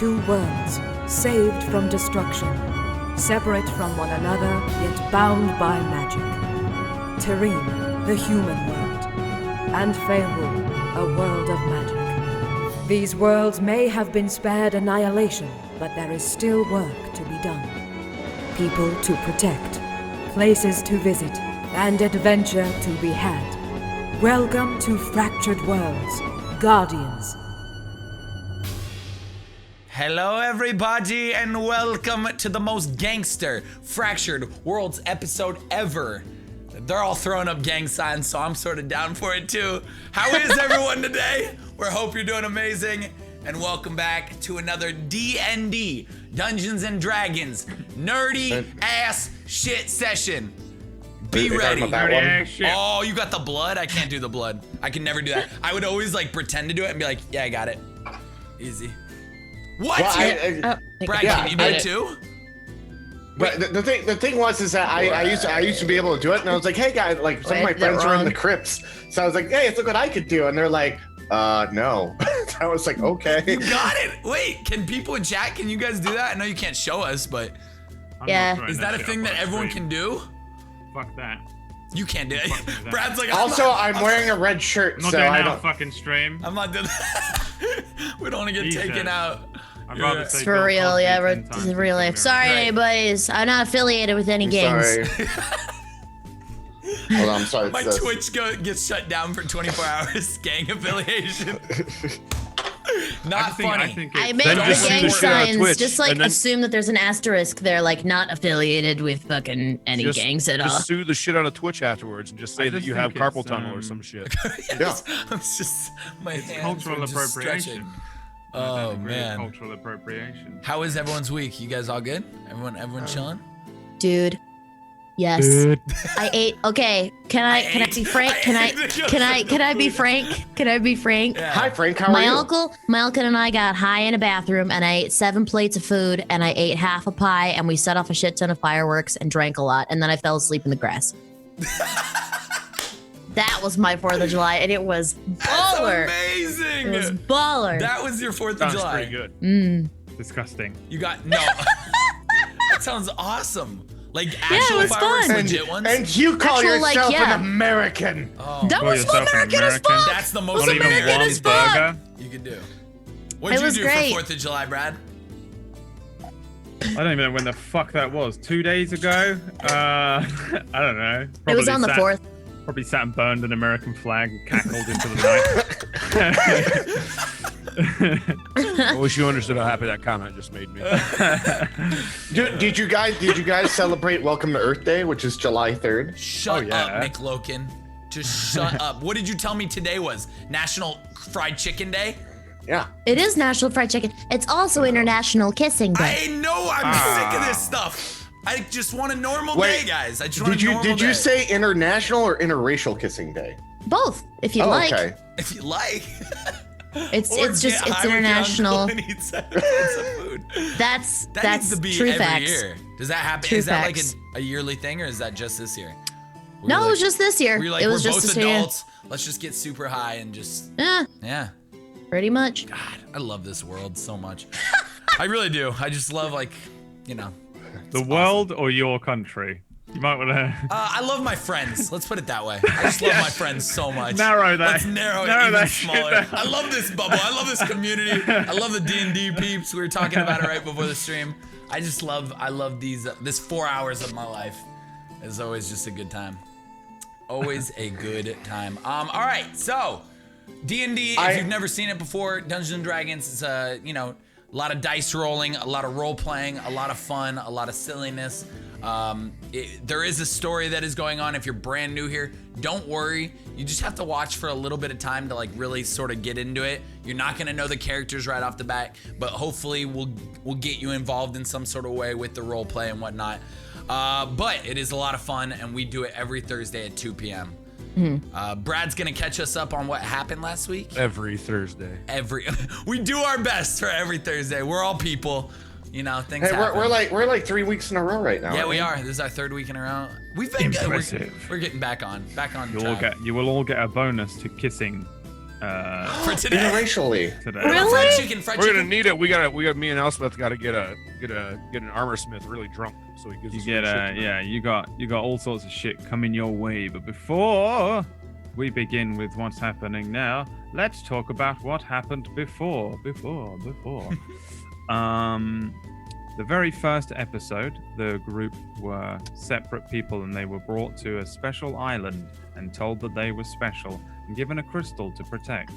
two worlds, saved from destruction, separate from one another, yet bound by magic. Terrene, the human world, and Faerû, a world of magic. These worlds may have been spared annihilation, but there is still work to be done. People to protect, places to visit, and adventure to be had. Welcome to Fractured Worlds, Guardians. Hello everybody and welcome to the most gangster Fractured Worlds episode ever. They're all throwing up gang signs, so I'm sort of down for it too. How is everyone today? We hope you're doing amazing, and welcome back to another D&D, Dungeons and Dragons, nerdy ass shit session. Be ready. Oh, you got the blood? I can't do the blood. I can never do that. I would always like pretend to do it and be like, yeah, I got it. Easy. What? Well, Brad, can you do it too? But the thing was is that I used to be able to do it, and I was like, hey guys, like some of my friends were in the crypts, so I was like, hey, look what I could do, and they're like, no. I was like, okay. You got it. Wait, can people in chat? Can you guys do that? I know you can't show us, but Yeah. Is that a thing that everyone can do? Fuck that. You can't do it. Brad's like, also, I'm wearing a red shirt, I'm not so doing I that don't. on fucking stream. I'm not doing that. We don't want to get taken out. I'd rather say For Bill real, Cosby yeah, 10 this times is real than life. Bill Sorry, Right. boys. I'm not affiliated with any games. Sorry. Hold on, I'm sorry. My it's this. Twitch gets shut down for 24 hours. Gang affiliation. Not funny. I make Then the just gang sue the shit out of signs. Twitch, Just like and then- assume that there's an asterisk there, like not affiliated with fucking any gangs at all. Just sue the shit out of Twitch afterwards and just say that just you have think carpal it's, tunnel or some shit. Yeah. It's just my It's hands cultural were just appropriation. stretching. I don't Oh agree with man. Cultural appropriation. How is everyone's week? You guys all good? Everyone chilling? Dude. Yes. I ate. Okay. Can I be frank? Can I be frank? Can I be frank? Yeah. Hi, Frank. How are My you? uncle and I got high in a bathroom, and I ate 7 plates of food, and I ate half a pie, and we set off a shit ton of fireworks and drank a lot, and then I fell asleep in the grass. That was my 4th of July, and it was baller. That's amazing. It was baller. That was your 4th of Sounds July. pretty good. Disgusting. You got no. That sounds awesome. Like actual it was fireworks, fun. legit ones. And you call Actual, like, yourself yeah. an American. Oh, That Call was yourself an American as American? fuck. that's the most was Not even American one as fuck. burger. you could do. What'd It you was do great. for 4th of July, Brad? I don't even know when the fuck that was. 2 days ago? I don't know. It was Probably on the sat- 4th. Probably sat and burned an American flag and cackled into the night. I wish you understood how happy that comment just made me. Did you guys celebrate Welcome to Earth Day, which is July 3rd? Shut yeah. up, McLokin. Just shut up. What did you tell me today was National Fried Chicken Day? Yeah. It is National Fried Chicken. It's also International Kissing Day. I know. I'm sick of this stuff. I just want a normal Wait, day, guys. I just want a normal Did you day. say International or Interracial Kissing Day? Both, if you Oh, like. okay. If you like. It's Or just get high it's with your international. uncle and eat 7 plates of food. That's That needs to be true every facts. year. Does that happen? True is that facts. like a yearly thing, or is that just this year? Were No, you it was just this year. Were you like, it was we're just both this year. adults. Let's just get super high and just yeah. Pretty much. God, I love this world so much. I really do. I just love The world or your country? You might want to I love my friends. Let's put it that way. I just love my friends so much. narrow that. Let's narrow it narrow even that shit smaller. down. I love this bubble. I love this community. I love the D&D peeps. We were talking about it right before the stream. I love these. This 4 hours of my life is always just a good time. Always a good time. All right, so D&D. If you've never seen it before, Dungeons and Dragons is a lot of dice rolling, a lot of role playing, a lot of fun, a lot of silliness. There is a story that is going on. If you're brand new here, don't worry. You just have to watch for a little bit of time to like really sort of get into it. You're not gonna know the characters right off the bat, but hopefully we'll get you involved in some sort of way with the role play and whatnot. But it is a lot of fun, and we do it every Thursday at 2 p.m. Brad's gonna catch us up on what happened last week. Every Thursday. We do our best for every Thursday. We're all people. Things Hey, happen. we're like 3 weeks in a row right now. Yeah, aren't we are. This is our 3rd week in a row. We've been good. Impressive. We're getting back on You track. will all get a bonus to kissing For today. Interracially. today. Fried chicken, fried We're chicken. gonna need it. We got me and Elspeth got to get an armor smith really drunk so he gives You us get free shit. yeah, you got all sorts of shit coming your way. But before we begin with what's happening now, let's talk about what happened before. The very first episode, the group were separate people and they were brought to a special island and told that they were special and given a crystal to protect.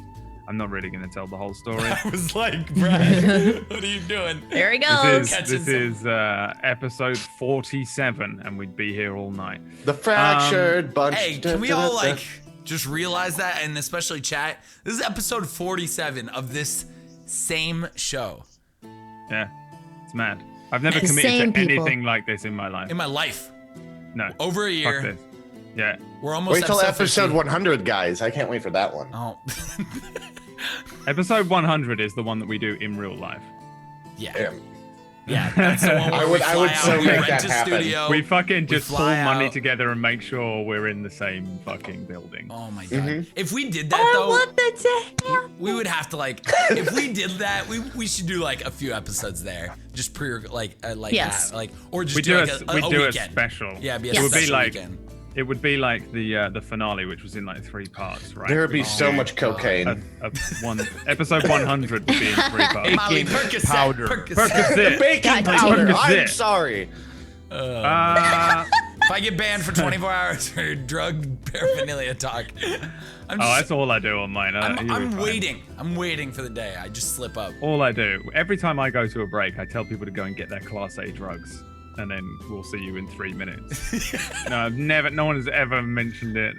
I'm not really going to tell the whole story. I was like, Brad, what are you doing? There he goes. This is episode 47 and we'd be here all night. The fractured bunch. Hey, can we all like just realize that, and especially chat? This is episode 47 of this same show. Yeah, it's mad. I've never Same committed to people. anything like this in my life. In my life, No. over a Fuck year. this. Yeah. We're almost Wait till episode 50. 100, guys. I can't wait for that one. Oh, Episode 100 is the one that we do in real life. yeah. Damn. Yeah, that's the one where I would we fly so out, we make rent that a happen. studio. We fucking just pull fly money out. together and make sure we're in the same fucking building. Oh my god. Mhm. If we did that Oh, though, what the damn? we would have to like, if we did that, we should do like a few episodes there, just like Yes. that, like, or just We do do like we a do a weekend. special. Yeah, it'd be a Yes. It would be special like weekend. it would be like the finale, which was in like 3 parts, right? There would be We'd so do much cocaine. episode 100 would be in 3 parts. Molly, Percocet, powder. Percocet. Baking God powder. damn it. I'm sorry. If I get banned for 24 hours for drug paraphernalia talk, I'm Oh, just, that's all I do on mine. You'll be I'm fine. waiting. I'm waiting for the day. I just slip up. All I do, every time I go to a break, I tell people to go and get their Class A drugs, and then we'll see you in 3 minutes. No one has ever mentioned it.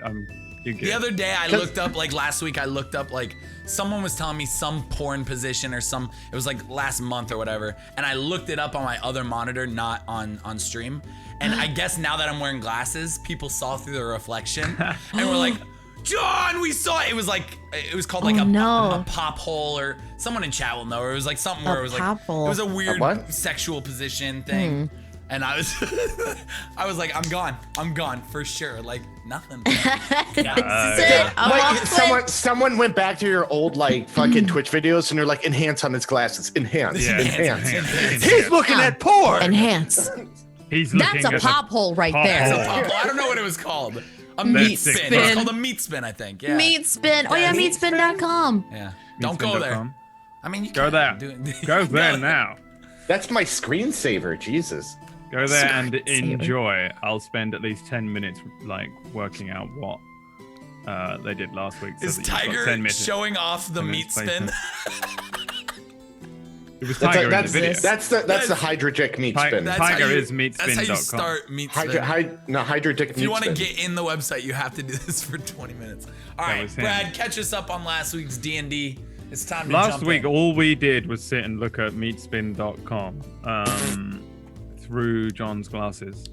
You're good. The other day I looked up, like last week I looked up, like someone was telling me some porn position or it was like last month or whatever, and I looked it up on my other monitor, not on stream, and I guess now that I'm wearing glasses, people saw through the reflection and were like, John, we saw it. It was called like a pop hole, or someone in chat will know, or it was like something where it was like, pop hole. it was a weird what? sexual position thing. And I was like, I'm gone for sure. Like nothing. Sit, I'm Wait, off someone went back to your old like fucking Twitch videos and they're like, enhance on his glasses. Enhance. Yeah. Enhance. He's looking at porn. Enhance. He's looking That's a at pop hole right pop there. hole. I don't know what it was called. A That's meat sick. spin. It's called a meat spin, I think. Yeah. Meat spin. Oh yeah, meatspin.com. Yeah. Don't go there. meatspin.com. I mean, you Go can there. do it. Go there now. That's my screensaver. Jesus. Go there and Screensaver. enjoy. I'll spend at least 10 minutes like working out what they did last week. So Is that you've got 10 Tiger minutes. showing off the 10 meat minutes spin? later. It was That's Tiger in the that's video. that's the Hydrojic meat Ti- spin. Ti- That's how Tiger you- is meatspin.com. That's how you start meat spin. Hydrojic If meat you want to spin. get in the website, you have to do this for 20 minutes. All That right, was him. Brad, catch us up on last week's D&D. It's time to Last jump week, in. all we did was sit and look at meatspin.com through John's glasses.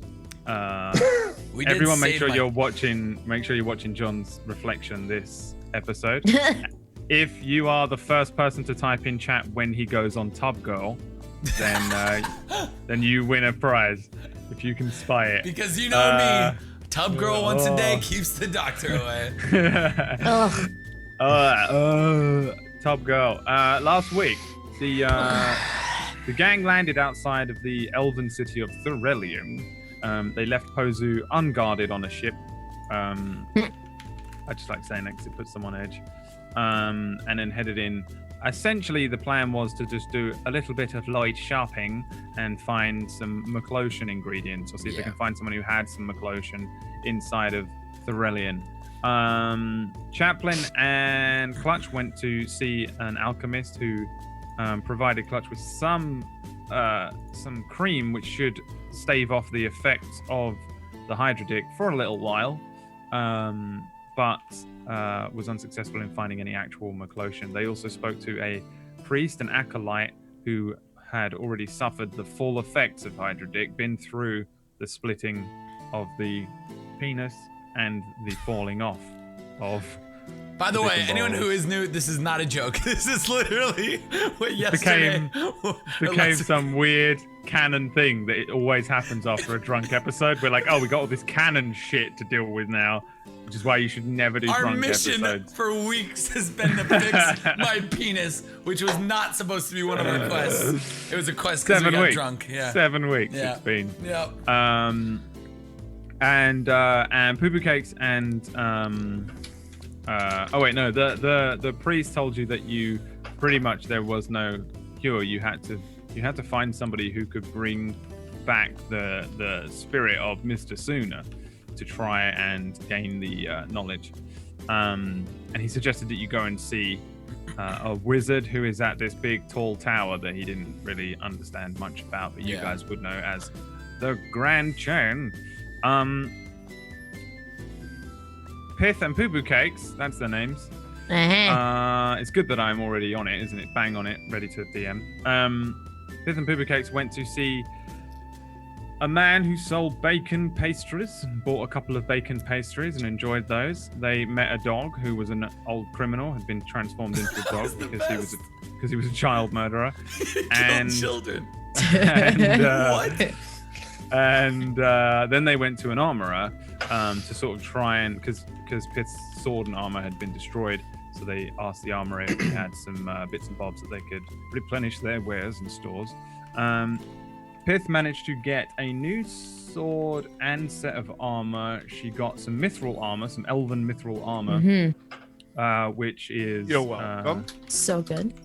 We did Everyone, make save sure my- you're watching. Make sure you're watching John's reflection this episode. If you are the first person to type in chat when he goes on Tub Girl, then you win a prize if you can spy it. Because you know me, tub girl once a day oh. keeps the doctor away. Ugh. Tub Girl. Last week, the gang landed outside of the elven city of Thelion. They left Pozu unguarded on a ship. I just like saying that because it puts them on edge. And then headed in. Essentially, the plan was to just do a little bit of light shopping and find some McLotion ingredients, or see if they Yeah. can find someone who had some McLotion inside of Thelion. Chaplin and Clutch went to see an alchemist who provided Clutch with some cream which should stave off the effects of the Hydrodic for a little while, but was unsuccessful in finding any actual McLotion. They also spoke to a priest and acolyte who had already suffered the full effects of Hydrodic, been through the splitting of the penis and the falling off of. By the way, Different anyone balls. who is new, this is not a joke. This is literally what yesterday. Became some weird canon thing that it always happens after a drunk episode. We're like, oh, we got all this canon shit to deal with now, which is why you should never do Our drunk mission episodes. for weeks has been to fix my penis, which was not supposed to be one of our quests. It was a quest because we got drunk. Yeah. 7 weeks Yeah. it's been. Yep. And Poo Poo Cakes and oh wait, no, the priest told you that you pretty much there was no cure. You had to find somebody who could bring back the spirit of Mr. Sooner to try and gain the knowledge. And he suggested that you go and see a wizard who is at this big tall tower that he didn't really understand much about, but you guys would know as the Grand Chain. Pith and Poo Poo Cakes, that's their names. It's good that I'm already on it, isn't it? Bang on it, ready to DM. Pith and Poo Poo Cakes went to see a man who sold bacon pastries and bought a couple of bacon pastries and enjoyed those. They met a dog who was an old criminal, had been transformed into a dog because he was a child murderer. And children. What? And then they went to an armorer to sort of try and because Pith's sword and armor had been destroyed, so they asked the armorer if he had some bits and bobs that they could replenish their wares and stores. Pith managed to get a new sword and set of armor. She got some mithril armor, some elven mithril armor, which is You're welcome. So good.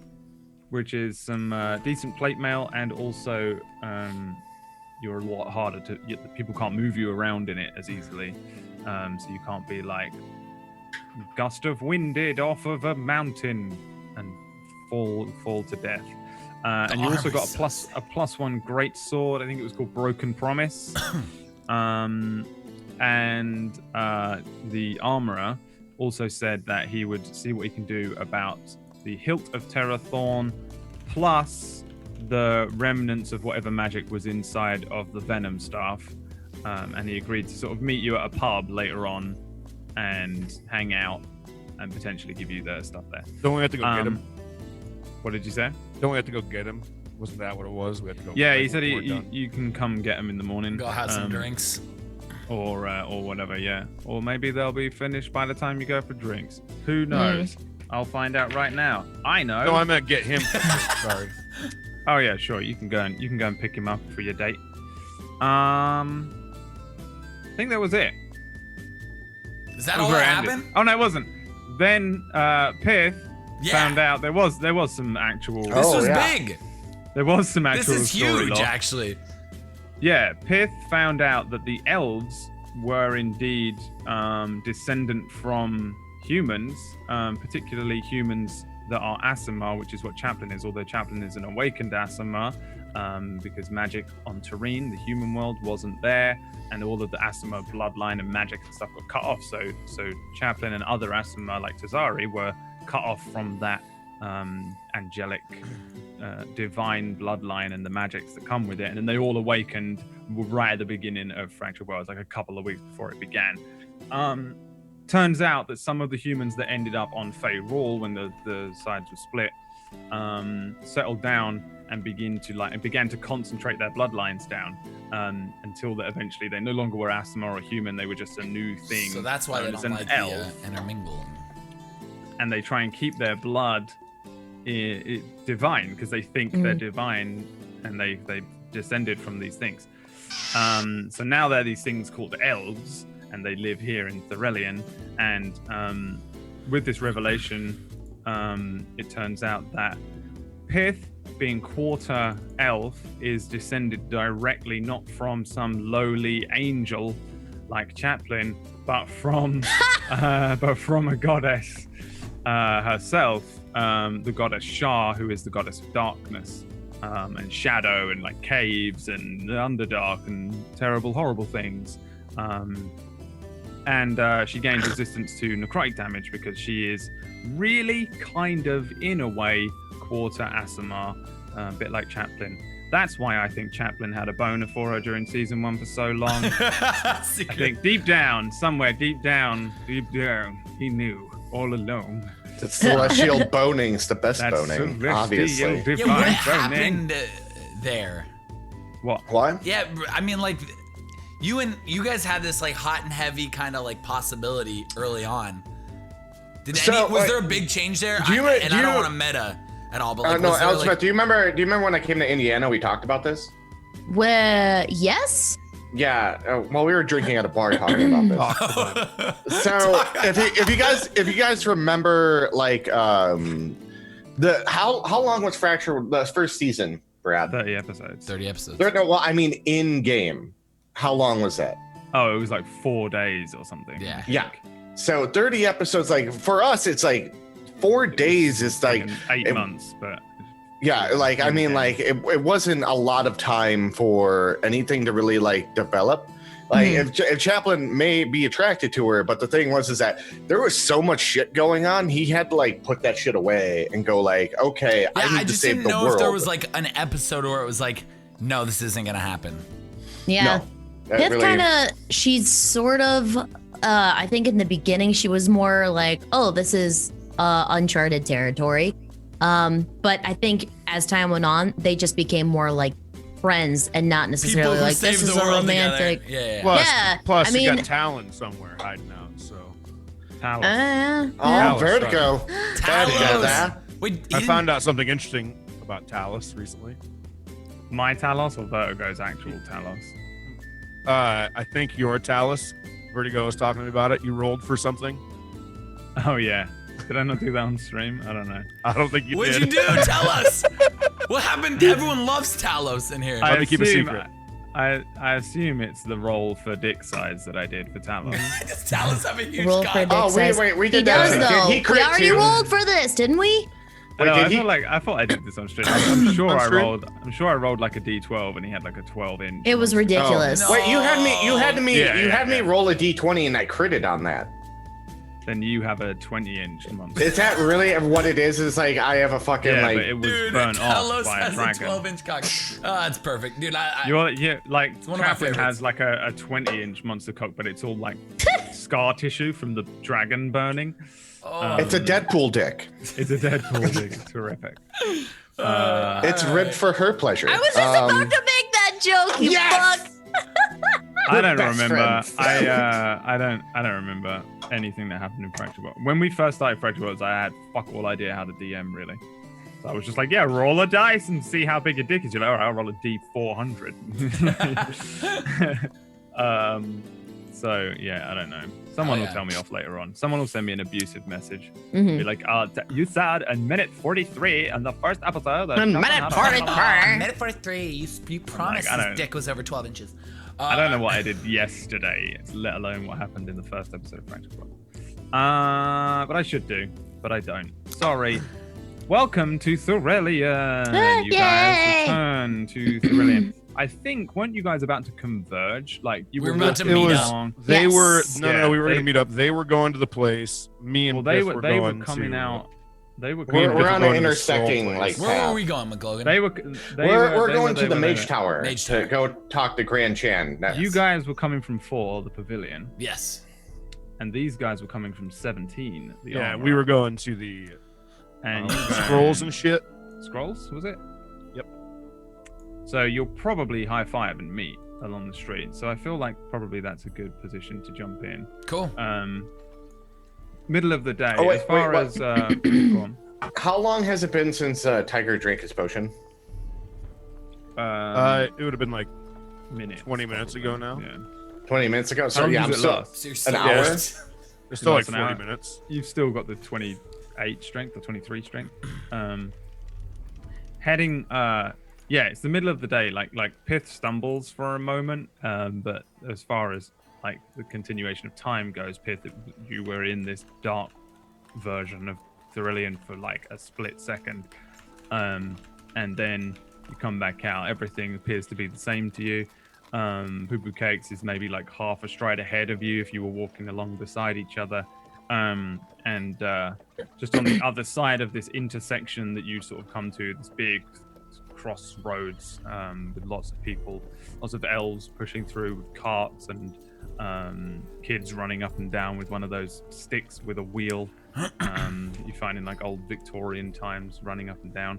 Which is some decent plate mail, and also you're a lot harder to. People can't move you around in it as easily, so you can't be like gust of winded off of a mountain and fall to death. And you also got a plus one great sword. I think it was called Broken Promise. And the armorer also said that he would see what he can do about the hilt of Terra Thorn, plus the remnants of whatever magic was inside of the venom staff. And he agreed to sort of meet you at a pub later on and hang out and potentially give you the stuff there. Don't we have to go get him? What did you say? Don't we have to go get him? Wasn't that what it was? We had to go. Yeah, he said you can come get him in the morning. Go have some drinks. Or whatever, yeah. Or maybe they'll be finished by the time you go for drinks. Who knows? I'll find out right now. I know. No, I meant get him. Sorry. Oh yeah, sure. You can go and pick him up for your date. I think that was it. Is that all that happened? Oh no, it wasn't. Then Pith found out there was some actual. This was big. There was some actual. This is huge, actually. Yeah, Pith found out that the elves were indeed descendant from humans, particularly humans that are Aasimar, which is what Chaplain is, although Chaplain is an awakened Aasimar, because magic on Terrene, the human world, wasn't there, and all of the Aasimar bloodline and magic and stuff got cut off. So Chaplain and other Aasimar, like Tazari, were cut off from that angelic, divine bloodline and the magics that come with it. And then they all awakened right at the beginning of Fractured Worlds, like a couple of weeks before it began. Turns out that some of the humans that ended up on Faerul when the sides were split settled down and began to concentrate their bloodlines down until that eventually they no longer were Aasimar or human. They were just a new thing. So that's why they don't like the intermingle. And they try and keep their blood divine because they think they're divine and they descended from these things. So now they're these things called elves, and they live here in Thelion. And with this revelation, it turns out that Pith, being quarter elf, is descended directly not from some lowly angel like Chaplain, but from a goddess herself, the goddess Shah, who is the goddess of darkness and shadow and like caves and the Underdark and terrible, horrible things. And she gains resistance to necrotic damage because she is really kind of, in a way, quarter Aasimar, a bit like Chaplain. That's why I think Chaplain had a boner for her during season 1 for so long. I think deep down, he knew all along. The celestial boning's the best boning, obviously. Yeah, what happened there? What? What? Yeah, I mean, like, you guys had this like hot and heavy kind of like possibility early on. Was there a big change there? I don't want to meta at all, but like, no, was there, Elspeth, like, do you remember when I came to Indiana? We talked about this. Well, yes. Yeah, well, we were drinking at a bar talking about this. So if you guys remember, like, how long was Fracture the first season, Brad? 30 episodes. 30 episodes. No, well, I mean, in game, how long was that? Oh, it was like 4 days or something. Yeah. Yeah. So 30 episodes, like for us, it's like 4 days is like 8 months, but. Yeah, like I mean, like it wasn't a lot of time for anything to really like develop. Like if Chaplin may be attracted to her, but the thing was is that there was so much shit going on, he had to like put that shit away and go like, okay, Yeah, I need to save the world. I just didn't know if there was like an episode where it was like, no, this isn't gonna happen. Yeah. No, Pith really- kind of, she's sort of, I think in the beginning she was more like, oh, this is uncharted territory. But I think as time went on, they just became more like friends and not necessarily People who like saved this is the a world romantic. together. Yeah. Plus, I you mean- got Talon somewhere hiding out. So Talos. Yeah. Oh, Talos, Vertigo. Talos. That. Wait, I found out something interesting about Talos recently. My Talos or Vertigo's actual Talos? I think your Talos, Vertigo was talking to me about it. You rolled for something. Oh, yeah. Did I not do that on stream? I don't know. I don't think you What'd did. you do? Tell us. What happened? Everyone loves Talos in here. Let me keep a secret. I assume it's the roll for dick size that I did for Talos. Does Talos have a huge Roll for cock? dick Oh, size. we He did does that. though. Did he We crit already too? rolled for this, didn't we? Wait, No, did he- I thought I did this on stream. I'm sure On I stream? rolled. I'm sure I rolled like a D12 and he had like a 12-inch. It was ridiculous. no. Wait, you had me Yeah. roll a d20 and I critted on that. Then you have a 20-inch monster. Is that really what it is? Is like I have a fucking Yeah, like. but it was Dude, burnt Talos off by a has a dragon. 12-inch cock. Oh, that's perfect. Dude, Like one of my Chaplin favorites. has like a 20-inch monster cock, but it's all like scar tissue from the dragon burning. It's a Deadpool dick. It's a Deadpool thing. It's terrific. It's ribbed for her pleasure. I was just about to make that joke, you Yes! fuck. I don't best remember. friends. I don't remember anything that happened in Fracture World. When we first started Fracture Worlds, I had fuck all idea how to DM really. So I was just like, yeah, roll a dice and see how big your dick is. You're like, all right, I'll roll a D400. So yeah, I don't know. Someone Oh, will yeah. tell me off later on. Someone will send me an abusive message. Mhm. Be like, you said in minute 43 in the first episode. that In Chaplin minute had a- 43. Minute 43. You promised I his don't- dick was over 12 inches. I don't know what I did yesterday, let alone what happened in the first episode of Fracture World. But I should do, but I don't. Sorry. Welcome to Thelion. You Yay! guys return to Thelion. I think, weren't you guys about to converge? Like you We were were about to walking meet along. They Yes. were Yeah, we were they- gonna meet up. They were going to the place. Me and Well, they Biff were going coming to, out. They were coming We're Biff on going an to the soul intersecting place. like Where path. were we going, McLogan? They were. We're going to the Mage Tower Mage to Tower. go talk to Grand Chan. You guys were coming from 4, the pavilion, Yes. and these guys were coming from 17. The Yeah, armor. we were going to the and you guys- scrolls and shit. Scrolls, was it? Yep. So you'll probably high five and meet along the street. So I feel like probably that's a good position to jump in. Cool. Middle of the day. Oh, wait, as far wait, as go on. How long has it been since Tiger drank his potion? It would have been like Minutes, 20 minutes ago now. Yeah. 20 minutes ago. How So long yeah, does I'm it still last? So you're still an hour. lost. It's still like Less than 40 an hour. minutes. You've still got the 28 strength or 23 strength. Heading yeah, it's the middle of the day. Like Pith stumbles for a moment, but as far as like the continuation of time goes, Pith, you were in this dark version of Thelion for like a split second, and then you come back out. Everything appears to be the same to you. Poo Poo Cakes is maybe like half a stride ahead of you if you were walking along beside each other. And just on the other side of this intersection that you sort of come to, this big crossroads with lots of people, lots of elves pushing through with carts and kids running up and down with one of those sticks with a wheel you find in like old Victorian times, running up and down.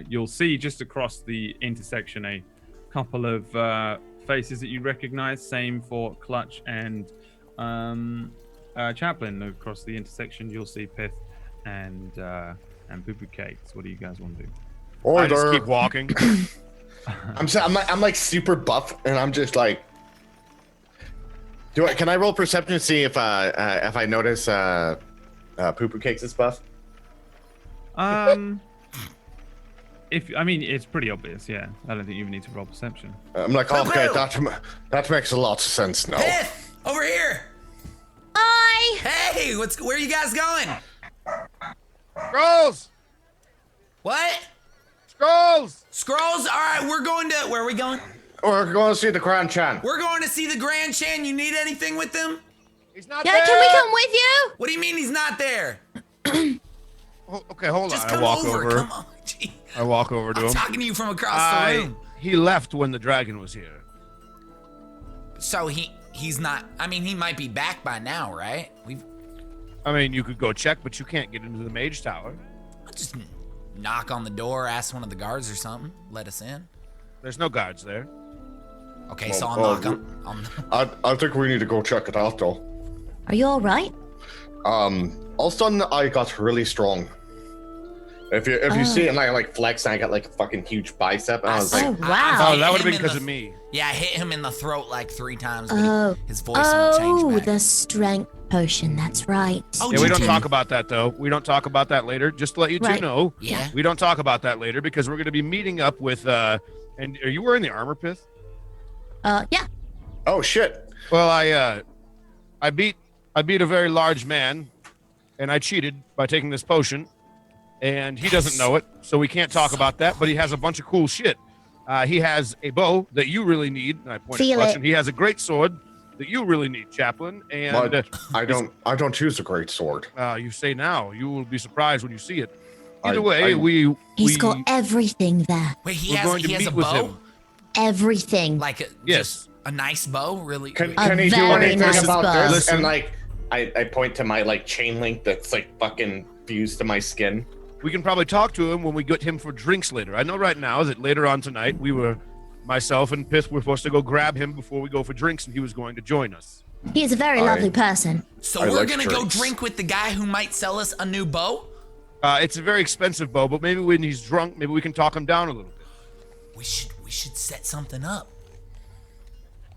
You'll see just across the intersection a couple of faces that you recognize. Same for Clutch and Chaplain. Across the intersection, you'll see Pith and Poo Poo Cakes. What do you guys want to do? I just keep walking. I'm like super buff, and I'm just like. Can I roll perception to see if I notice Poo Poo Cakes is buff? It's pretty obvious. Yeah, I don't think you even need to roll perception. I'm like, okay, that makes a lot of sense now. Pith, over here. Hi. Hey, where are you guys going? Scrolls! What? Scrolls! Scrolls? All right, we're going to. Where are we going? We're going to see the Grand Chan. We're going to see the Grand Chan. You need anything with him? He's not Yeah, there! can we come with you? What do you mean he's not there? Okay, hold Just on. come I walk over. over. Come on. Gee. I walk over to I'm him. talking to you from across the room. He left when the dragon was here. So he's not. I mean, he might be back by now, right? I mean, you could go check, but you can't get into the Mage Tower. Just knock on the door, ask one of the guards or something. Let us in. There's no guards there. Okay, so I'll knock on. I think we need to go check it out, though. Are you all right? All of a sudden, I got really strong. If you see it, and I like flex, and I got like a fucking huge bicep, and I was like, Oh, wow. Oh, that would have hit him been in because the- of me. Yeah, I hit him in the throat like 3 times, but Oh. his voice won't change back. The strength potion. That's right. Oh, Yeah, we don't Jinkin. talk about that though. We don't talk about that later. Just to let you two Right. know. Yeah. We don't talk about that later because we're going to be meeting up with. And are you wearing the armor, Pith? Yeah. oh shit. Well, I beat a very large man, and I cheated by taking this potion, and he doesn't know it, so we can't talk about that. But he has a bunch of cool shit. He has a bow that you really need, and I point at Feel Clutch, it. and he has a great sword that you really need, Chaplain. And But I don't use a great sword. you say now, you will be surprised when you see it. Either I- way, I- He's got everything there. Wait, We're going to he has meet a with bow? him. Everything. Like Yes. just a nice bow, really? Can A he do very anything nice about bow. this? Listen. And like, I point to my like chain link that's like fucking fused to my skin. We can probably talk to him when we get him for drinks later. I know right now that later on tonight, myself and Pith were supposed to go grab him before we go for drinks, and he was going to join us. He is a very lovely person. So I we're like gonna go drinks. drink with the guy who might sell us a new bow? It's a very expensive bow, but maybe when he's drunk, maybe we can talk him down a little bit. We should set something up.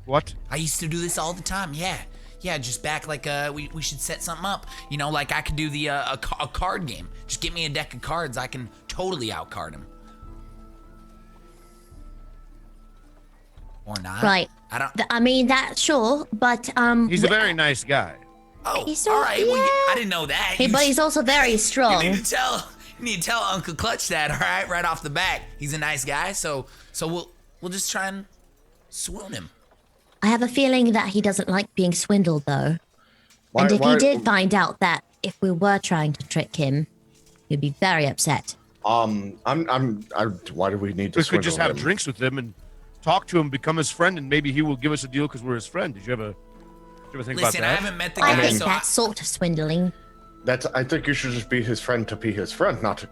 What? I used to do this all the time. Yeah, just back like we should set something up. You know, like I could do the a card game. Just get me a deck of cards. I can totally outcard him. Or not. Right. I don't. I mean, that's sure, but He's a very nice guy. Oh, He's all so- right. Well, yeah. I didn't know that. Hey, You but sh- he's also very You strong. need to tell Uncle Clutch that, all right off the bat. He's a nice guy, so we'll just try and swoon him. I have a feeling that he doesn't like being swindled, though. Why- And if why- he did find out that if we were trying to trick him, he'd be very upset. Why do we need to? We could just swindle have him? drinks with him and talk to him, become his friend, and maybe he will give us a deal because we're his friend. Did you ever think Listen, I about that? haven't met the I guy, think so that's sort of swindling. I think you should just be his friend to be his friend, not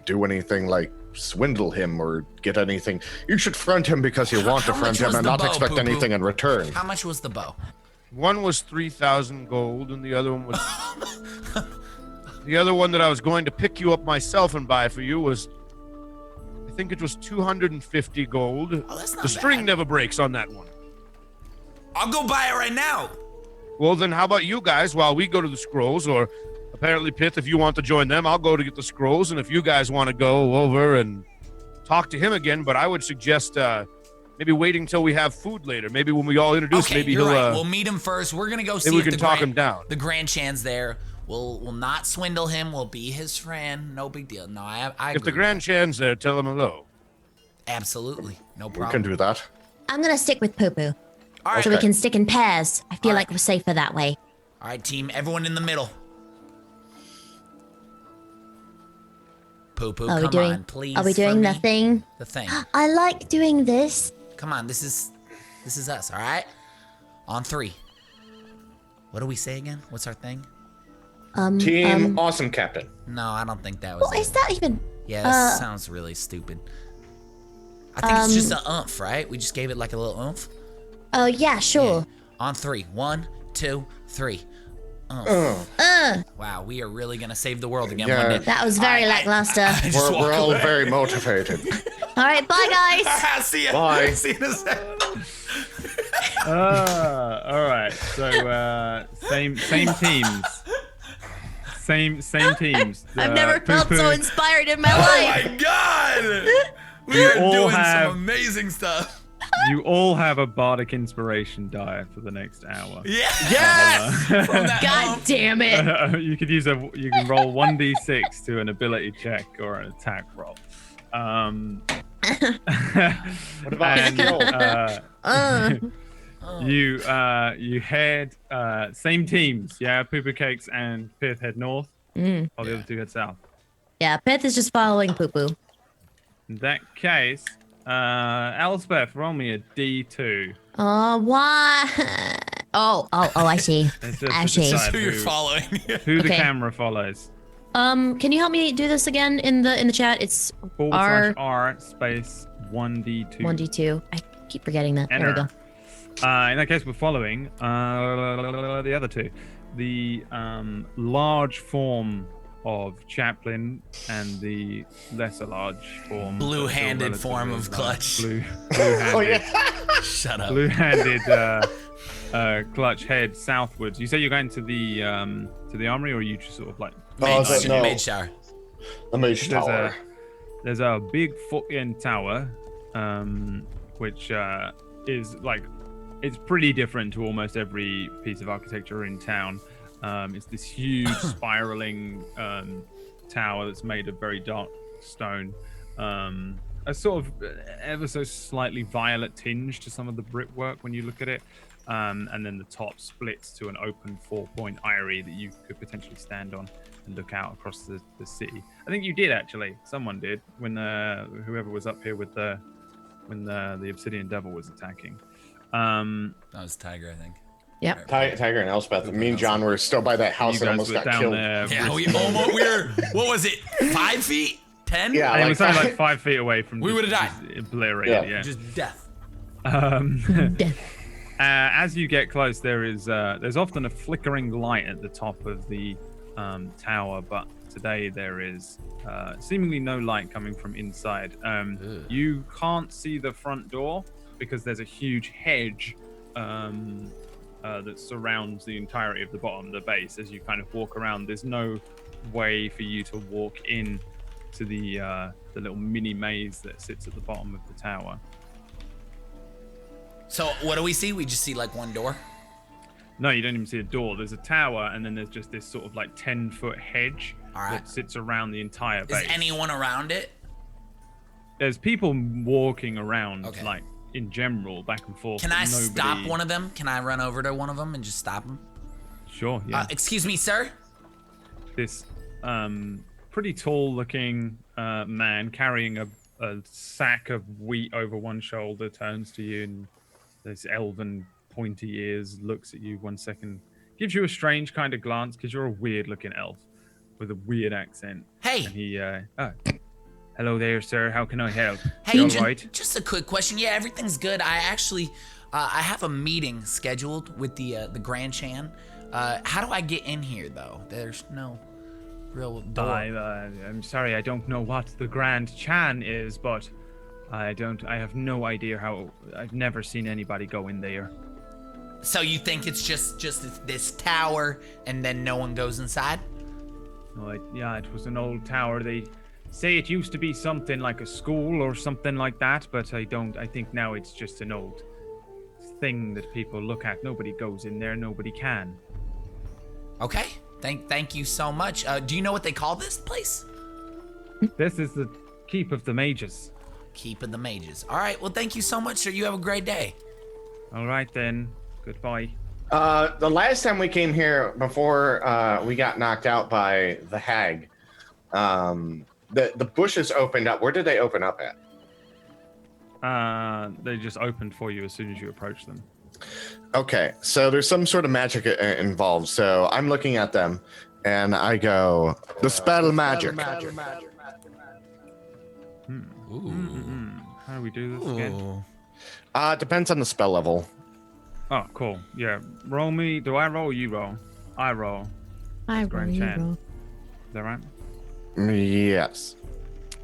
do anything like swindle him or get anything. You should friend him because you want to how friend much him was and the not bow, expect Poo-Poo? anything in return. How much was the bow? One was 3,000 gold, and the other one was. The other one that I was going to pick you up myself and buy for you was. I think it was 250 gold. Oh, that's not The string bad. never breaks on that one. I'll go buy it right now. Well, then how about you guys while we go to the scrolls? Or apparently, Pith, if you want to join them, I'll go to get the scrolls. And if you guys want to go over and talk to him again, but I would suggest maybe waiting till we have food later. Maybe when we all introduce, Okay, maybe you're he'll. right. We'll meet him first. We're gonna go see we if can the talk Grand, him down. The Grand Chan's there. We'll not swindle him. We'll be his friend. No big deal. No, I If agree. the Grand Chan's there, tell him hello. Absolutely, no We problem. can do that. I'm gonna stick with Poo Poo, All right, so we can stick in pairs. I feel All like right. we're safer that way. all right, team. Everyone in the middle. Poo-Poo, Are we come doing? on, please. Are we for doing the me. thing? The thing. I like doing this. Come on, this is us. All right. On 3. What do we say again? What's our thing? Team awesome captain. No, I don't think that was What it. is that even? Yeah, this sounds really stupid. I think it's just an oomph, right? We just gave it like a little oomph. Oh, yeah, sure. Yeah. On 3. 1, 2, 3. Wow, we are really gonna save the world again one day. That was very lackluster. We're all very motivated. All right, bye, guys. See ya. Bye. See you in a second. All right. So same teams. Same teams. I've never felt so inspired in my Oh life. my god! We are all doing have- some amazing stuff. You all have a bardic inspiration die for the next hour. Yeah. Yes! From that God damn it. You could use you can roll 1d6 to an ability check or an attack roll. What about And, skill? you head same teams, yeah. Pooper Cakes and Pith head north. While the other two head south. Yeah, Pith is just following Poo Poo. In that case, Elspeth, roll me a D2. Oh, why? Oh, I see. It's just I to see. decide Who you're following. who the Okay. camera follows. Can you help me do this again in the chat? It's /R space 1D2. 1d2. I keep forgetting that. There we Enter. go. In that case, we're following the other two. The large form of Chaplain and the lesser large form. Blue-handed form of Clutch. Oh, Blue-handed. yeah. Shut up. Blue-handed Clutch head southwards. You say you're going to the armory, or are you just sort of like? Mage Tower. The Mage Tower. There's a big fucking tower, which is like, it's pretty different to almost every piece of architecture in town. It's this huge spiraling tower that's made of very dark stone. A sort of ever so slightly violet tinge to some of the brickwork when you look at it. And then the top splits to an open 4-point eyrie that you could potentially stand on and look out across the city. I think you did, actually. Someone did when whoever was up here with when the Obsidian Devil was attacking. That was Tiger, I think. Yep. Tiger and Elspeth. Me and John were still by that house You that guys almost were got down killed. there. Yeah, we were. What was it? 5 feet? 10? Yeah, And it was only like- like 5 feet away from. We would've died. Obliterated. Yeah. Just death. Death. As you get close, there's often a flickering light at the top of the tower, but today there is seemingly no light coming from inside. You can't see the front door because there's a huge hedge that surrounds the entirety of the bottom, the base. As you kind of walk around, there's no way for you to walk in to the little mini maze that sits at the bottom of the tower. So what do we see? We just see like one door. No, you don't even see a door. There's a tower, and then there's just this sort of like 10-foot hedge All right. that sits around the entire base. Is anyone around it? There's people walking around, Okay. like in general, back and forth. Can but I nobody... stop one of them? Can I run over to one of them and just stop him? Sure, yeah. Excuse me, sir. This pretty tall-looking man carrying a sack of wheat over one shoulder turns to you, and this elven pointy ears looks at you 1 second, gives you a strange kind of glance because you're a weird-looking elf with a weird accent. Hey. And he, hello there, sir. How can I help? Hey, You all right? just a quick question. Yeah, everything's good. I actually, I have a meeting scheduled with the Grand Chan. How do I get in here though? There's no real door. I'm sorry, I don't know what the Grand Chan is, but I have no idea how. I've never seen anybody go in there. So you think it's just this tower, and then no one goes inside? No, yeah, it was an old tower. They say it used to be something like a school or something like that, but I think now it's just an old thing that people look at. Nobody goes in there. Nobody can. Okay. Thank you so much. Do you know what they call this place? This is the Keep of the Mages. Keep of the Mages. All right. Well, thank you so much, sir. You have a great day. All right then. Goodbye. The last time we came here, before we got knocked out by the hag, the bushes opened up. Where did they open up at? They just opened for you as soon as you approached them. Okay, so there's some sort of magic involved. So I'm looking at them, and I go, "The spell magic." Ooh. How do we do this again? Ooh. Depends on the spell level. Oh, cool. Yeah. Roll me. Do I roll or you roll? I roll. I Let's go roll, and you chat. roll. Is that right? Yes.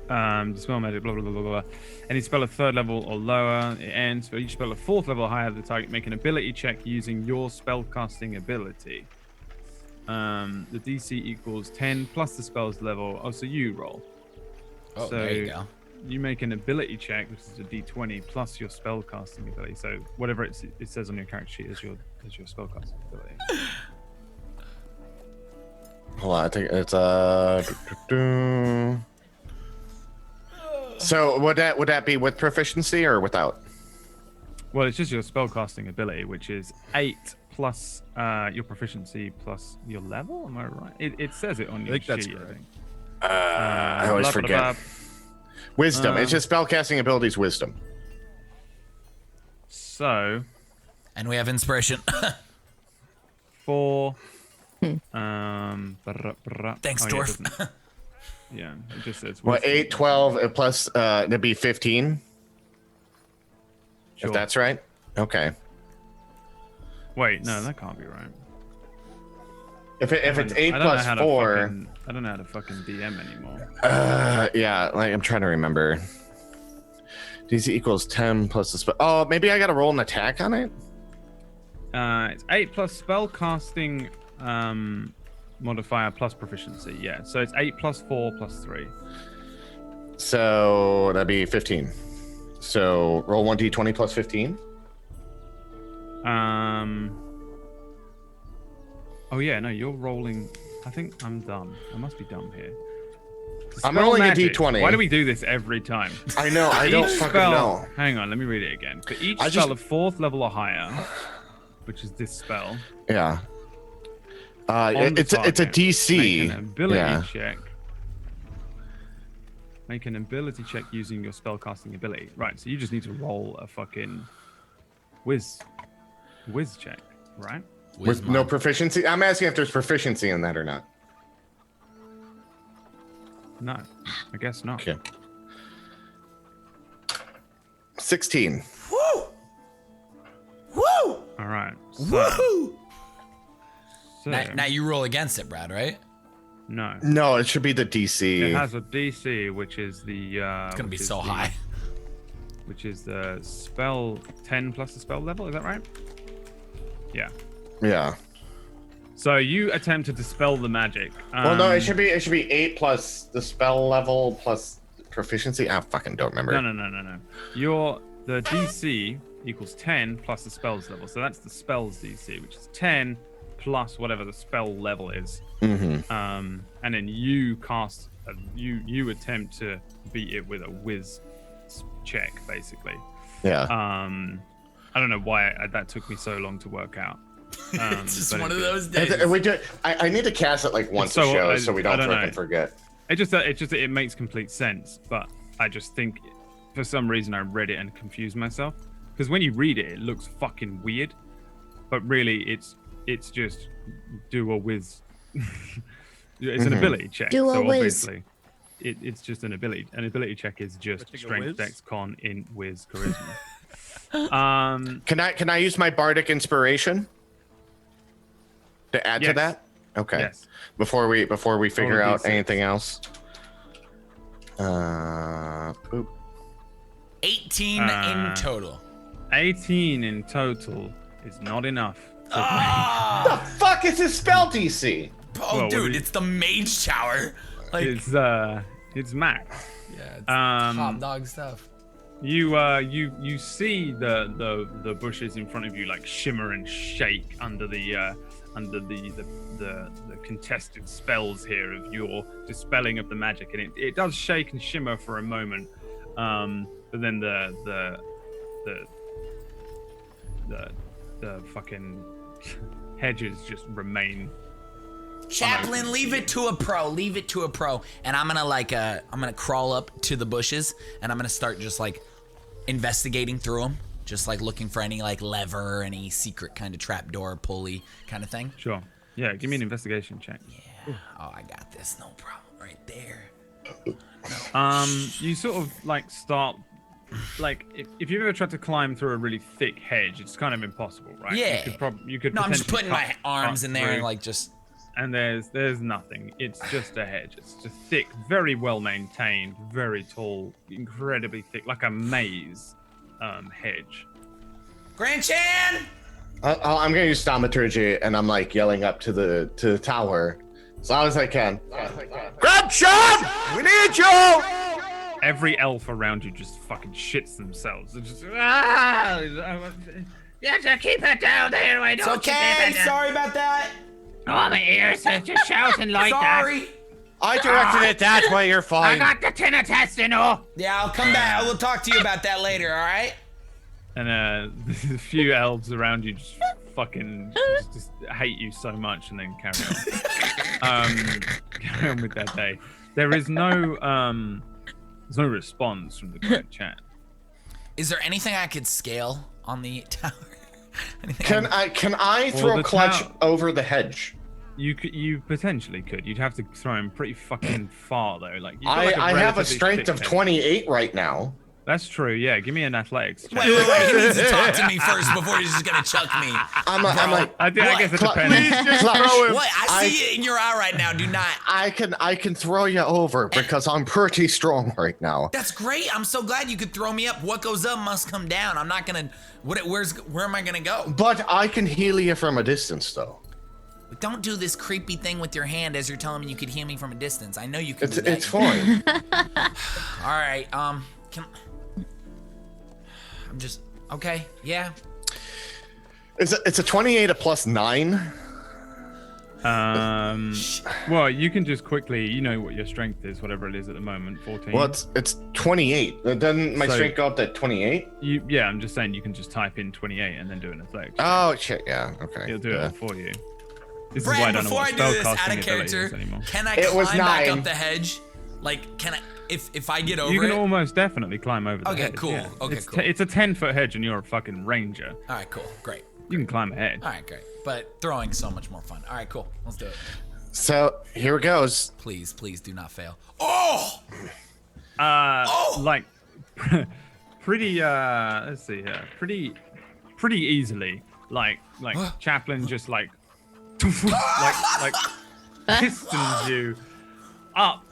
Dispel magic, blah, blah, blah, blah, blah. Any spell of 3rd level or lower, it ends. For each spell of 4th level or higher, the target make an ability check using your spellcasting ability. The DC equals 10 plus the spell's level. Oh, so you roll. Oh, So there you go. you make an ability check, which is a D20 plus your spellcasting ability. So whatever it says on your character sheet is your spellcasting ability. Hold on, I think it's So would that be with proficiency or without? Well, it's just your spellcasting ability, which is 8 plus your proficiency plus your level. Am I right? It says it on your think that's sheet. correct. I think. I always Blah, blah, forget. blah. Wisdom. It's just spellcasting abilities. Wisdom. So And we have inspiration. 4. Thanks, Thanks, Dwarf. Yeah, it just says. Well, wisdom. 8, 12 plus that'd be 15. Sure. If that's right. Okay. Wait, no, that can't be right. If it's I 8 don't know plus how to 4. I don't know how to fucking DM anymore. Yeah, like I'm trying to remember. DC equals 10 plus the spell. Oh, maybe I gotta roll an attack on it. It's 8 plus spell casting modifier plus proficiency. Yeah, so it's 8 plus 4 plus 3. So that'd be 15. So roll 1d20 plus 15. Oh yeah, no, you're rolling. I think I'm dumb. I must be dumb here. I'm Spell rolling magic. a d20. Why do we do this every time? I know. I For don't each fucking spell- know. Hang on, let me read it again. For each I spell just- of 4th level or higher, which is this spell, Yeah. on the It's a target, DC. Make an ability Yeah. check. Make an ability check using your spellcasting ability. Right, so you just need to roll a fucking whiz check, right? With no proficiency. I'm asking if there's proficiency in that or not. No, I guess not. Okay. 16. Woo! Woo! All right. So, Woohoo! so Now you roll against it, Brad, right? no. No, it should be the DC. It has a DC, which is the. It's gonna be which is so the- high. Which is the spell 10 plus the spell level. Is that right? Yeah. Yeah. So you attempt to dispel the magic. Well, no, it should be 8 plus the spell level plus proficiency. I fucking don't remember. No. The DC equals 10 plus the spells level. So that's the spells DC, which is 10 plus whatever the spell level is. Mm-hmm. And then you cast. You attempt to beat it with a whiz check, basically. Yeah. I don't know why that took me so long to work out. It's just but one it of did. those days. And we do. I need to cast it like once a So, show I- so we I don't don't freaking know. forget. It makes complete sense, but I just think for some reason I read it and confused myself. Because when you read it, it looks fucking weird, but really it's just do a whiz. It's an ability check. Do a so whiz. obviously it's just an ability. An ability check is just Pressing a strength, whiz? dex, con, int, whiz, charisma. Can I use my bardic inspiration to add to Yes. that? Okay. Yes. Before we figure Roll a out D6. anything else. Poop. 18 in total. 18 in total is not enough. The fuck is his spell DC? Oh, Well, what dude, do you- it's the Mage Tower. Like, It's max. yeah, it's um, top dog stuff. You see the bushes in front of you like shimmer and shake under the contested spells here of your dispelling of the magic, and it does shake and shimmer for a moment, but then the fucking hedges just remain. Chaplain, leave it to a pro. Leave it to a pro. And I'm gonna crawl up to the bushes and I'm gonna start just like investigating through them, just like looking for any like lever, any secret kind of trapdoor, pulley kind of thing. Sure. Yeah. Give me an investigation check. Yeah. Oh, I got this. No problem. Right there. You sort of like start like if you've ever tried to climb through a really thick hedge, it's kind of impossible, right? Yeah. You could No, I'm just putting potentially my arms cut in there and through, like just. and there's nothing. It's just a hedge. It's just thick, very well maintained, very tall, incredibly thick, like a maze hedge. Grand Chan! I'm gonna use thaumaturgy, and I'm like yelling up to the tower as loud as I can. Grandson, we need you. Every elf around you just fucking shits themselves. They're just You have to keep it down there. Why It's don't you okay. keep it down? Sorry about that. Oh, my ears are just shouting like that. Sorry. I directed it that way. You're I fine. got the tinnitus, you know. Yeah, I'll come back. We'll talk to you about that later. All right. and there's a few elves around you just fucking just hate you so much, and then carry on. Carry on with that day. There is no there's no response from the group chat. Is there anything I could scale on the tower? Can I throw the Clutch tower- over the hedge? You potentially could. You'd have to throw him pretty fucking far though. Like you've got, like, I have a relatively strength thick of head. 28 right now. That's true. Yeah, give me an athletics check. Wait. He needs to talk to me first before he's just gonna chuck me. I'm like, I guess it depends. Please just throw him. What? I see it in your eye right now. Do not. I can throw you over because I'm pretty strong right now. That's great. I'm so glad you could throw me up. What goes up must come down. I'm not gonna. Where am I gonna go? But I can heal you from a distance, though. Don't do this creepy thing with your hand as you're telling me you could heal me from a distance. I know you can. do that. It's fine. All right. I'm just okay. Yeah. It's a 28 plus 9. Well, you can just quickly, you know what your strength is, whatever it is at the moment, 14. Well, it's 28. Doesn't my So- strength go up to 28? Yeah, I'm just saying you can just type in 28 and then do an athletics. Oh shit! Yeah. Okay. It'll do yeah. it for you. This is why I Brad, don't know before what I do this out spellcasting of ability is character, anymore. can I It was climb back 9. up the hedge? Like, can I? If I get over You can it? almost definitely climb over the Okay, hedge. cool. Yeah. Okay, it's cool. It's a 10-foot hedge and you're a fucking ranger. All right, cool, great. You can climb a hedge. All right, great. But throwing's so much more fun. All right, cool. Let's do it. So here it goes. Please, please do not fail. Oh! Like pretty let's see here. Pretty easily. Like Chaplin just like pistons you up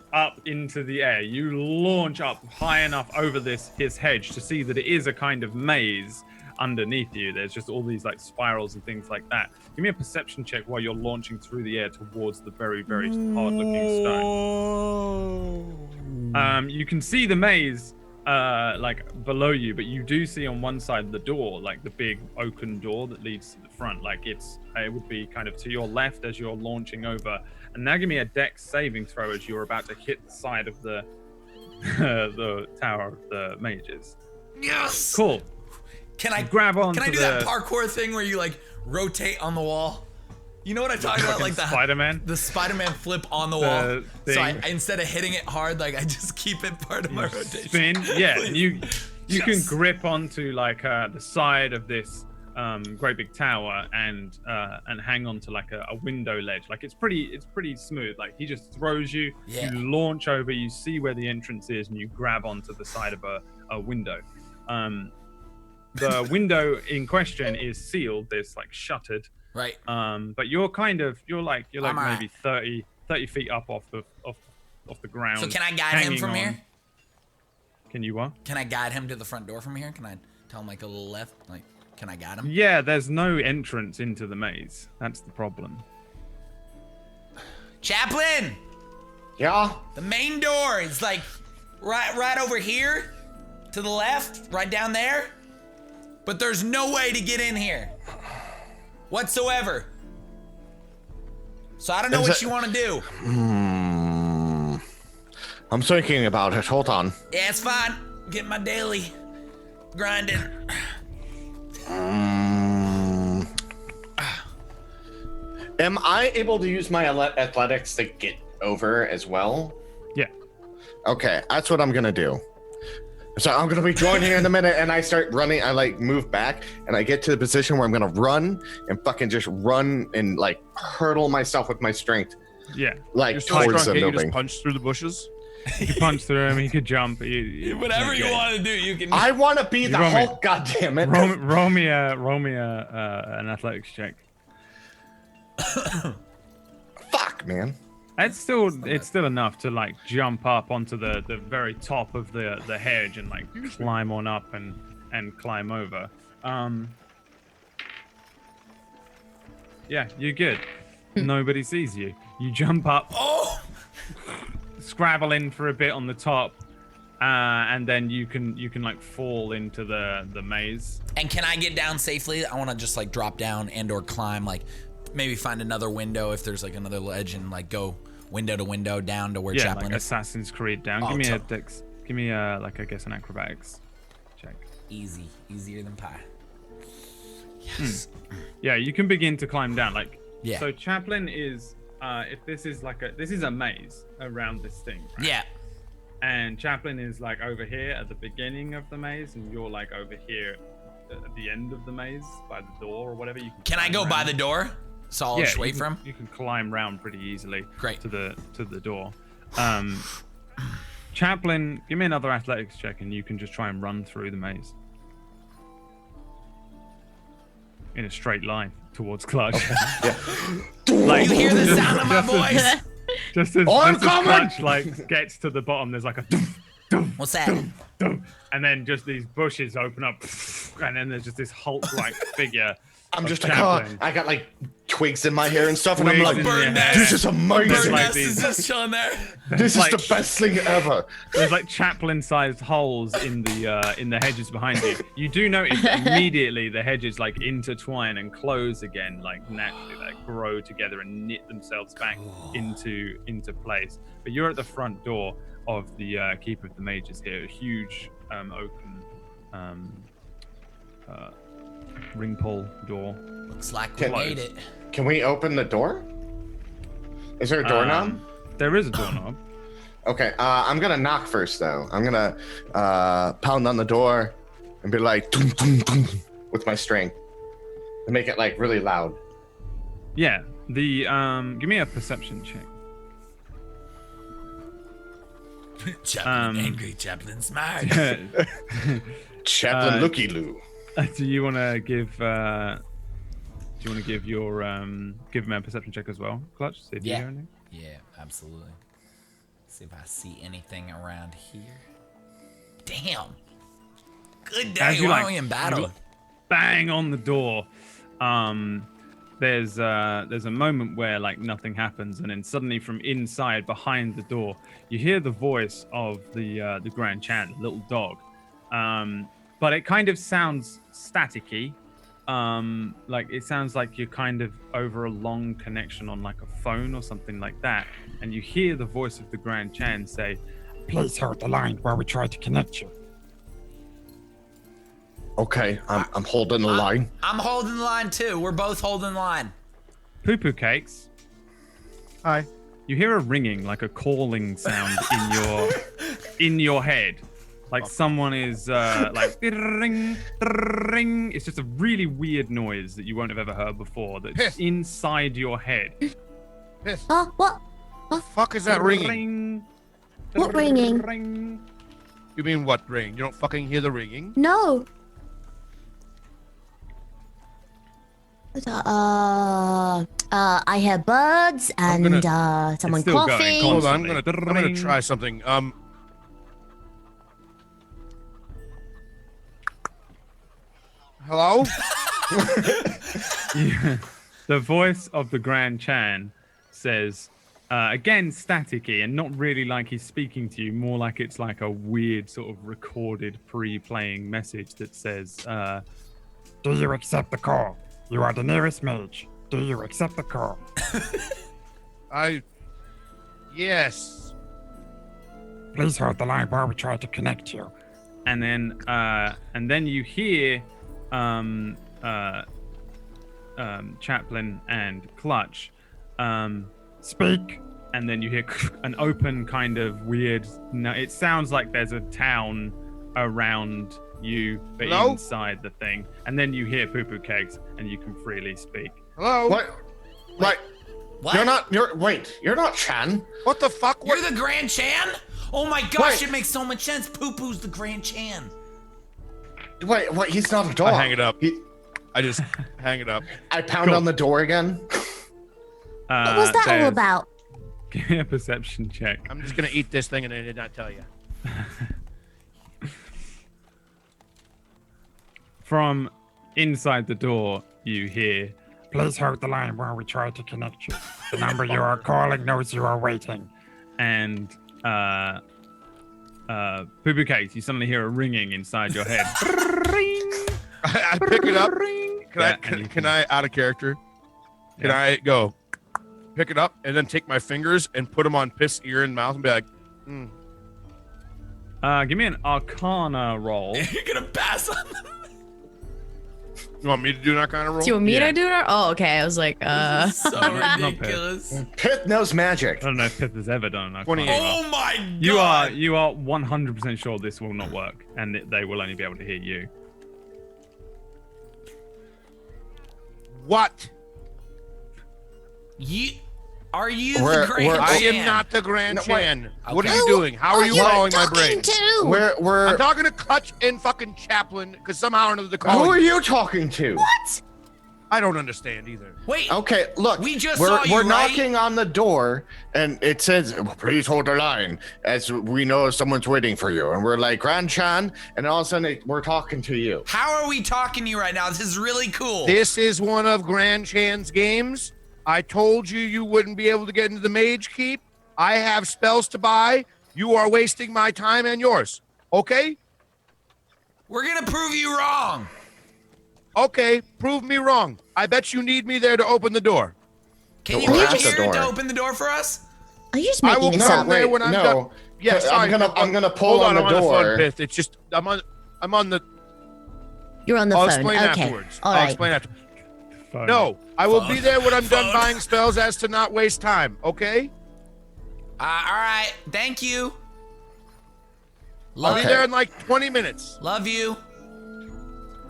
into the air. You launch up high enough over his hedge to see that it is a kind of maze underneath you. There's just all these like spirals and things like that. Give me a perception check while you're launching through the air towards the very, very hard looking stone. You can see the maze like below you, but you do see on one side the door, like the big oaken door that leads to the front. Like it would be kind of to your left as you're launching over. And now give me a dex saving throw as you're about to hit the side of the the tower of the mages. Yes! Cool. Can I grab on Can I to do that the- parkour thing where you like rotate on the wall? You know what I'm talking about? Like the Spider-Man? The Spider-Man flip on the wall. So I, thing. instead of hitting it hard, like I just keep it part of my rotation. Spin. Yeah, and you can Yes. grip onto like the side of this great big tower and hang on to like a window ledge. Like it's pretty smooth. Like he just throws you, Yeah. you launch over, you see where the entrance is, and you grab onto the side of a window. The window in question is sealed. There's like shuttered. Right. But you're like I'm maybe 30 feet up off the ground. So can I guide him hanging from on. here? Can you what? Can I guide him to the front door from here? Can I tell him like a little left? Like, can I guide him? Yeah, there's no entrance into the maze. That's the problem. Chaplain, Yeah. the main door is like right over here, to the left, right down there. But there's no way to get in here, whatsoever. So I don't know Is what it- you want to do. I'm thinking about it. Hold on. Yeah, it's fine. Get my daily grinding. Am I able to use my athletics to get over as well? Yeah. Okay, that's what I'm gonna do. So I'm gonna be joining in a minute, and I start running. I like move back, and I get to the position where I'm gonna run and fucking just run and like hurdle myself with my strength, Yeah. like You're so towards strong, the can't you building. just punch through the bushes? You could punch through him. He could jump. Whatever you want to do, you can. I want to be the roll me. Hulk. God damn it! Roll me an athletics check. Fuck, man. It's still enough to like jump up onto the very top of the hedge and like climb on up and climb over. Yeah, you're good. Nobody sees you. You jump up, scrabble in for a bit on the top, and then you can like fall into the maze. And can I get down safely? I want to just like drop down and/or climb, like maybe find another window if there's like another ledge and like go window to window down to where Chaplin like is. Assassin's Creed down. Oh, Give me like I guess an acrobatics check. Easier than pie. Yes. Yeah, you can begin to climb down. Like, yeah. So Chaplin is, if this is a maze around this thing. Right? Yeah. And Chaplin is like over here at the beginning of the maze, and you're like over here at the end of the maze by the door or whatever. Can I go by the door? So I'll just wait for him. You can climb round pretty easily. Great. To the door. Chaplin, give me another athletics check, and you can just try and run through the maze in a straight line towards Clutch. Like, you hear the sound of my voice? Just as Clutch like gets to the bottom, there's like a what's that? And then just these bushes open up, and then there's just this Hulk-like figure. I'm just like, I got like twigs in my hair and stuff, and I'm like, bird this is amazing. Bird like nest is just chilling there. This is the best thing ever. There's like Chaplin-sized holes in the hedges behind you. You do notice that immediately the hedges like intertwine and close again, like naturally, like grow together and knit themselves back into place. But you're at the front door of the Keeper of the Mages here, a huge open ring pull door. Looks like we made it. Can we open the door? Is there a doorknob? There is a doorknob. Okay, I'm gonna knock first though. I'm gonna pound on the door and be like, "Tum, tum, tum," with my string and make it like really loud. Yeah. The give me a perception check. Chaplin angry, Chaplin smart. Chaplin looky-loo. Do you want to give your give him a perception check as well, Clutch? See if you hear anything? Yeah, absolutely. See if I see anything around here. Damn. Good day. Why are we in battle? Bang on the door. There's a moment where like nothing happens, and then suddenly from inside behind the door, you hear the voice of the Grand Chan, little dog. But it kind of sounds staticky. Like it sounds like you're kind of over a long connection on like a phone or something like that. And you hear the voice of the Grand Chan say, "Please hold the line while we try to connect you." Okay, I'm holding the line. I'm holding the line too. We're both holding the line. Poo Poo Cakes. Hi. You hear a ringing, like a calling sound in your head. Like someone is like ring, ring. It's just a really weird noise that you won't have ever heard before. That's inside your head. Piss. What? The fuck is that ringing? Ring, What ringing? ring. You mean what ring? You don't fucking hear the ringing? No. I hear birds and someone still going, coughing. Hold on, I'm Constantly. gonna try something. Hello? The voice of the Grand Chan says, again, staticky and not really like he's speaking to you, more like it's like a weird sort of recorded pre-playing message that says, Do you accept the call? You are the nearest mage. Do you accept the call? Yes. Please hold the line while we try to connect you. and then you hear Chaplin and Clutch Speak. and then you hear an open kind of weird. No, it sounds like there's a town around you, but Hello? inside the thing. And then you hear Poo Poo Cakes, and you can freely speak. Hello? What? Like, What? you're not Chan. What the fuck? You're the Grand Chan? Oh my gosh, Wait. it makes so much sense. Poo Poo's the Grand Chan. Wait, he's not a dog. I hang it up. I just hang it up. I pound on the door again. What was that all Des, about? Give me a perception check. I'm just gonna eat this thing and I did not tell you. From inside the door, you hear, Please hold the line while we try to connect you. The number you are calling knows you are waiting. and Poo Poo Cakes, you suddenly hear a ringing inside your head. I pick it up. Can I out of character? Can I go pick it up and then take my fingers and put them on Piff's ear and mouth and be like, Give me an Arcana roll. You're gonna pass on them. you want me to do that kind of roll? Do you want me Yeah. to do it? Oh, okay. I was like, So Not ridiculous. Pith knows magic. I don't know if Pith has ever done an Arcana 28. roll. Oh my god. You are 100% sure this will not work, and they will only be able to hear you. What? Are you We're- the Grand we're- I Chan? am not the Grand No, wait. Chan. What are Okay. you doing? How are you following my brain? To? We're I'm talking to Clutch and fucking Chaplin because somehow or another they're who calling. are you talking to? What? I don't understand either. Wait. Okay, look, We just we're saw you, right? knocking on the door, and it says, "Please hold the line," as we know someone's waiting for you. And we're like, Grand Chan, and all of a sudden we're talking to you. How are we talking to you right now? This is really cool. This is one of Grand Chan's games. I told you you wouldn't be able to get into the Mage Keep. I have spells to buy. You are wasting my time and yours. Okay? We're gonna prove you wrong. Okay, prove me wrong. I bet you need me there to open the door. Can you We're come at the here to door. open the door for us? Are you just I making will this come up? there when I'm done. Yes, I'm gonna pull hold on the I'm door. On the phone, Pith. It's just I'm on the. You're on the I'll phone. explain Okay. afterwards. All I'll right. explain after. Phone. No, I will be Phone. there when I'm done Phone. buying spells as to not waste time. Okay? All right. Thank you. I'll Love be Okay. there in like 20 minutes. Love you.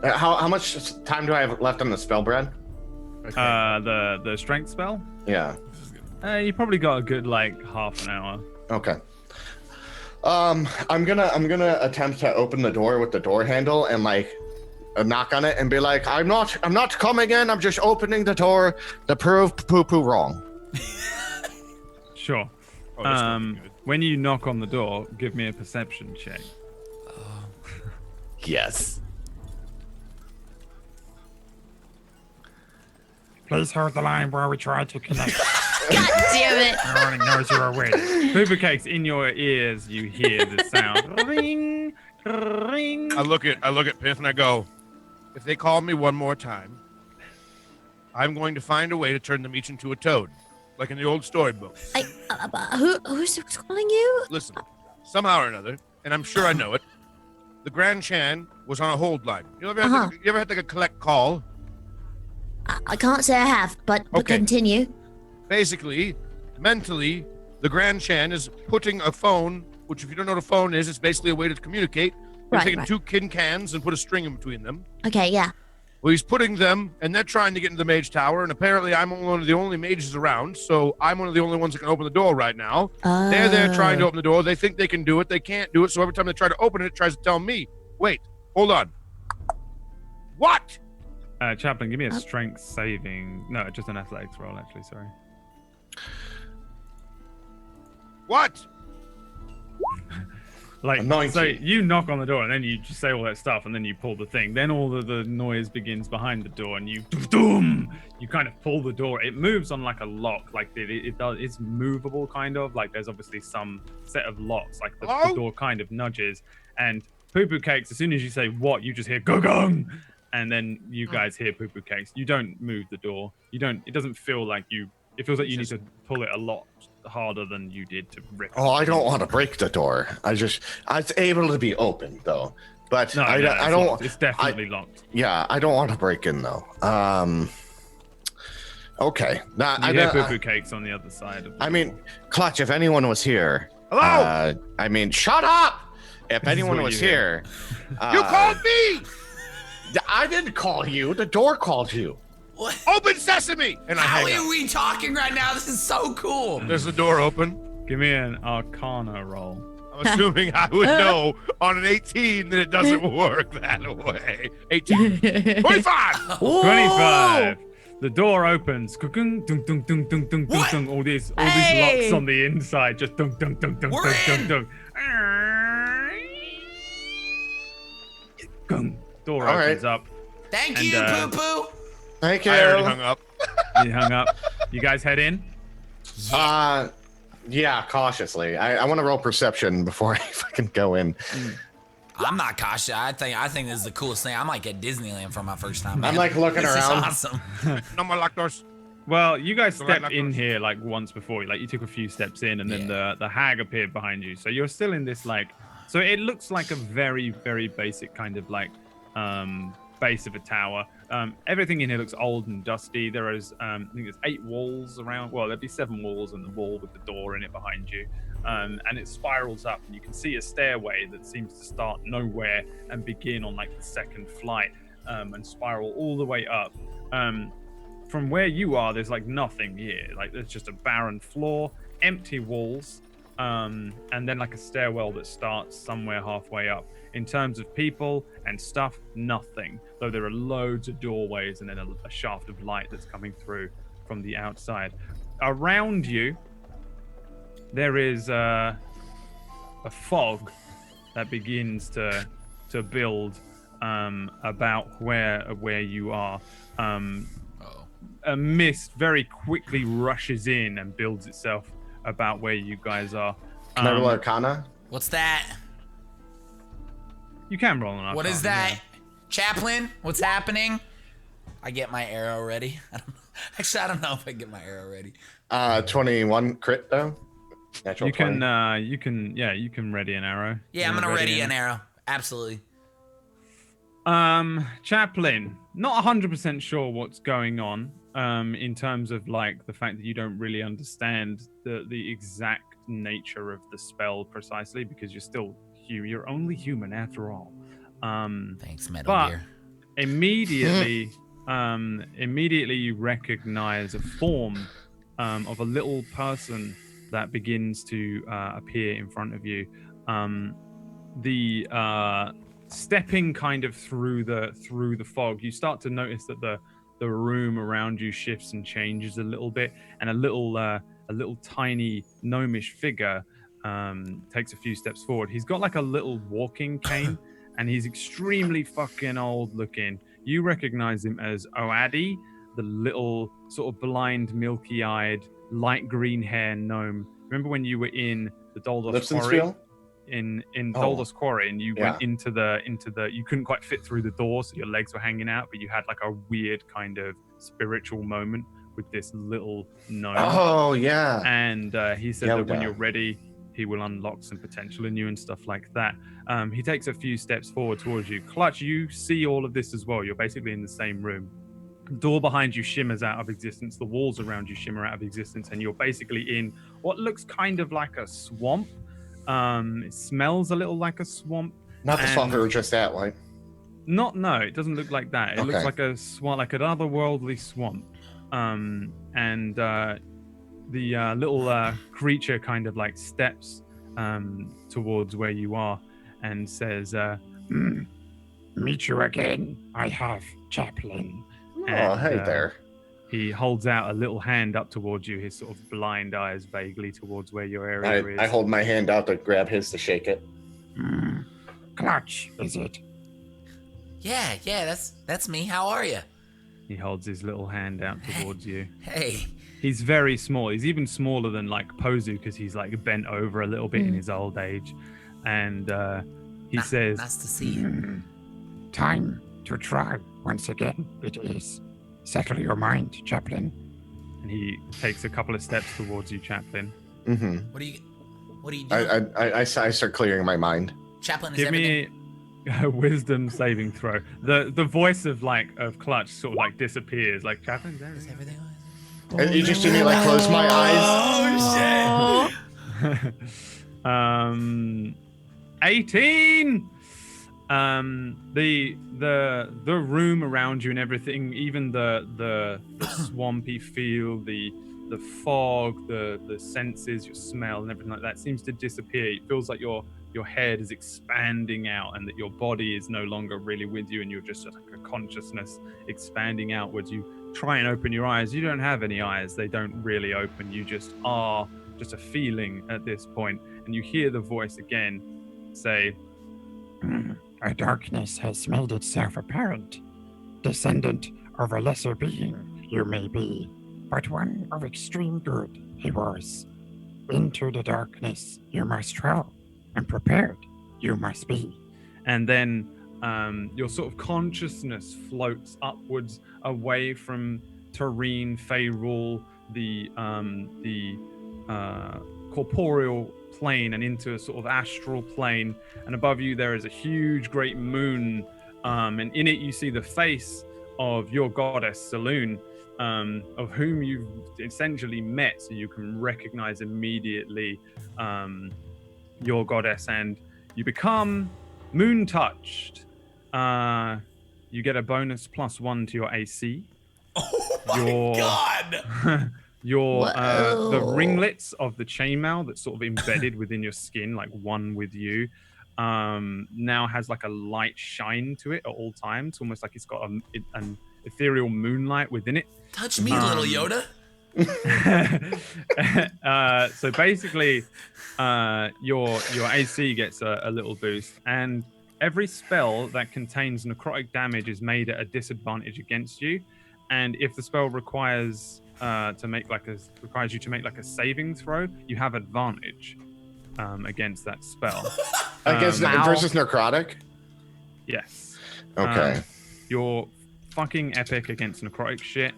How much time do I have left on the spell, Brad? The strength spell. Yeah. You probably got a good like half an hour. Okay. I'm gonna attempt to open the door with the door handle and like knock on it and be like, I'm not coming in. I'm just opening the door to prove Poo Poo wrong. Sure. Oh, this one's good. When you knock on the door, give me a perception check. Yes. Please hold the line while we try to connect. God damn it. The warning knows you are waiting. Poo Poo Cakes, in your ears, you hear the sound. Ring, ring. I look at Pith and I go, if they call me one more time, I'm going to find a way to turn them each into a toad, like in the old storybook. Who's calling you? Listen, somehow or another, and I'm sure I know it, the Grand Chan was on a hold line. You ever had like a collect call? I can't say I have, but Okay. continue. Basically, mentally, the Grand Chan is putting a phone, which if you don't know what a phone is, it's basically a way to communicate. He's Right, taking right. two tin cans and put a string in between them. Okay, yeah. Well, he's putting them, and they're trying to get into the Mage Tower, and apparently I'm one of the only mages around, so I'm one of the only ones that can open the door right now. They're there trying to open the door. They think they can do it. They can't do it, so every time they try to open it, it tries to tell me, wait, hold on. What? Chaplain, give me a strength saving. No, just an athletics roll, actually. Sorry. What? Like, Anointing. so you knock on the door and then you just say all that stuff and then you pull the thing. Then all of the noise begins behind the door and you doom. You kind of pull the door. It moves on like a lock. Like it does. It's movable, kind of. Like there's obviously some set of locks. Like the Hello? door kind of nudges. And Poo Poo Cakes, as soon as you say what, you just hear go gong. And then you guys hear Poo Poo Cakes. You don't move the door. You don't. It doesn't feel like you. It feels like you need to pull it a lot harder than you did to rip. Oh, I don't want to break the door. It's able to be opened though, but No, I no, it's don't. locked. It's definitely locked. Yeah, I don't want to break in though. Okay. Nah, You hear Poo Poo Cakes on the other side of the I mean, Clutch, if anyone was here. Hello? I mean, shut up! If anyone what was you here. You called me! I didn't call you. The door called you. What? Open sesame! And I How hang are up. we talking right now? This is so cool. There's the door open. Give me an Arcana roll. I'm I'm assuming I would know on an 18 that it doesn't work that way. 18. 25! 25. The door opens. Dung, dung, dung, dung, dung, dung, What? dung. All these Hey! locks on the inside. Just dung, dung, dung, dung, We're dung, dung, in. dung. Gung. Door All opens right. up. Thank And, you, uh, Poo Poo. Thank you. I already hung up. You hung up. You guys head in. Yeah, cautiously. I want to roll perception before I fucking go in. I'm not cautious. I think this is the coolest thing. I might get Disneyland for my first time. I'm man. like looking this around. Is awesome. No more locked doors. Well, you guys Right, stepped in here like once before. Like you took a few steps in, and then the hag appeared behind you. So you're still in this like. So it looks like a very, very basic kind of like base of a tower. Everything in here looks old and dusty. There is, I think there's 8 walls around. Well, there'd be 7 walls and the wall with the door in it behind you. And it spirals up, and you can see a stairway that seems to start nowhere and begin on like the 2nd flight and spiral all the way up. From where you are, there's like nothing here. Like there's just a barren floor, empty walls, and then like a stairwell that starts somewhere halfway up. In terms of people and stuff, nothing. Though there are loads of doorways and then a shaft of light that's coming through from the outside. Around you, there is a fog that begins to build about where you are. A mist very quickly rushes in and builds itself about where you guys are. Can I roll Arcana? What's that? You can roll an Arcana. What is that? Chaplain? What's happening? I get my arrow ready. Actually, I don't know if I get my arrow ready. 21 crit though. Natural You 20. you can ready an arrow. Yeah, I'm You gonna ready an an arrow. Absolutely. Chaplain, not 100% sure what's going on in terms of like the fact that you don't really understand the exact nature of the spell precisely, because you're still you're only human after all. Thanks, Metal but Gear. immediately you recognize a form of a little person that begins to appear in front of you. Stepping kind of through the fog, you start to notice that the room around you shifts and changes a little bit, and a little tiny gnomish figure takes a few steps forward. He's got like a little walking cane, and he's extremely fucking old looking. You recognize him as Oadi, the little sort of blind, milky-eyed, light green hair gnome. Remember when you were in the Doldos Quarry? Lipson's In Doldos Quarry, and you went Yeah. into the you couldn't quite fit through the door, so your legs were hanging out, but you had like a weird kind of spiritual moment with this little gnome. Oh yeah. And he said that when Yoda. you're ready, he will unlock some potential in you and stuff like that. He takes a few steps forward towards you. Clutch, you see all of this as well. You're basically in the same room. Door behind you shimmers out of existence. The walls around you shimmer out of existence, and you're basically in what looks kind of like a swamp. It smells a little like a swamp. Not the swamp and- we were just at, right? No, it doesn't look like that. It looks Okay. like a swamp, like an otherworldly swamp. The little creature kind of like steps towards where you are and says, Meet you again. I have Chaplain. Oh, and, hey there. he holds out a little hand up towards you, his sort of blind eyes vaguely towards where your area is. I hold my hand out to grab his to shake it. Clutch, is it? Yeah, that's me. How are you? He holds his little hand out towards you. Hey. He's very small. He's even smaller than like Pozu, because he's like bent over a little bit in his old age. And he says, Nice to see you. Time to try once again. It is. Settle your mind, Chaplain. and he takes a couple of steps towards you, Chaplain. Mm-hmm. What are you doing? I start clearing my mind. Chaplain, is Give everything... me a wisdom saving throw. The voice of Clutch sort of like disappears. Like, Chaplain, is Is everything? everything... You just see me like close my eyes. Oh, shit. 18. The room around you and everything, even the swampy feel, the the fog, the senses, your smell, and everything like that seems to disappear. It feels like your head is expanding out, and that your body is no longer really with you, and you're just like a consciousness expanding outwards. You try and open your eyes. You don't have any eyes. They don't really open. You just are just a feeling at this point, and you hear the voice again say, A darkness has made itself apparent. Descendant of a lesser being, you may be, but one of extreme good he was. Into the darkness you must travel, and prepared you must be. and then your sort of consciousness floats upwards away from Tareen, Faerul, the corporeal plane, and into a sort of astral plane. And above you there is a huge, great moon, and in it you see the face of your goddess Saloon, of whom you've essentially met, so you can recognize immediately your goddess, and you become moon touched. You get a bonus +1 to your AC. Oh my god! Your the Whoa. ringlets of the chainmail that's sort of embedded within your skin, like one with you, now has like a light shine to it at all times, almost like it's got an ethereal moonlight within it. Touch me, little Yoda. So basically, your AC gets a little boost, and every spell that contains necrotic damage is made at a disadvantage against you. And if the spell requires you to make like a saving throw, you have advantage against that spell. Against versus necrotic. Yes. Okay. You're fucking epic against necrotic shit.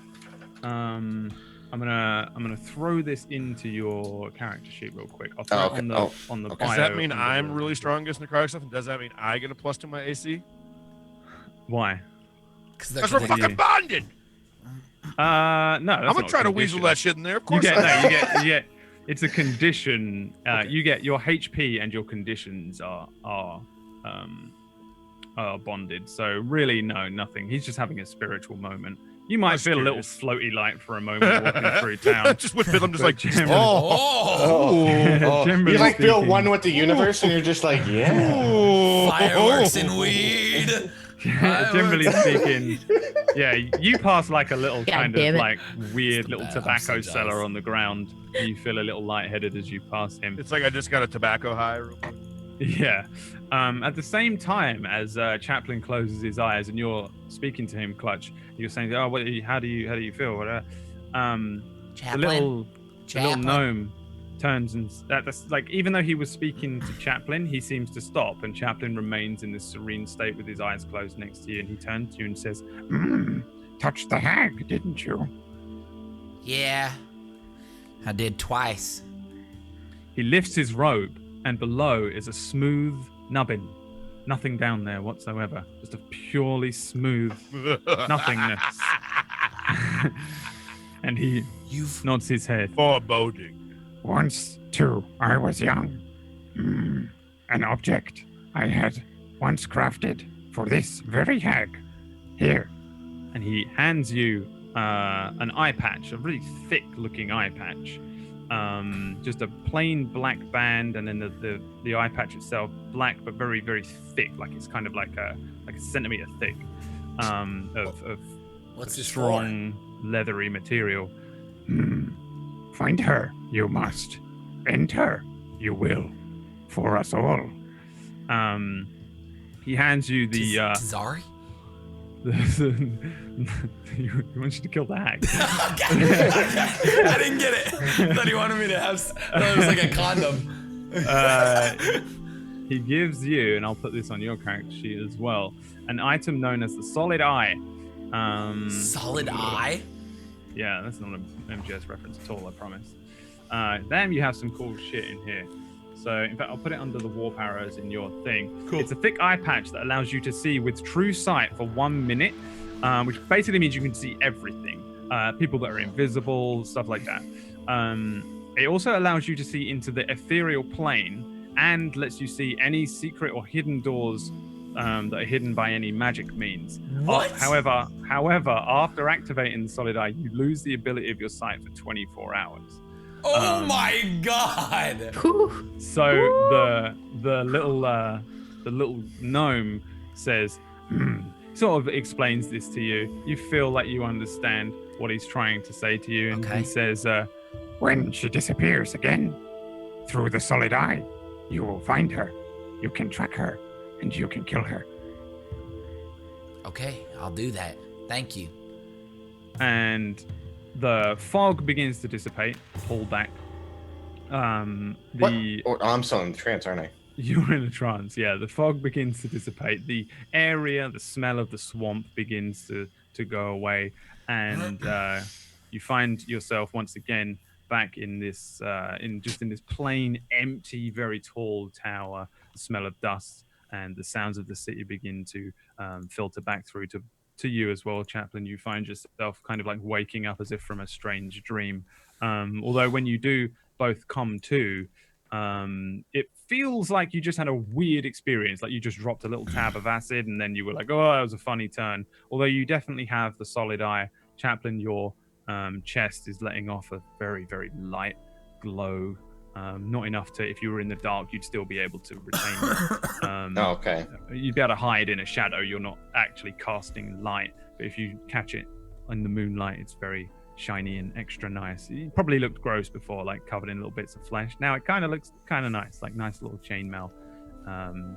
I'm gonna throw this into your character sheet real quick. I'll throw it on the bio. Does that mean I'm really strong against necrotic stuff? And does that mean I get a +2 to my AC? Why? Because we're fucking bonded. No. I'm gonna try to weasel that shit in there. Of course. You get. It's a condition. You get your HP and your conditions are bonded. So really, no, nothing. He's just having a spiritual moment. You might feel a little floaty light for a moment walking through town. Just with I'm just like, generally- You like feel speaking- one with the universe, and you're just like, yeah. Fireworks and weed. Generally speaking, yeah, you pass like a little kind of damn it. like weird little bad. tobacco I'm so cellar jealous. on the ground. And you feel a little lightheaded as you pass him. it's like I just got a tobacco high. Real quick. Yeah. At the same time as Chaplin closes his eyes and you're speaking to him, Clutch, you're saying, "Oh, how do you feel?" The little gnome turns and that's like, even though he was speaking to Chaplin, he seems to stop, and Chaplin remains in this serene state with his eyes closed next to you, and he turns to you and says, Touched the hag, didn't you? Yeah, I did twice. he lifts his robe, and below is a smooth nubbin. Nothing down there whatsoever. Just a purely smooth nothingness. And he nods his head. Foreboding. Once, too, I was young. An object I had once crafted for this very hag. Here. And he hands you an eye patch, a really thick-looking eye patch. Just a plain black band, and then the eye patch itself black but very, very thick, like it's kind of like a centimeter thick of What's this strong leathery material. Find her, you must. End her, you will. For us all. He hands you the Tazari? he wants you to kill the hag. I didn't get it. I thought he wanted me to have. I thought it was like a condom. He gives you, and I'll put this on your character sheet as well, an item known as the Solid Eye. Solid eye. Yeah, that's not an MGS reference at all, I promise. Then you have some cool shit in here. So, in fact, I'll put it under the warp arrows in your thing. Cool. It's a thick eye patch that allows you to see with true sight for 1 minute, which basically means you can see everything. People that are invisible, stuff like that. It also allows you to see into the ethereal plane and lets you see any secret or hidden doors that are hidden by any magic means. What? However, after activating the solid eye, you lose the ability of your sight for 24 hours. Oh my god! So the little gnome says, sort of explains this to you. You feel like you understand what he's trying to say to you, and Okay. he says, When she disappears again, through the solid eye, you will find her. You can track her, and you can kill her. Okay, I'll do that. Thank you. and the fog begins to dissipate, pull back. What? Oh, I'm still in trance, aren't I? You're in a trance, yeah. The fog begins to dissipate. The area, the smell of the swamp begins to go away, and you find yourself once again back in this in this plain, empty, very tall tower. The smell of dust and the sounds of the city begin to filter back through to you as well, Chaplain. You find yourself kind of like waking up as if from a strange dream. Although when you do both come to, it feels like you just had a weird experience, like you just dropped a little tab of acid and then you were like, oh, that was a funny turn. Although you definitely have the solid eye. Chaplain, your chest is letting off a very, very light glow. Not enough to, if you were in the dark, you'd still be able to retain it. Oh, okay. You'd be able to hide in a shadow. You're not actually casting light, but if you catch it in the moonlight, it's very shiny and extra nice. It probably looked gross before, like covered in little bits of flesh. Now it kind of looks kind of nice, like nice little chainmail.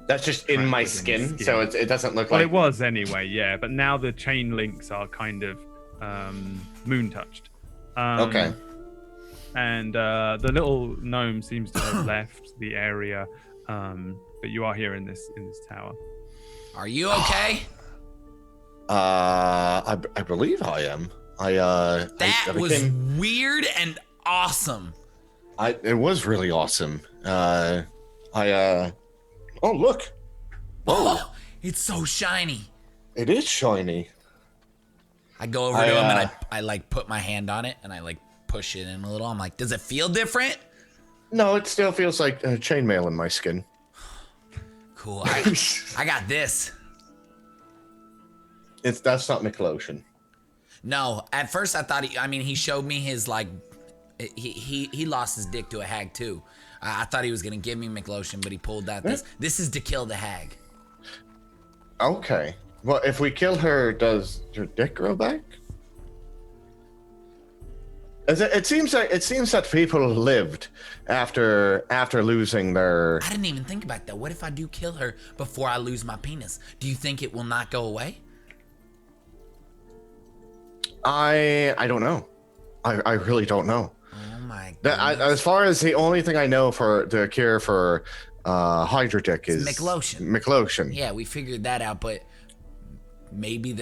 That's just in my skin, so it doesn't look like. Well, it was anyway, yeah. But now the chain links are kind of moon touched. Okay. And the little gnome seems to have left the area, but you are here in this tower. Are you okay? I believe I am. That was weird and awesome. It was really awesome. Oh look. Whoa. Oh, it's so shiny. It is shiny. I go over to him and I like put my hand on it and I like push it in a little. I'm like, does it feel different? No, it still feels like chainmail in my skin. Cool. I got this. That's not McLotion. No, at first I thought he showed me his like, he lost his dick to a hag too. I thought he was gonna give me McLotion, but he pulled out this. This is to kill the hag. Okay. Well, if we kill her, does her dick grow back? It seems that people lived after losing their. I didn't even think about that. What if I do kill her before I lose my penis? Do you think it will not go away? I don't know. I really don't know. Oh my god. As far as the only thing I know for the cure for Hydra dick is McLotion. McLotion. Yeah, we figured that out, but maybe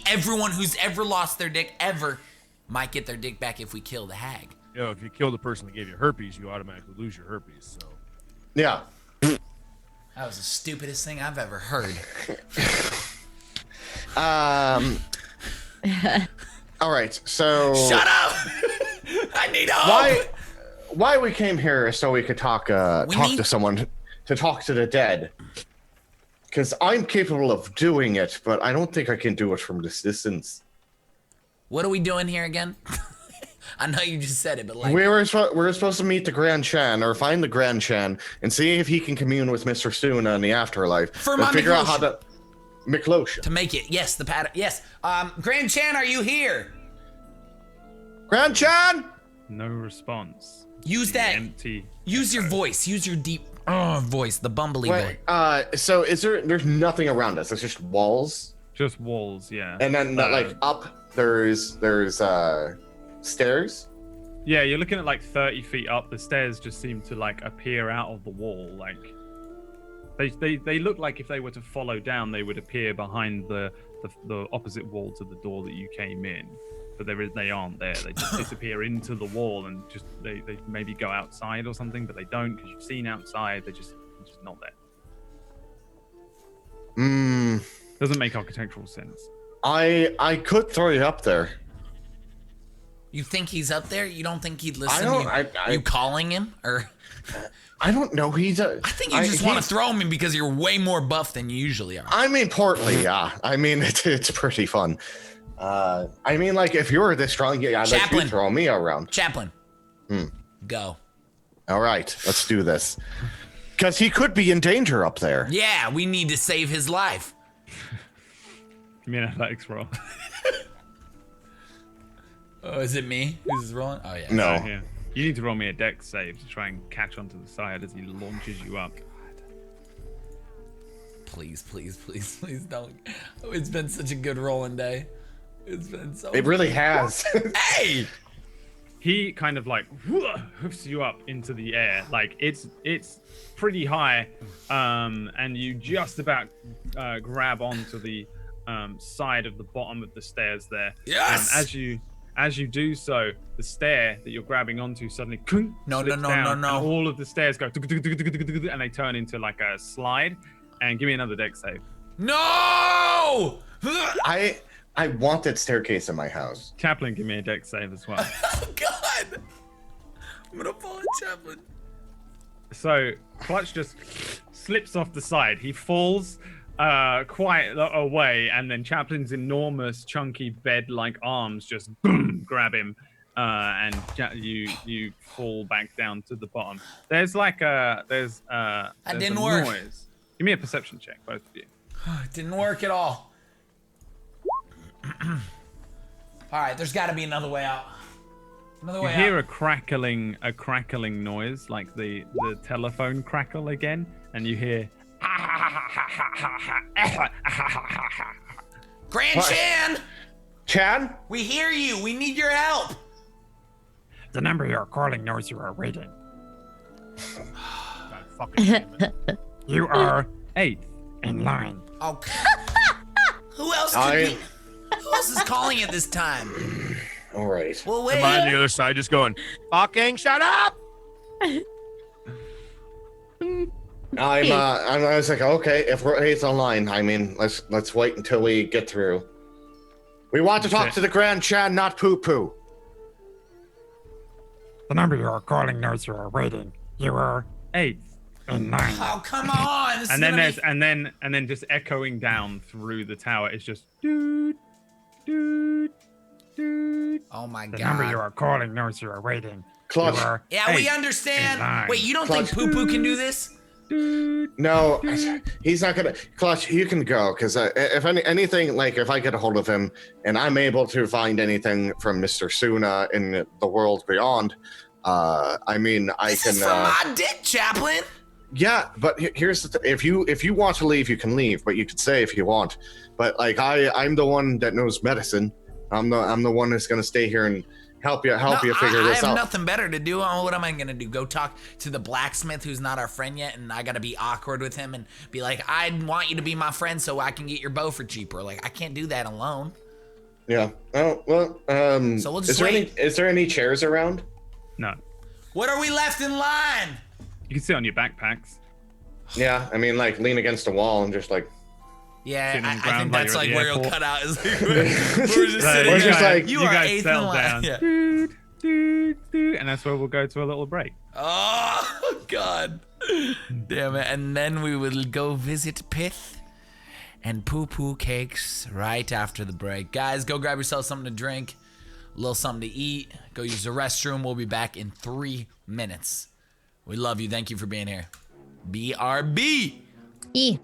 everyone who's ever lost their dick ever might get their dick back if we kill the hag. You know, if you kill the person that gave you herpes, you automatically lose your herpes. So. Yeah. That was the stupidest thing I've ever heard. All right, so Shut up! I need help. Why we came here is so we could talk to someone, to talk to the dead. Because I'm capable of doing it, but I don't think I can do it from this distance. What are we doing here again? I know you just said it, but like we're supposed to meet the Grand Chan or find the Grand Chan and see if he can commune with Mr. Suna in the afterlife. For my figure out how to McLotion. To make it, yes, the pattern. Yes. Grand Chan, are you here? Grand Chan? No response. Use that. Empty. Use your voice. Use your deep voice, the bumbly Wait, voice. so there's nothing around us. It's just walls. Just walls, yeah. And then like up there's stairs. Yeah, you're looking at like 30 feet up. The stairs just seem to like appear out of the wall. Like they look like if they were to follow down, they would appear behind the opposite wall to the door that you came in. But they aren't there. They just disappear into the wall and just they maybe go outside or something, but they don't because you've seen outside. They're just not there. Doesn't make architectural sense. I could throw you up there. You think he's up there? You don't think he'd listen? You calling him or? I don't know. I think you just want to throw him in because you're way more buff than you usually are. I mean, partly, yeah. I mean, it's pretty fun. I mean, like if you were this strong, yeah, I'd let you throw me around. Chaplain, go. All right, let's do this. Because he could be in danger up there. Yeah, we need to save his life. Give me an athletics roll. Oh, is it me who's rolling? Oh yeah. No. Yeah. You need to roll me a dex save to try and catch onto the side as he launches you up. Please, please, please, please don't. Oh, it's been such a good rolling day. It's been so. It really has. Hey! He kind of like hoofs you up into the air. Like it's pretty high, and you just about grab onto the side of the bottom of the stairs there. Yes. As you do so, the stair that you're grabbing onto suddenly no, and all of the stairs go and they turn into like a slide. And give me another dex save. No! I want that staircase in my house. Chaplain, give me a dex save as well. Oh God! I'm gonna fall in Chaplain. So Clutch just slips off the side. He falls quite away, and then Chaplin's enormous, chunky bed-like arms just boom grab him, and you fall back down to the bottom. There's That didn't work. Noise. Give me a perception check, both of you. It didn't work at all. All right, there's got to be another way out. Another way You hear out. a crackling noise, like the telephone crackle again, and you hear. Grand Chan! Chan? We hear you. We need your help. The number you're calling knows you are waiting. God fucking damn it. You are 8th. in line. Oh, who else could be? Who else is calling at this time? All right. Well, wait. Am I on the other side just going, fucking shut up? I was like, okay, if we're 8th online, I mean, let's wait until we get through. We want to talk to the Grand Chan, not Poo Poo. The number you are calling knows you are waiting. You are 8th. in line. Oh, come on. This And is then gonna there's be- and then just echoing down through the tower. It's just doot doot doot. Oh my The number you God. are calling knows you are waiting. Clutch. You are Yeah, we 8th understand. in line. Wait, you don't Clutch. think Poo Poo can do this? No, he's not gonna. Clutch, you can go because if anything, like if I get a hold of him and I'm able to find anything from Mr. Suna in the world beyond, I mean, This is from my dick, Chaplain. Yeah, but here's the if you want to leave, you can leave, but you could stay if you want. But like I'm the one that knows medicine. I'm the one that's gonna stay here and help you figure this I have out. nothing better to do. What am I gonna do? Go talk to the blacksmith who's not our friend yet, and I gotta be awkward with him and be like, I want you to be my friend so I can get your bow for cheaper. Like I can't do that alone. Yeah. Oh well. So we'll just is there wait. is there any chairs around? No, What are we left in line? you can sit on your backpacks. Yeah. I mean, like lean against a wall and just like. Yeah, Sitting on I the think ground like that's you're like at the where you'll airport. cut out. Is like, we're just So sitting We're here. just like- you you are guys 8th in settle line. down. Yeah. Doot, doot, doot, and that's where we'll go to a little break. Oh God, damn it! And then we will go visit Pith and Poo Poo Cakes right after the break. Guys, go grab yourself something to drink, a little something to eat. Go use the restroom. We'll be back in 3 minutes. We love you. Thank you for being here. BRB. E.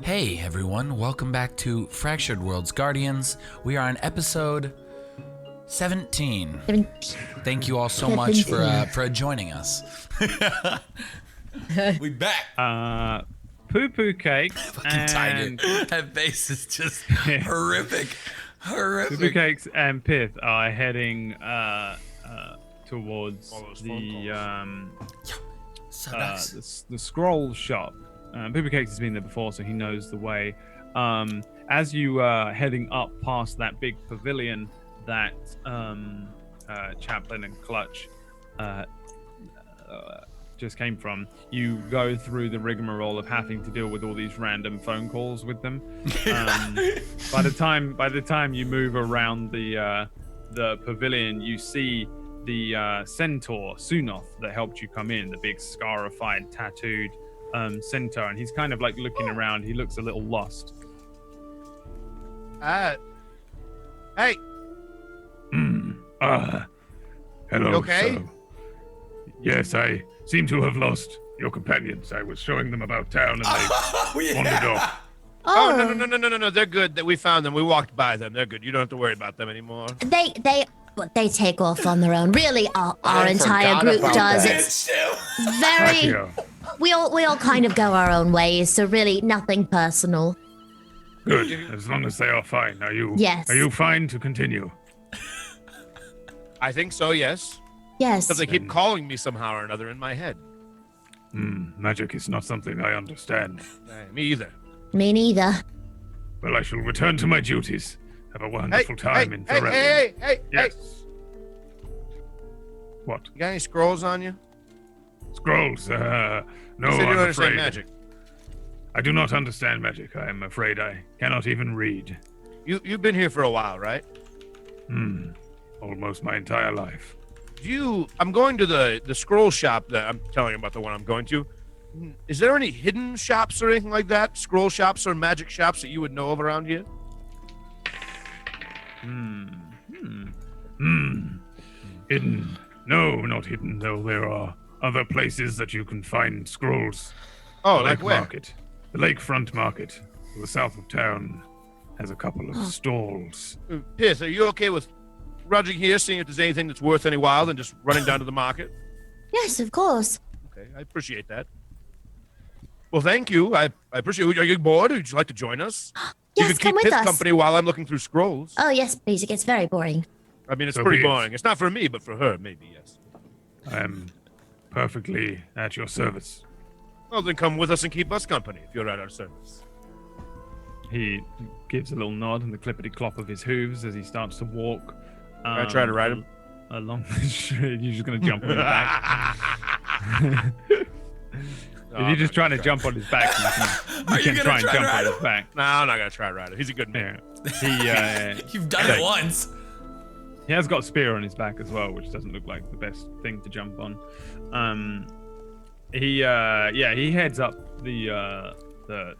Hey everyone, welcome back to Fractured Worlds Guardians. We are on episode 17. Thank you all so much for joining us. We back. Poo Poo Cake Fucking tiger. That face is just horrific. Poo Poo Cakes and Pith are heading towards the scroll shop. Poo Poo Cakes has been there before, so he knows the way. As you are heading up past that big pavilion that Chaplain and Clutch just came from, you go through the rigmarole of having to deal with all these random phone calls with them. By the time you move around the pavilion, you see the centaur Sunoth that helped you come in, the big scarified, tattooed centaur, and he's kind of like looking around. He looks a little lost. Hey. Hello, You okay? sir. Yes, I seem to have lost your companions. I was showing them about town and they wandered off. Oh, no. They're good. That we found them. We walked by them. They're good. You don't have to worry about them anymore. They take off on their own. Really, our entire forgot group about does. that. It's very. We all kind of go our own ways. So really, nothing personal. Good, as long as they are fine. Are you? Yes. Are you fine to continue? I think so, yes. Yes. But they keep calling me somehow or another in my head. Magic is not something I understand. Me either. Me neither. Well, I shall return to my duties. Have a wonderful time in Thelion. Hey. Yes. What? You got any scrolls on you? Scrolls? No, You said you I'm understand afraid. magic. I do not understand magic. I am afraid I cannot even read. You've been here for a while, right? Almost my entire life. I'm going to the scroll shop that I'm telling you about, the one I'm going to. Is there any hidden shops or anything like that? Scroll shops or magic shops that you would know of around here? Hidden? No, not hidden, though there are other places that you can find scrolls. Oh, The like Lake where? Market. The Lakefront Market, to the south of town, has a couple of stalls. Pith, are you okay with rummaging here, seeing if there's anything that's worth any while, and just running down to the market? Yes, of course. Okay, I appreciate that. Well, thank you. I appreciate it. Are you bored? Would you like to join us? You Yes, could come keep with Pith us. company while I'm looking through scrolls. Oh yes, please. It gets very boring. I mean, it's So pretty be it. boring. It's not for me, but for her, maybe, yes. I am perfectly at your service. Well, then come with us and keep us company if you're at our service. He gives a little nod and the clippity clop of his hooves as he starts to walk. I try to ride him. Along the street. You're just going to jump on his back. If you're just trying to jump on his back, you can try and jump on his back. No, I'm not going to try to ride him. He's a good man. Yeah. You've done it once. He has got a spear on his back as well, which doesn't look like the best thing to jump on. He heads up the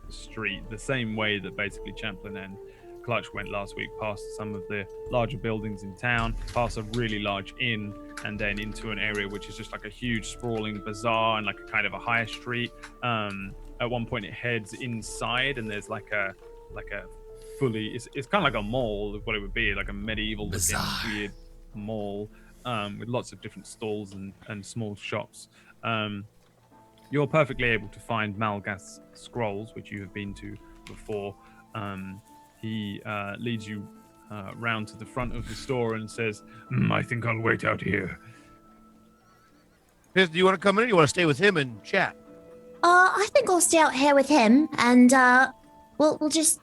street the same way that basically Champlain and Clutch went last week, past some of the larger buildings in town, past a really large inn, and then into an area which is just like a huge sprawling bazaar and like a kind of a high street. At one point it heads inside and there's like a fully, it's kind of like a mall, what it would be, like a medieval looking weird mall with lots of different stalls and small shops. You're perfectly able to find Malgath's scrolls, which you have been to before. He leads you round to the front of the store and says, I think I'll wait out here. Pith, do you want to come in or you want to stay with him and chat? I think I'll stay out here with him, and we'll just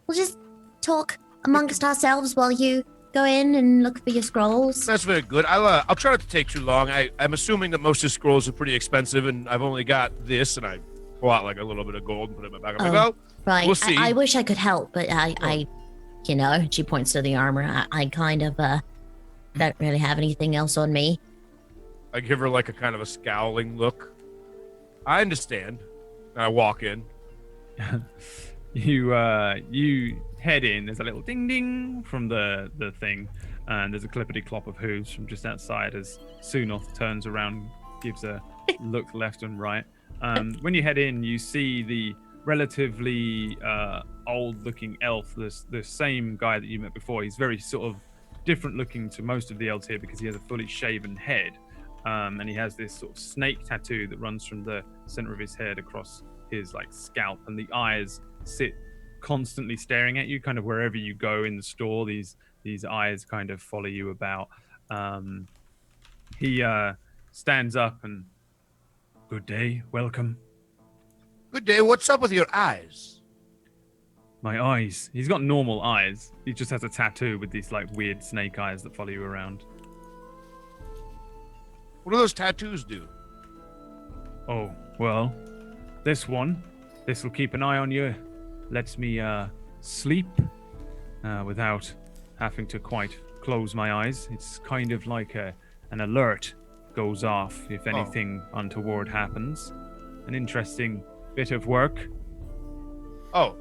talk amongst ourselves while you go in and look for your scrolls. That's very good. I'll try not to take too long. I'm assuming that most of his scrolls are pretty expensive, and I've only got this, and I pull out like a little bit of gold and put it in my back. I'm like, oh, Right. we'll see. I wish I could help, but I, you know, she points to the armor. I kind of don't really have anything else on me. I give her like a kind of a scowling look. I understand. And I walk in. you head in. There's a little ding ding from the thing, and there's a clippity clop of hooves from just outside as Sunoth turns around, gives a look left and right. When you head in, you see the relatively old-looking elf, the same guy that you met before. He's very sort of different-looking to most of the elves here because he has a fully shaven head, and he has this sort of snake tattoo that runs from the center of his head across his like scalp, and the eyes sit constantly staring at you, kind of wherever you go in the store. These eyes kind of follow you about. He stands up and, "Good day, welcome." Good day. What's up with your eyes? My eyes. He's got normal eyes. He just has a tattoo with these like weird snake eyes that follow you around. What do those tattoos do? Oh, well, this one, this will keep an eye on you. Lets me sleep without having to quite close my eyes. It's kind of like an alert goes off if anything untoward happens. An interesting bit of work. Oh,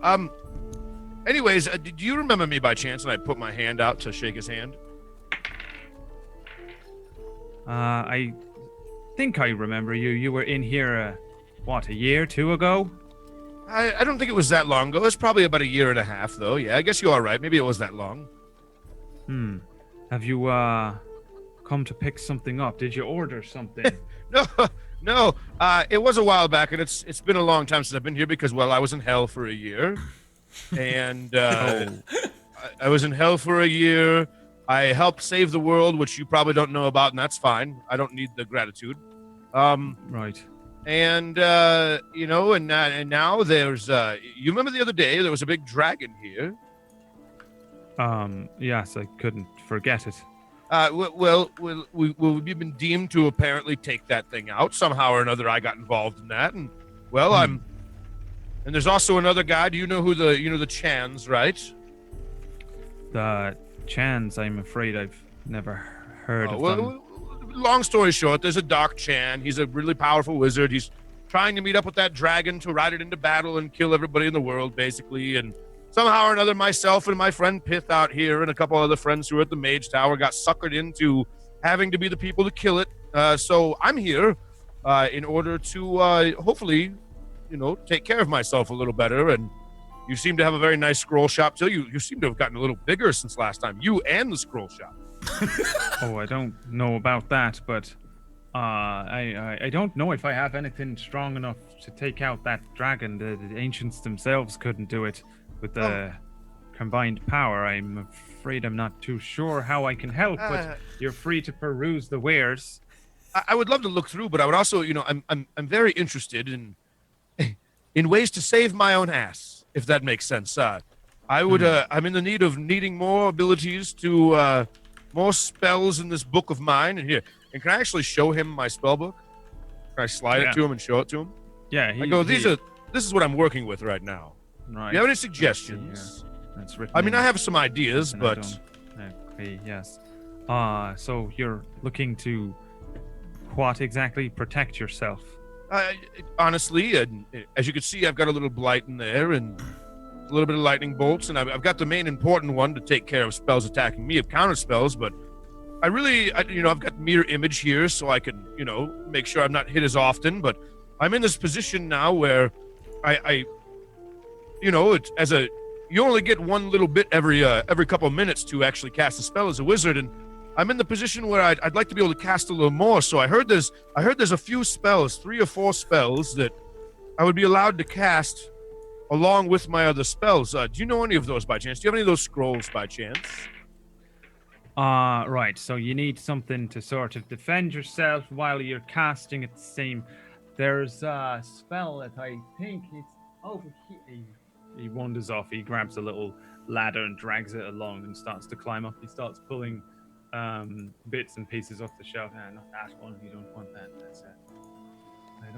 anyways, do you remember me by chance? And I put my hand out to shake his hand. I think I remember you. You were in here, a year, 2 ago? I don't think it was that long ago. It was probably about a year and a half, though. Yeah, I guess you are right. Maybe it was that long. Have you, come to pick something up? Did you order something? No. It was a while back, and it's been a long time since I've been here because, well, I was in hell for a year. And I was in hell for a year. I helped save the world, which you probably don't know about, and that's fine. I don't need the gratitude. Right. And and now there's you remember the other day there was a big dragon here? Yes, I couldn't forget it. We've been deemed to apparently take that thing out somehow or another. I got involved in that, and and there's also another guy. Do you know who the Chans, right? The Chans, I'm afraid I've never heard of them. Long story short, there's a Dark Chan. He's a really powerful wizard. He's trying to meet up with that dragon to ride it into battle and kill everybody in the world, basically. And somehow or another, myself and my friend Pith out here and a couple other friends who are at the Mage Tower got suckered into having to be the people to kill it. So I'm here in order to hopefully, take care of myself a little better. And you seem to have a very nice scroll shop too. You seem to have gotten a little bigger since last time. You and the scroll shop. Oh, I don't know about that, but I don't know if I have anything strong enough to take out that dragon. The ancients themselves couldn't do it with the combined power. I'm afraid I'm not too sure how I can help, but you're free to peruse the wares. I would love to look through, but I would also, I'm very interested in ways to save my own ass, if that makes sense. I would, I'm in the need of needing more abilities to, more spells in this book of mine. And can I actually show him my spell book? Can I slide it to him and show it to him? Yeah. This is what I'm working with right now. Right. Do you have any suggestions? That's written. I mean, I have some ideas, but. Okay, yes. So you're looking to what exactly? Protect yourself? Honestly, as you can see, I've got a little blight in there and a little bit of lightning bolts, and I've got the main important one to take care of spells attacking me, of counter spells, but I've got mirror image here so I can, make sure I'm not hit as often, but I'm in this position now where you only get one little bit every couple of minutes to actually cast a spell as a wizard, and I'm in the position where I'd like to be able to cast a little more. So I heard there's a few spells, 3 or 4 spells that I would be allowed to cast along with my other spells. Do you know any of those by chance? Do you have any of those scrolls by chance? Right. So you need something to sort of defend yourself while you're casting at the same. There's a spell that I think it's over here. He wanders off. He grabs a little ladder and drags it along and starts to climb up. He starts pulling bits and pieces off the shelf. Not that one. You don't want that. That's it.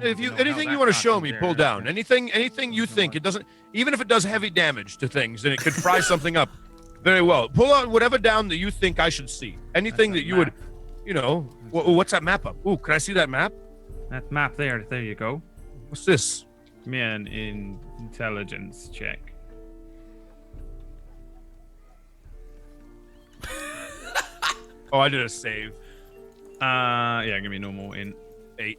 If anything you want to show me, pull down. Anything you think it doesn't, even if it does heavy damage to things and it could fry something up very well. Pull out whatever down that you think I should see. Anything that you would, what's that map up? Ooh, can I see that map? That map there. There you go. What's this? Man, intelligence check. Oh, I did a save. Yeah, give me no more in 8.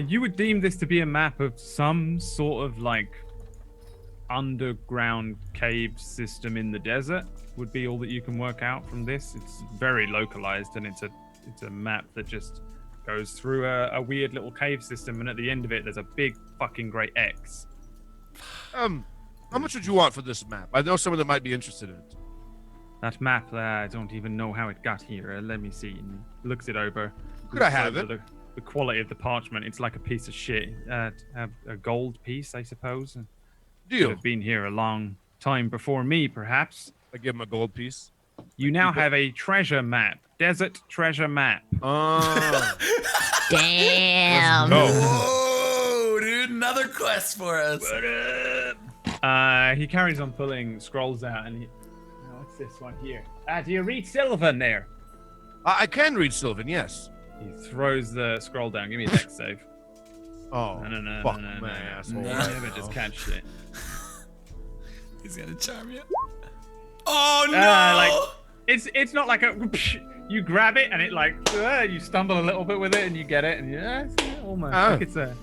You would deem this to be a map of some sort of like underground cave system in the desert. Would be all that you can work out from this. It's very localized, and it's a map that just goes through a weird little cave system, and at the end of it, there's a big fucking great X. How much would you want for this map? I know someone that might be interested in it. That map, I don't even know how it got here. Let me see. And he looks it over. Could I have it? The quality of the parchment, it's like a piece of shit. A gold piece, I suppose. Deal. Could have been here a long time before me, perhaps. I give him a gold piece. You now have a treasure map. Desert treasure map. Oh. Damn. Whoa, dude, another quest for us. He carries on pulling scrolls out, and what's this one here? Do you read Sylvan there? I can read Sylvan, yes. He throws the scroll down. Give me a dex save. Oh, No, fuck my asshole. Never just catch shit. He's gonna charm you. Oh no! Like it's not like a you grab it and it like you stumble a little bit with it and you get it and it's almost like it's a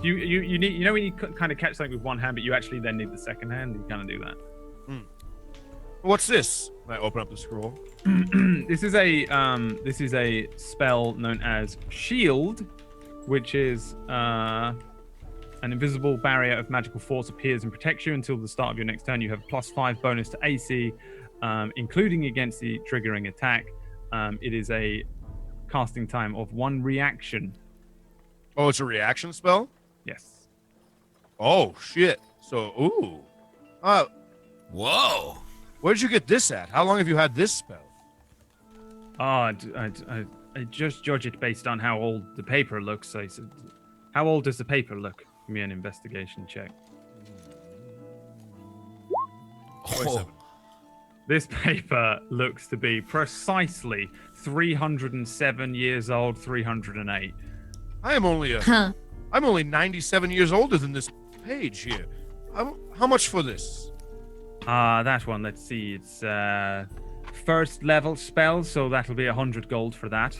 you need when you kind of catch something with one hand but you actually then need the second hand. You kind of do that. What's this? I open up the scroll. This is a spell known as Shield, which is an invisible barrier of magical force appears and protects you until the start of your next turn. You have a +5 bonus to AC, including against the triggering attack. It is a casting time of 1 reaction. Oh, it's a reaction spell? Yes. Oh, shit. So, Whoa. Where'd you get this at? How long have you had this spell? I just judge it based on how old the paper looks. I said, how old does the paper look? Give me an investigation check. Oh. This paper looks to be precisely 307 years old, 308. I'm only 97 years older than this page here. How much for this? That one, let's see. It's first level spell, so that'll be 100 gold for that.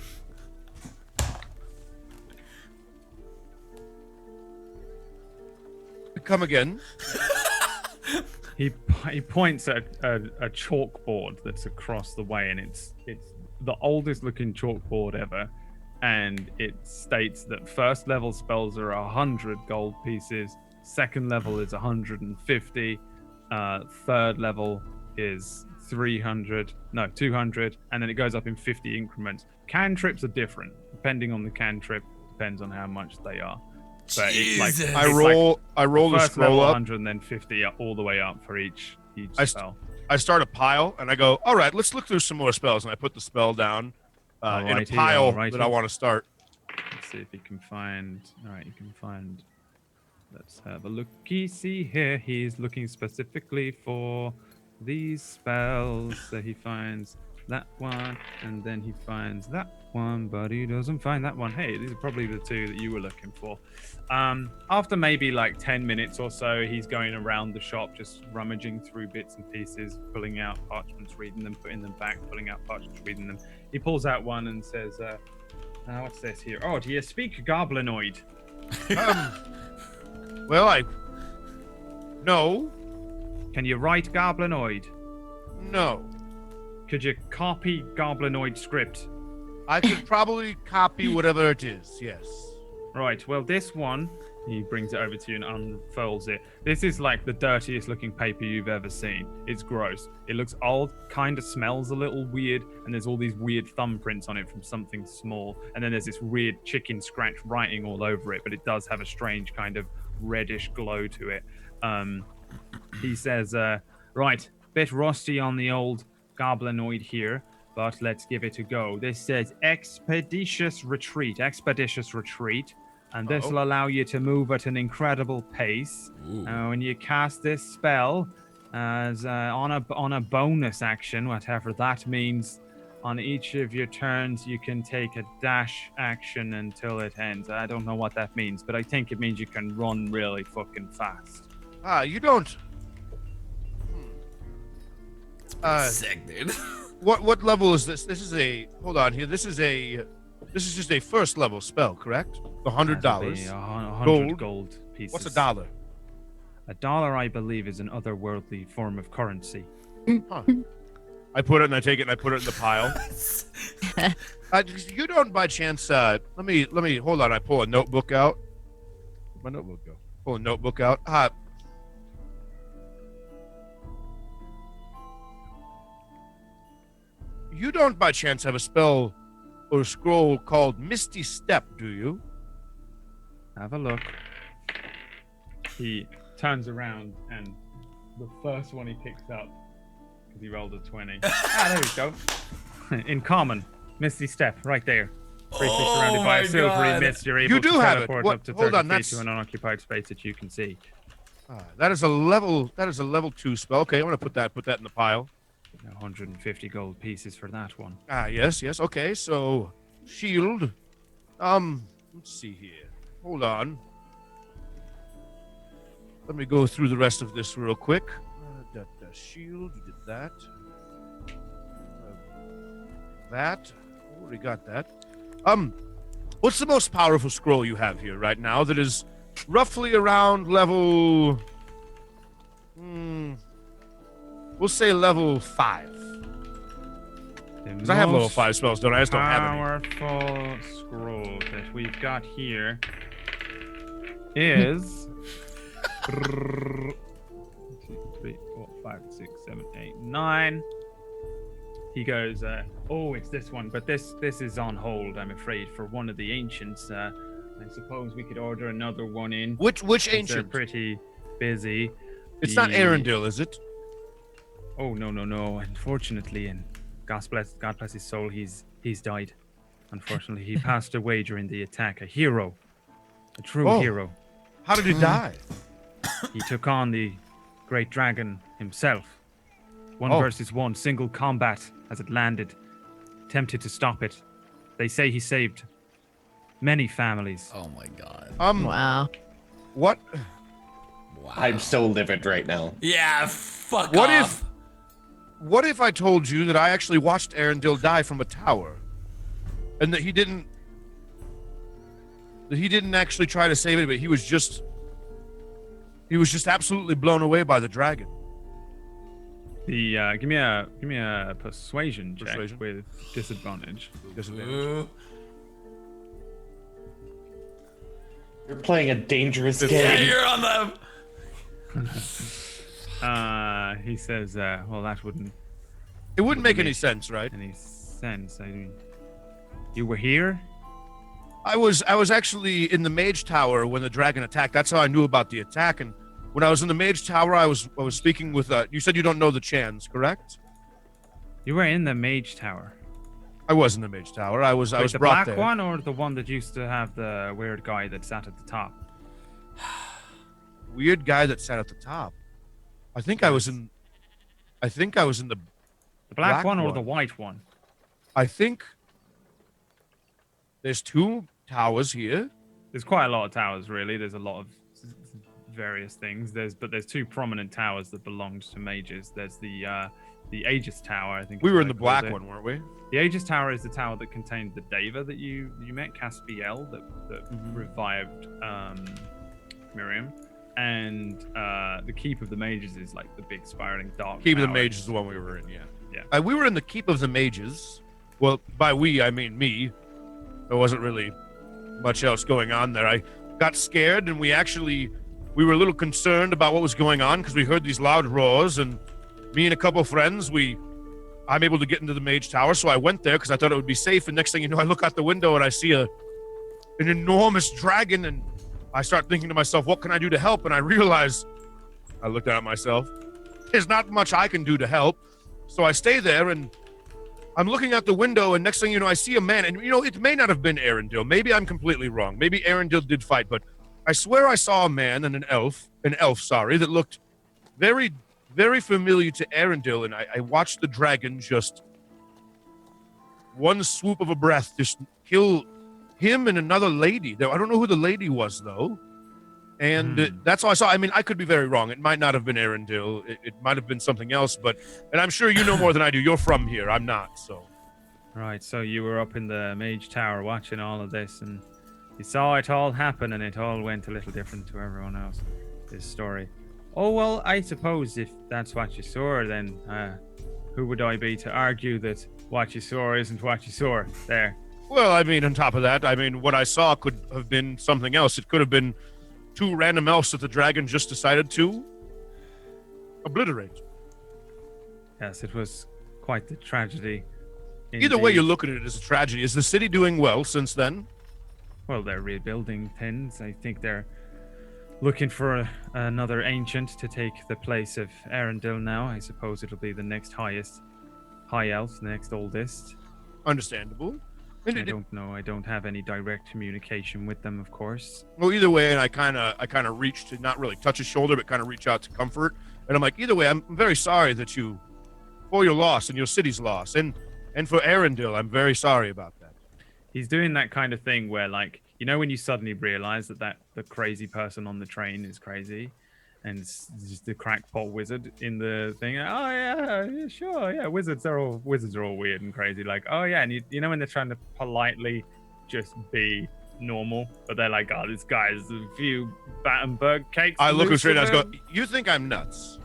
Come again. He points at a chalkboard that's across the way, and it's the oldest looking chalkboard ever, and it states that first level spells are 100 gold pieces, second level is 150, third level is 200, and then it goes up in 50 increments. Cantrips are different depending on the cantrip, depends on how much they are. But it's like I roll the first scroll level up. 100 and then 50 all the way up for each spell. I start a pile and I go, all right, let's look through some more spells. And I put the spell down in a pile that I want to start. Let's see if you can find. All right, you can find. Let's have a looky. See here. He's looking specifically for these spells. So he finds that one, and then he finds that one, but he doesn't find that one. Hey, these are probably the two that you were looking for. After maybe like 10 minutes or so, he's going around the shop, just rummaging through bits and pieces, pulling out parchments, reading them, putting them back, pulling out parchments, reading them. He pulls out one and says, what's this here? Oh, do you speak Goblinoid? Well, no. Can you write Goblinoid? No. Could you copy Goblinoid script? I could probably copy whatever it is, yes. Right, well, this one, he brings it over to you and unfolds it. This is like the dirtiest looking paper you've ever seen. It's gross. It looks old, kind of smells a little weird, and there's all these weird thumbprints on it from something small. And then there's this weird chicken scratch writing all over it, but it does have a strange kind of reddish glow to it. He says, right, bit rusty on the old Goblinoid here, but let's give it a go. This says expeditious retreat, and this will allow you to move at an incredible pace. When you cast this spell as on a bonus action, whatever that means, on each of your turns you can take a dash action until it ends. I don't know what that means, but I think it means you can run really fucking fast. You don't. Sick, dude. What level is this? This is a This is just a first level spell, correct? The $100. That'll be 100 gold pieces. What's $1? $1, I believe, is an otherworldly form of currency. Huh. I put it and I take it and I put it in the pile. You don't by chance let me hold on, I pull a notebook out. Where'd my notebook go? Pull a notebook out. You don't by chance have a spell or a scroll called Misty Step, do you? Have a look. He turns around and the first one he picks up, because he rolled a 20. There we go. In common, Misty Step, right there. Briefly surrounded by a silvery mist, you're able to teleport up to 30 feet to an unoccupied space that you can see. That is a level 2 spell. Okay, I'm gonna put that in the pile. 150 gold pieces for that one. Yes. Okay, so shield. Let's see here. Hold on. Let me go through the rest of this real quick. Shield, you did that. That. Already got that. What's the most powerful scroll you have here right now that is roughly around level... we'll say level 5. Because I have level 5 spells, don't I? I just don't have any. Powerful scroll that we've got here is... 2, 3, 4, 5, 6, 7, 8, 9. He goes, it's this one, but this is on hold, I'm afraid, for one of the ancients. I suppose we could order another one in. Which ancient? They're pretty busy. It's not Arendelle, is it? Oh, no. Unfortunately, and God bless his soul, he's died. Unfortunately, he passed away during the attack. A hero. A true hero. How did he die? He took on the great dragon himself. One versus one, single combat as it landed. Attempted to stop it. They say he saved many families. Oh my god. Wow. What? Wow. I'm so livid right now. Yeah, fuck off. What if I told you that I actually watched Arendelle die from a tower, and that he didn't actually try to save it, but he was just absolutely blown away by the dragon. Give me a persuasion check with disadvantage. You're playing a dangerous Yeah, game. you're on them. He says, well, that wouldn't. It wouldn't make any sense, right? Any sense? I mean, you were here. I was actually in the Mage Tower when the dragon attacked. That's how I knew about the attack. And when I was in the Mage Tower, I was speaking with. You said you don't know the Chans, correct? You were in the Mage Tower. I was in the Mage Tower. I was the brought black there. one or the one that used to have the weird guy that sat at the top? Weird guy that sat at the top. I think I was in the black one or the white one? I think there's 2 towers here. There's quite a lot of towers, really. There's a lot of various things. There's 2 prominent towers that belonged to mages. There's the Aegis Tower, I think. We were in the black one, weren't we? The Aegis Tower is the tower that contained the Deva that you met, Caspiel, that revived Miriam. And the Keep of the Mages is like the big spiraling dark Keep tower. of the Mages is the one we were in, yeah. Yeah. We were in the Keep of the Mages. Well, by we, I mean me. There wasn't really much else going on there. I got scared, and we were a little concerned about what was going on because we heard these loud roars, and me and a couple of friends, I'm able to get into the Mage Tower, so I went there because I thought it would be safe, and next thing you know, I look out the window and I see an enormous dragon, and I start thinking to myself, what can I do to help? And I realize, I looked at myself, there's not much I can do to help. So I stay there, and I'm looking out the window, and next thing you know, I see a man, and it may not have been Arendelle. Maybe I'm completely wrong. Maybe Arendelle did fight, but I swear I saw a man and an elf, that looked very, very familiar to Arendelle, and I watched the dragon just one swoop of a breath just kill him and another lady. I don't know who the lady was, though. And that's all I saw. I mean, I could be very wrong. It might not have been Arendelle. It might have been something else, and I'm sure you know more than I do. You're from here. I'm not, so. Right, so you were up in the Mage Tower watching all of this, and you saw it all happen, and it all went a little different to everyone else. This story. Oh, well, I suppose if that's what you saw, then who would I be to argue that what you saw isn't what you saw there? Well, I mean, on top of that, I mean, what I saw could have been something else. It could have been 2 random elves that the dragon just decided to obliterate. Yes, it was quite the tragedy. Either way indeed. you look at it, it's a tragedy. Is the city doing well since then? Well, they're rebuilding things. I think they're looking for another ancient to take the place of Arundel now. I suppose it'll be the next highest high elf, the next oldest. Understandable. I don't know. I don't have any direct communication with them, of course. Well, either way, and I kind of reach to not really touch his shoulder, but kind of reach out to comfort. And I'm like, either way, I'm very sorry that for your loss and your city's loss, and for Arundel, I'm very sorry about that. He's doing that kind of thing where, like, you know, when you suddenly realize that the crazy person on the train is crazy, and it's just the crackpot wizard in the thing. Oh yeah, sure, yeah. Wizards are all weird and crazy. Like, oh yeah, and you know when they're trying to politely just be normal, but they're like, oh, this guy's a few Battenberg cakes. I look him loose straight in with the eyes. him." Go, you think I'm nuts?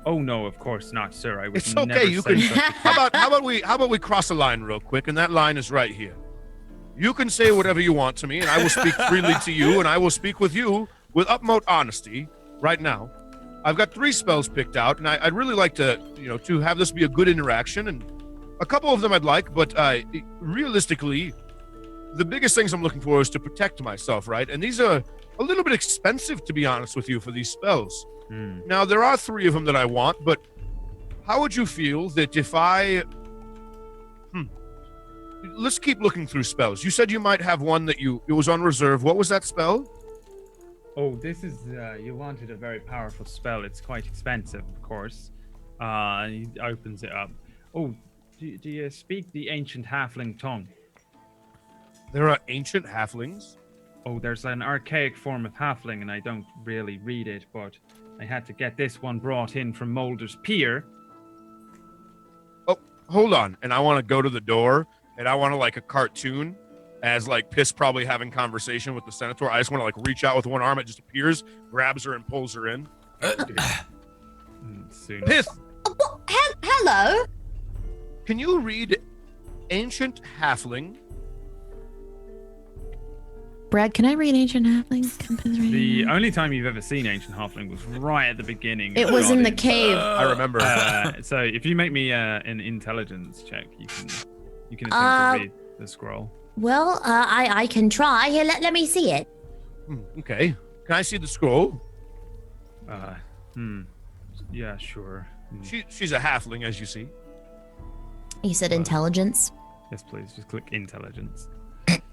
Oh no, of course not, sir. I would It's never okay. You say can. such a thing. How about we cross a line real quick, and that line is right here. You can say whatever you want to me, and I will speak freely to you, and I will speak with you with utmost honesty right now. I've got 3 spells picked out, and I'd really like to have this be a good interaction, and a couple of them I'd like, but realistically, the biggest things I'm looking for is to protect myself, right? And these are a little bit expensive, to be honest with you, for these spells. Now, there are 3 of them that I want, but how would you feel that if let's keep looking through spells. You said you might have one that it was on reserve. What was that spell? Oh, this is, you wanted a very powerful spell. It's quite expensive, of course. He opens it up. Oh, do you speak the ancient halfling tongue? There are ancient halflings? Oh, there's an archaic form of halfling, and I don't really read it, but I had to get this one brought in from Mulder's Pier. Oh, hold on. And I want to go to the door, and I want to, like, a cartoon as, like, Piss probably having conversation with the Senator. I just want to, like, reach out with one arm. It just appears, grabs her, and pulls her in. Soon. Piss, Hello? can you read ancient halfling? Brad, can I read Ancient Halfling? The only time you've ever seen Ancient Halfling was right at the beginning. It was in the cave. I remember. So if you make me an intelligence check, you can attempt to read the scroll. Well, I can try. Here, let me see it. Okay. Can I see the scroll? Yeah, sure. She's a halfling, as you see. You said intelligence. Yes, please. Just click intelligence.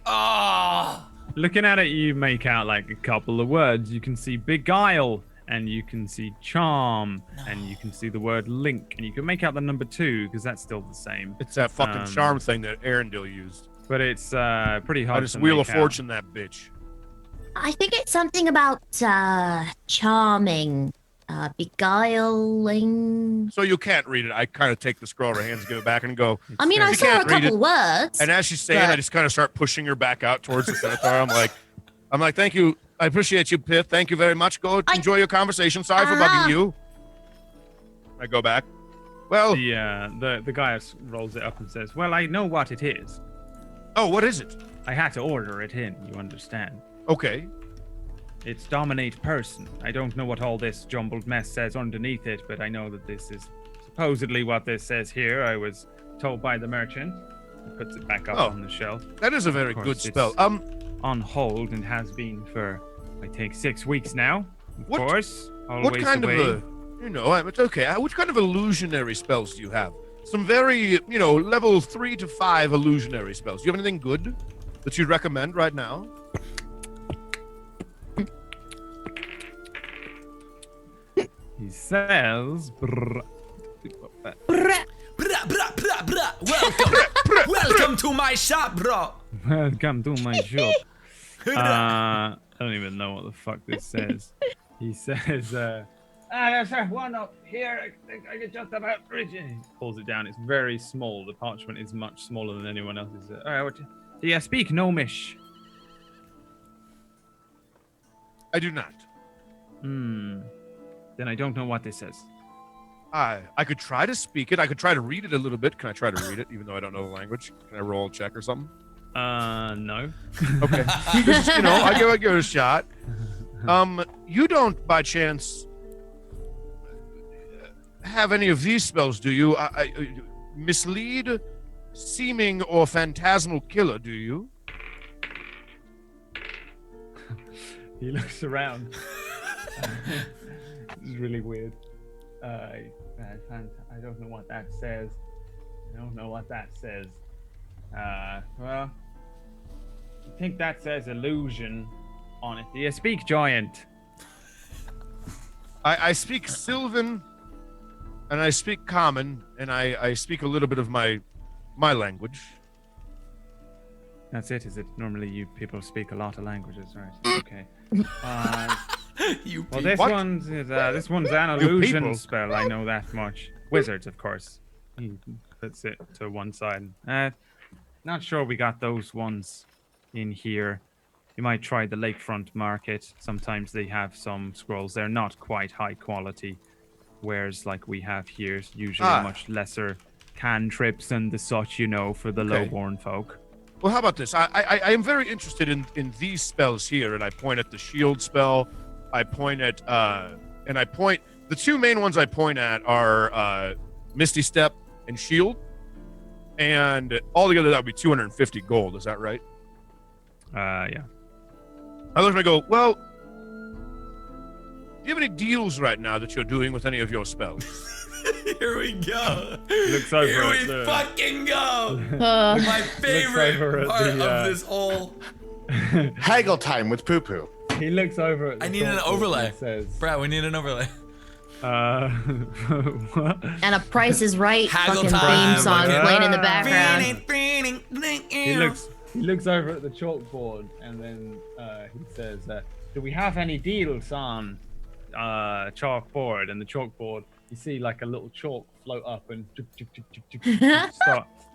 Oh, Looking at it, you make out like a couple of words. You can see beguile, and you can see charm, and you can see the word link, and you can make out the number 2 because that's still the same. It's that fucking charm thing that Arundel used. But it's pretty hard I just to Wheel make of out. Fortune that bitch. I think it's something about charming, beguiling. So you can't read it. I kind of take the scroll out of her hands, give it back, and go. I mean, I You saw can't a read couple it. words. And as she's saying, but- I just kind of start pushing her back out towards the Senator. I'm like, thank you. I appreciate you, Pith. Thank you very much. Go enjoy your conversation. Sorry for bugging you. I go back. Well, The guy rolls it up and says, "Well, I know what it is. oh, what is it? I had to order it in. You understand? Okay. It's dominate person. I don't know what all this jumbled mess says underneath it, but I know that this is supposedly what this says here. I was told by the merchant." He puts it back up on the shelf. That is a very Of good course, spell. it's on hold and has been for, I think, 6 weeks now. Of What- course. Always What kind the of way. it's okay. Which kind of illusionary spells do you have? Some very, level 3 to 5 illusionary spells. Do you have anything good that you'd recommend right now? He says, brah, brah, brah, brah. Welcome to my shop, bro. "Welcome to my shop." I don't even know what the fuck this says. He says, There's one up here. I think I could just about reach it. He pulls it down. It's very small. The parchment is much smaller than anyone else's. All right, do you speak Gnomish? I do not. Then I don't know what this says. I could try to speak it. I could try to read it a little bit. Can I try to read it, even though I don't know the language? Can I roll a check or something? No. Okay. Just, I give it a shot. You don't, by chance, have any of these spells, do you? Mislead, seeming, or phantasmal killer, do you? He looks around. This is really weird. I don't know what that says. Well, I think that says illusion on it. Do you speak giant? I speak Sylvan, and I speak Common, and I speak a little bit of my language. That's it, is it? Normally you people speak a lot of languages, right? Okay. You Well, people. this one's an illusion spell. I know that much. Wizards, of course. He puts it to one side. Not sure we got those ones in here. You might try the lakefront market. Sometimes they have some scrolls. They're not quite high quality, whereas like we have here, is usually much lesser cantrips and the such, for the lowborn folk. Well, how about this? I am very interested in these spells here, and I point at the shield spell. I point at the two main ones I point at are Misty Step and Shield, and altogether that would be 250 gold. Is that right? Yeah. I look and I go, well, do you have any deals right now that you're doing with any of your spells? Here we go. Looks over Here at we fucking go. My favorite part of this whole. Haggle time with Poo Poo. He looks over at the I need an overlay. and says, Brad, we need an overlay. what? And a Price is Right Haggle fucking time, theme song like, playing in the background. He looks over at the chalkboard and then he says, do we have any deals on chalkboard? And the chalkboard, you see like a little chalk float up and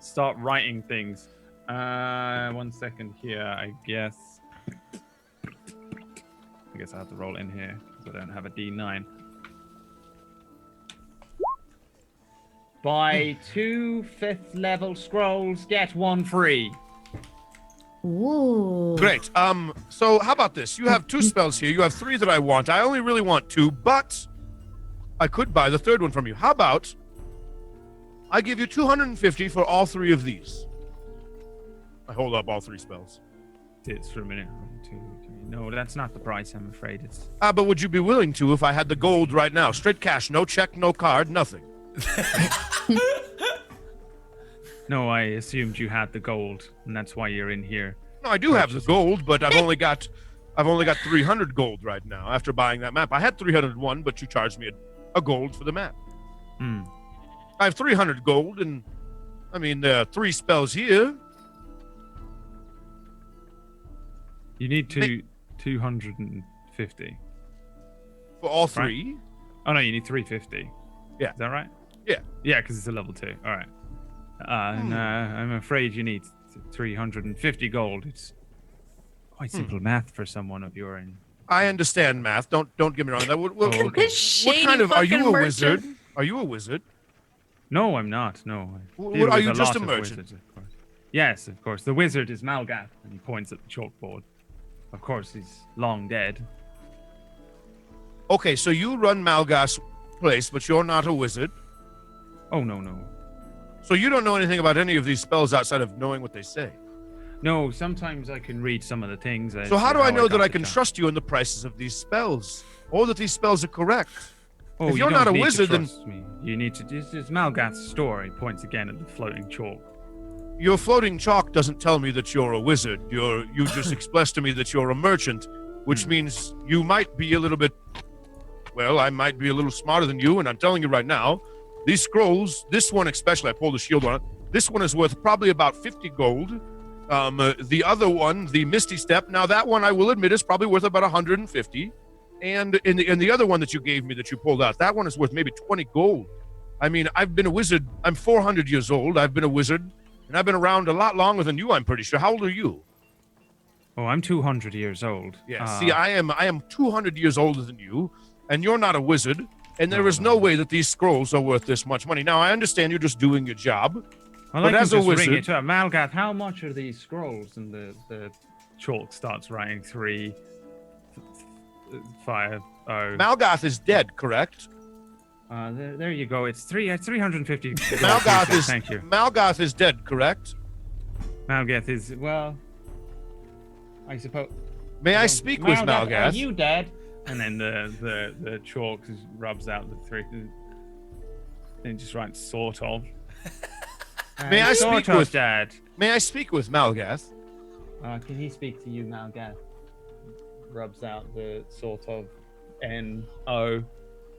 start writing things. 1 second here, I guess I have to roll in here because I don't have a D9. Buy 2 5th level scrolls, get 1 free. Ooh. Great. So how about this? You have 2 spells here. You have 3 that I want. I only really want 2, but I could buy the 3rd one from you. How about I give you 250 for all 3 of these? I hold up all 3 spells. It's for a minute. 1, 2, 3. No, that's not the price, I'm afraid. It's But would you be willing to if I had the gold right now? Straight cash, no check, no card, nothing. No, I assumed you had the gold, and that's why you're in here. No, I do have the gold, but I've only got 300 gold right now after buying that map. I had 301, but you charged me a gold for the map. I have 300 gold, and I mean there are 3 spells here. You need 250 For all 3? Right. Oh no, you need 350. Yeah. Is that right? Yeah. Yeah, because it's a level 2. All right. And I'm afraid you need 350 gold. It's quite simple math for someone of your own. I understand math. Don't get me wrong. That what kind of? Are you a wizard? Are you a wizard? No, I'm not. No. Are you just a merchant? Wizards, of course. Yes, of course. The wizard is Malgath, and he points at the chalkboard. Of course, he's long dead. Okay, so you run Malgath's place, but you're not a wizard. Oh no. So you don't know anything about any of these spells outside of knowing what they say. No, sometimes I can read some of the things. So how do I know that I can trust you in the prices of these spells, or that these spells are correct? Oh, if you're not a need to wizard, then trust me. You need to. This is Malgath's story. Points again at the floating chalk. your floating chalk doesn't tell me that you're a wizard. You just expressed to me that you're a merchant, which means you might be a little bit. Well, I might be a little smarter than you, and I'm telling you right now, these scrolls, this one especially, I pulled the shield on it. This one is worth probably about 50 gold. The other one, the Misty Step, now that one I will admit is probably worth about 150. And in the other one that you gave me that you pulled out, that one is worth maybe 20 gold. I mean, I've been a wizard. I'm 400 years old. I've been a wizard, and I've been around a lot longer than you, I'm pretty sure. How old are you? Oh, I'm 200 years old. Yeah, see, I am 200 years older than you, and you're not a wizard, and there is no way that these scrolls are worth this much money. Now, I understand you're just doing your job, well, but as a wizard... ring it up. Malgath, how much are these scrolls? And the chalk starts writing 3, 5, 0. Malgath is dead, correct? There you go. It's 350. Malgath is... Thank you. Malgath is dead, correct? Malgath is, well... I suppose. May I speak with Malgath? Are you dead? And then the chalk rubs out the 3. Then just writes sort of. May I speak with Dad? May I speak with Malgath? Can he speak to you, Malgath? Rubs out the sort of N-O.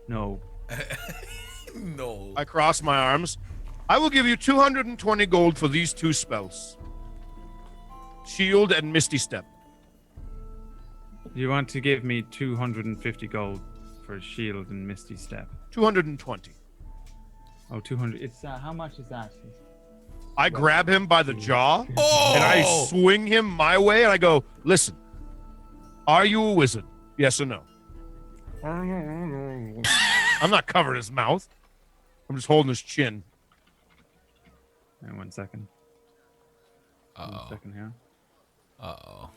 No. No. I cross my arms. I will give you 220 gold for these 2 spells. Shield and Misty Step. You want to give me 250 gold for a shield and Misty Step? 220. Oh, 200. It's how much is that? I grab him by the jaw and Oh! I swing him my way and I go, listen, are you a wizard? Yes or no? I'm not covering his mouth. I'm just holding his chin. Hang 1 second. 1 second here. Uh-oh.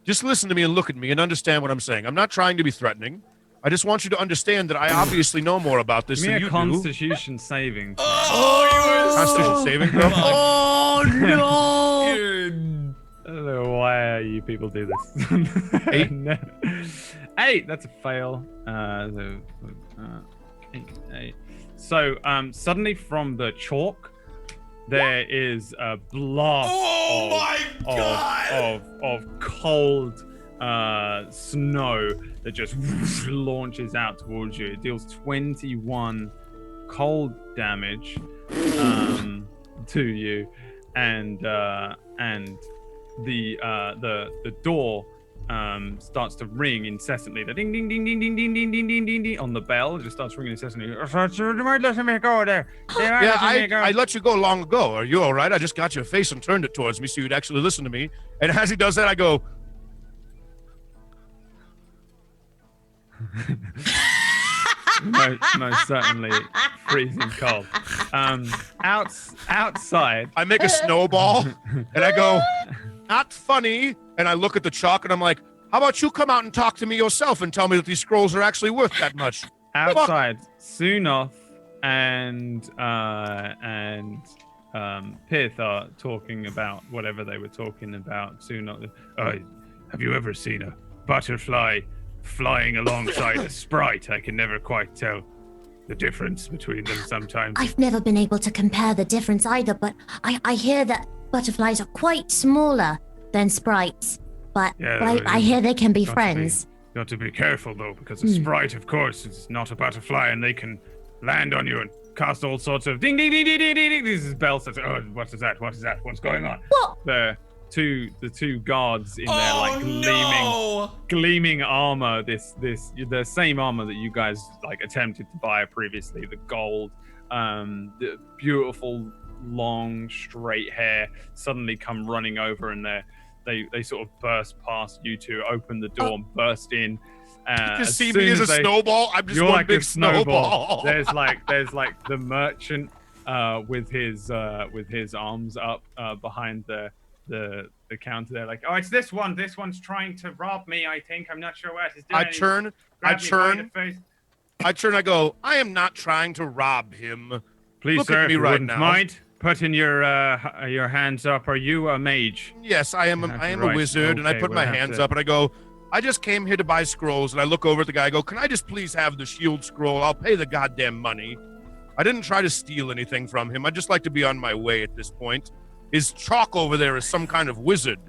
Just listen to me and look at me and understand what I'm saying. I'm not trying to be threatening. I just want you to understand that I obviously know more about this Give me than a you Constitution saving. Oh, you were Constitution saving throw? Oh no! Dude. I don't know why you people do this. 8? No. 8. That's a fail. 8. So suddenly from the chalk, there is a blast of cold snow that just launches out towards you. It deals 21 cold damage to you, and the door starts to ring incessantly. The ding ding ding ding ding ding ding ding ding ding ding on the bell just starts ringing incessantly. You might let me go there. Yeah, I let you go long ago. Are you all right? I just got your face and turned it towards me so you'd actually listen to me. And as he does that, I go... most certainly freezing cold. Outside, I make a snowball and I go, not funny. And I look at the chalk and I'm like, how about you come out and talk to me yourself and tell me that these scrolls are actually worth that much? outside, Sunoth and Pith are talking about whatever they were talking about. Sunoth, have you ever seen a butterfly flying alongside a sprite? I can never quite tell the difference between them sometimes. I've never been able to compare the difference either, but I hear that butterflies are quite smaller than sprites, but I hear they can be friends. You have to be careful, though, because a sprite, of course, is not a butterfly, and they can land on you and cast all sorts of ding, ding, ding, ding, ding, ding, ding. This is Bell says, oh, what is that? What is that? What's going on? What? The two guards in their gleaming armor, the same armor that you guys like attempted to buy previously, the gold, the beautiful long straight hair suddenly come running over, and they sort of burst past you two, open the door and burst in. You just see me as a snowball. I'm just one like big snowball. There's like the merchant with his arms up behind the counter there, like, oh, it's this one. This one's trying to rob me, I think. I'm not sure what he's doing. I turn. I go, I am not trying to rob him. Please, Look sir, at me if you right wouldn't now. mind putting your hands up. Are you a mage? Yes, I am. I am a wizard, and I put my hands up, and I go, I just came here to buy scrolls, and I look over at the guy. I go, can I just please have the shield scroll? I'll pay the goddamn money. I didn't try to steal anything from him. I just like to be on my way at this point. His chalk over there is some kind of wizard.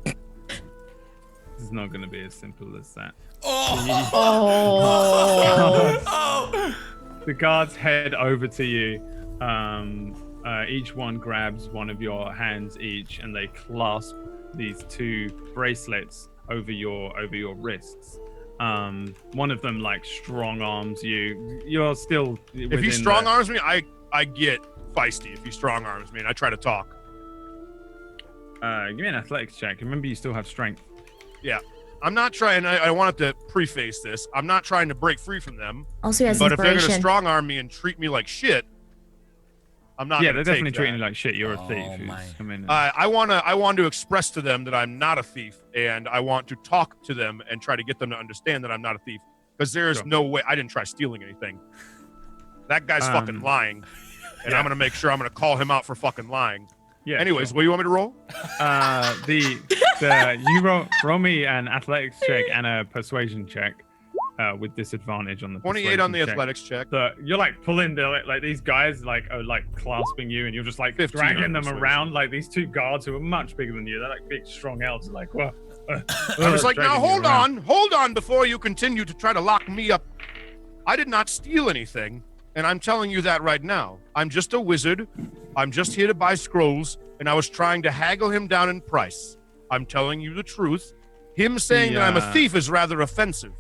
This is not going to be as simple as that. The guards head over to you. Each one grabs one of your hands each, and they clasp these two bracelets over your wrists. One of them like strong arms you. You're still. If he strong arms me, I get feisty. If he strong arms me, and I try to talk. Give me an athletics check. Remember, you still have strength. Yeah. I'm not trying. I wanted to preface this. I'm not trying to break free from them. Also, he has But if they're inspiration. going to strong arm me and treat me like shit, I'm not. Yeah, gonna they're take definitely that. treating you like shit. You're a thief. Oh, Who's my. come in. I want to express to them that I'm not a thief, and I want to talk to them and try to get them to understand that I'm not a thief. Because there's Sure. no way I didn't try stealing anything. That guy's fucking lying, and yeah. I'm gonna make sure I'm gonna call him out for fucking lying. Yeah. Anyways, sure. what do you want me to roll? You roll me an athletics check and a persuasion check with disadvantage on the 28 on the persuasion check. athletics check. You're like pulling like these guys are like clasping you, and you're just like 15 dragging on them persuasion. around like these two guards who are much bigger than you. They're like big, strong elves. Like, well, I was like, now hold on before you continue to try to lock me up. I did not steal anything, and I'm telling you that right now. I'm just a wizard. I'm just here to buy scrolls, and I was trying to haggle him down in price. I'm telling you the truth. Him saying that I'm a thief is rather offensive.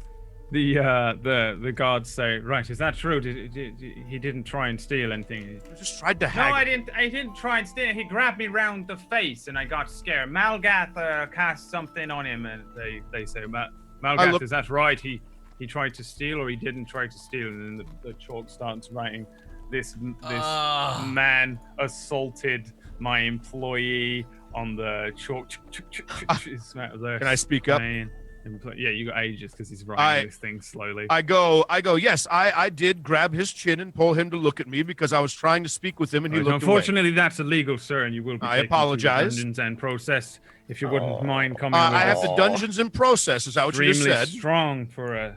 The guards say, right, is that true? He didn't try and steal anything. I just tried to No, haggle. I didn't try and steal. He grabbed me round the face, and I got scared. Malgath cast something on him, and they say, Malgath, is that right? He tried to steal, or he didn't try to steal? And then the chalk starts writing, this man assaulted my employee on the chalk. Can I speak up? Yeah, you got ages because he's writing this thing slowly. I go, yes, I did grab his chin and pull him to look at me because I was trying to speak with him and he looked Unfortunately, that's illegal, sir, and you will be I taken apologize. to dungeons and processed. If you wouldn't mind coming with I have us. the dungeons in process. Is that what you just Extremely said? strong for a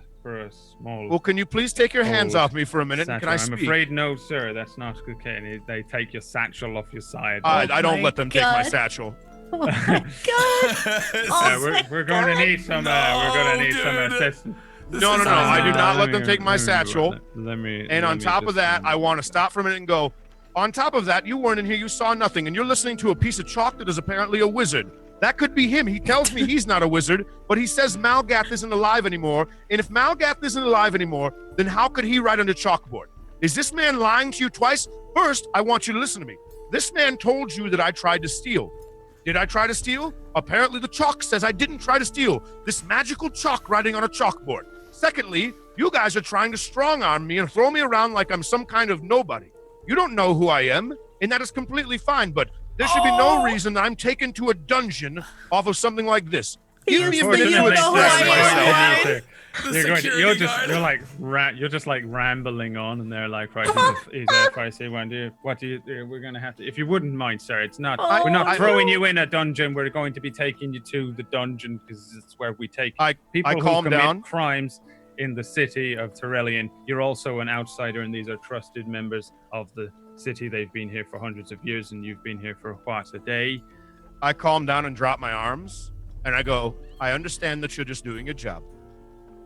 small. Well, can you please take your hands old off me for a minute? And can I satchel. speak? I'm afraid no, sir. That's not okay. And they take your satchel off your side. I don't let them take my satchel. Oh my god! We're going to need some. We're going to need some assistance. No. I do not let them take my satchel. And And on top of that, I want to stop for a minute and go, on top of that, you weren't in here, you saw nothing, and you're listening to a piece of chalk that is apparently a wizard. That could be him. He tells me he's not a wizard, but he says Malgath isn't alive anymore. And if Malgath isn't alive anymore, then how could he write on the chalkboard? Is this man lying to you twice? First, I want you to listen to me. This man told you that I tried to steal. Did I try to steal? Apparently the chalk says I didn't try to steal. This magical chalk writing on a chalkboard. Secondly, you guys are trying to strong arm me and throw me around like I'm some kind of nobody. You don't know who I am, and that is completely fine, but there should be no reason that I'm taken to a dungeon off of something like this. Give me a minute to express myself. You're just like rambling on, and they're like, right, he's a pricey one. We're gonna have to, if you wouldn't mind, sir. It's not. We're not throwing you in a dungeon. We're going to be taking you to the dungeon because it's where we take people who calm commit down. crimes in the city of Thelion. You're also an outsider, and these are trusted members of the city. They've been here for hundreds of years, and you've been here for what, a day? I calm down and drop my arms, and I go, I understand that you're just doing your job.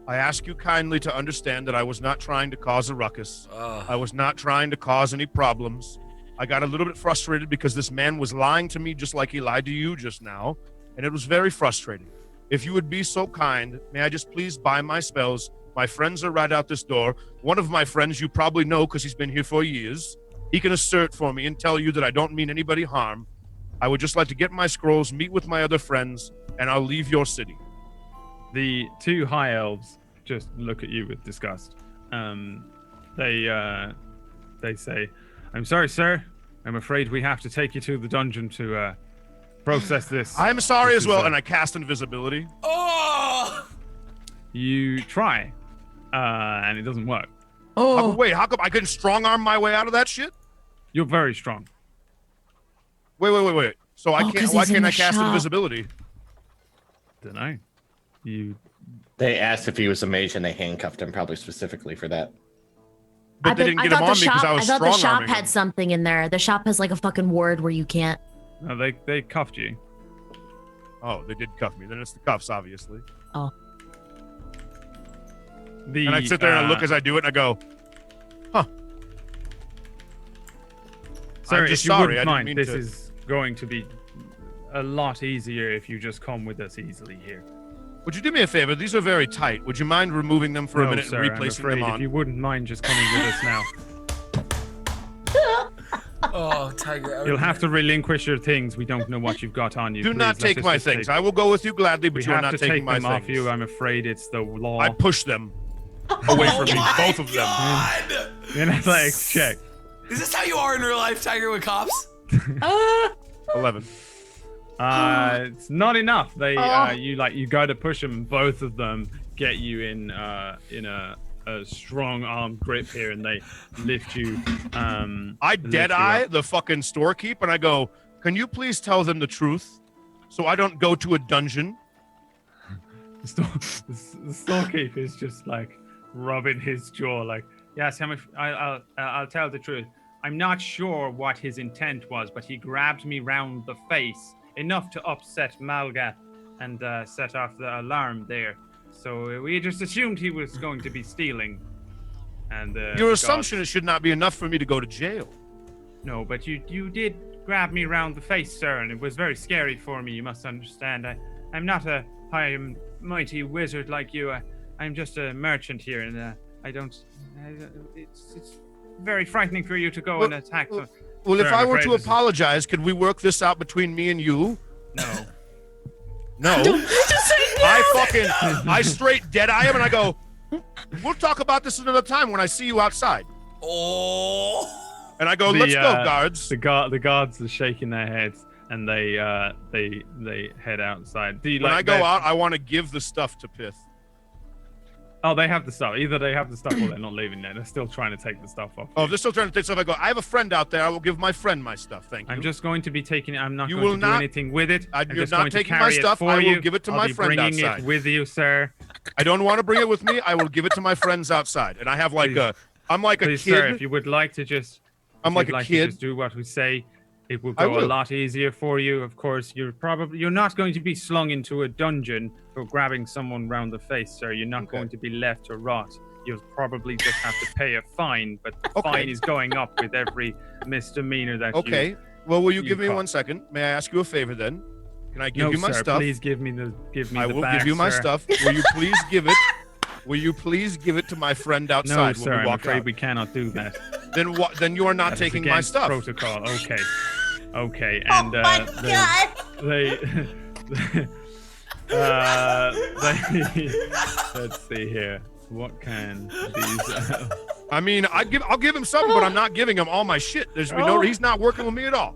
I ask you kindly to understand that I was not trying to cause a ruckus. I was not trying to cause any problems. I got a little bit frustrated because this man was lying to me just like he lied to you just now, and it was very frustrating. If you would be so kind, may I just please buy my spells? My friends are right out this door. One of my friends you probably know because he's been here for years. He can assert for me and tell you that I don't mean anybody harm. I would just like to get my scrolls, meet with my other friends, and I'll leave your city. The two high elves just look at you with disgust. They say, "I'm sorry, sir. I'm afraid we have to take you to the dungeon to process this." I'm sorry as well, and I cast invisibility. Oh! You try, and it doesn't work. Wait, how come I couldn't strong arm my way out of that shit? You're very strong. Wait. So why can't I cast invisibility? Don't know. They asked if he was a mage and they handcuffed him, probably specifically for that. But they didn't get him on me because I was I thought the shop strong-arming had him. something in there. The shop has like a fucking word where you can't. No, they cuffed you. Oh, they did cuff me. Then it's the cuffs, obviously. Oh. And I sit there and I look as I do it and I go, huh. Sir, I'm just if you sorry. wouldn't I mind, didn't mean this to. is going to be a lot easier if you just come with us easily here. Would you do me a favor? These are very tight. Would you mind removing them for a minute sir, and replacing I'm afraid them on? If you wouldn't mind just coming with us now. Oh, Tiger. You'll have to relinquish your things. We don't know what you've got on you. Do Please, not let's take just my take- things. I will go with you gladly, but We you are have not to taking take my them off things. you. I'm afraid it's the law. I push them away from me, both of them. God! An athletics check. Is this how you are in real life, Tiger, with cops? 11. It's not enough. They you go to push them. Both of them get you in a strong arm grip here, and they lift you. I dead eye the fucking storekeep, and I go, "Can you please tell them the truth, so I don't go to a dungeon?" The storekeeper is just like rubbing his jaw, like, "Yes, I'll tell the truth. I'm not sure what his intent was, but he grabbed me round the face enough to upset Malgath and set off the alarm there. So we just assumed he was going to be stealing." And Your assumption it should not be enough for me to go to jail. No, but you did grab me round the face, sir, and it was very scary for me. You must understand. I'm not a high and mighty wizard like you. I'm just a merchant here, and it's very frightening for you to go and attack them. Well, Sir, if I I'm were afraid to this is- apologize, could we work this out between me and you? No. No. Just say no. I straight dead eye him and I go, "We'll talk about this another time when I see you outside." Oh. And I go, "Let's go, guards." The guards are shaking their heads, and they head outside. When I go out, I want to give the stuff to Pith. Oh, they have the stuff. Either they have the stuff or they're not leaving there. They're still trying to take the stuff off. Oh, if they're still trying to take stuff, I go, "I have a friend out there. I will give my friend my stuff. Thank you." I'm just going to be taking it. I'm not You going will to do not- anything with it. I'm you're just not going to taking my carry it stuff. for I will you. give it to I'll my be friend bringing outside. it with you, sir. I don't want to bring it with me. I will give it to my friends outside. And I have like Please. I'm like a Please, kid. sir, if you would like to just, I'm like a to kid. just do what we say, it will I go a will. lot easier for you. Of course, you're not going to be slung into a dungeon for grabbing someone round the face, sir. You're not going to be left to rot. You'll probably just have to pay a fine, but the fine is going up with every misdemeanor that you. Okay. Well, will you give me caught. 1 second? May I ask you a favor then? Can I give No, you my sir, stuff? please give me the I the will bag, give you my sir. stuff. Will you please give it? Will you please give it to my friend No, outside sir, when we I'm walk afraid out? we cannot do that. Then what? Then you are not That is taking my against stuff. Protocol. Okay. Okay. Oh And my god! let's see here. What can these? I mean, I'll give him something, but I'm not giving him all my shit. He's not working with me at all.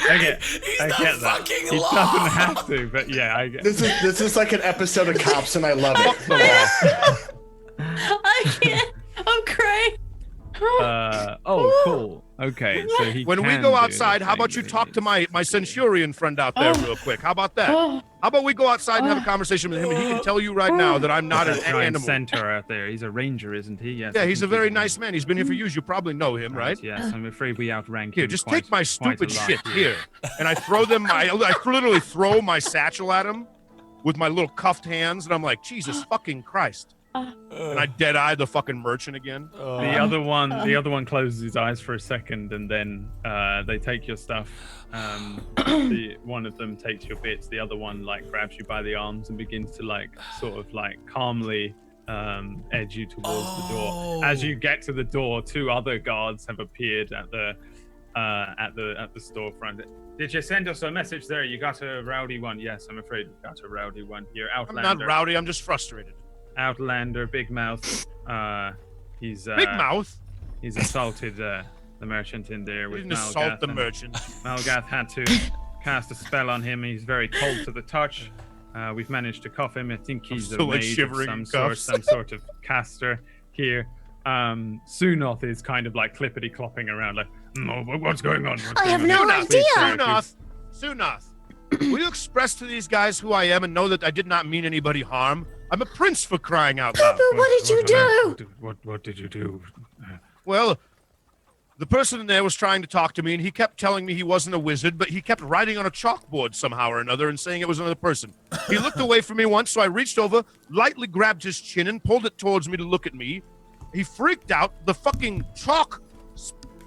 I get that. fucking He law. doesn't have to, but yeah, I get. This is like an episode of Cops, and I love Fuck it. the law. I can't. I'm crying. Oh, cool. Okay, so he. When we can go do outside, the how about thing you that talk he to my Centurion friend out there real quick? How about that? How about we go outside and have a conversation with him, and he can tell you right now that I'm not an giant animal. centaur out there. He's a ranger, isn't he? Yes. Yeah, I he's a think very nice man. He's been here for years. You probably know him, right? Yes, I'm afraid we outrank Here, him. just quite- take my quite a stupid lot shit here. And I throw them. I literally throw my satchel at him with my little cuffed hands, and I'm like, Jesus fucking Christ. And I dead-eye the fucking merchant again. The other one closes his eyes for a second, and then they take your stuff. One of them takes your bits. The other one like grabs you by the arms and begins to sort of calmly edge you towards the door. As you get to the door, two other guards have appeared at the storefront. Did you send us a message there? You got a rowdy one? Yes, I'm afraid we got a rowdy one here. I'm Outlander. not rowdy. I'm just frustrated. Outlander, Big Mouth. He's Big mouth. He's assaulted the merchant in there You with didn't assault the and merchant. Malgath had to cast a spell on him. He's very cold to the touch. We've managed to cuff him. I think he's a still, like, mage of shivering some in sort, cuffs. some sort of caster here. Sunoth is kind of like clippity clopping around, like, what's going on? I have no idea. Sunoth, will you express to these guys who I am and know that I did not mean anybody harm? I'm a prince, for crying out loud. But what did you do? What did you do? Well, the person in there was trying to talk to me, and he kept telling me he wasn't a wizard, but he kept writing on a chalkboard somehow or another and saying it was another person. He looked away from me once, so I reached over, lightly grabbed his chin, and pulled it towards me to look at me. He freaked out. The fucking chalk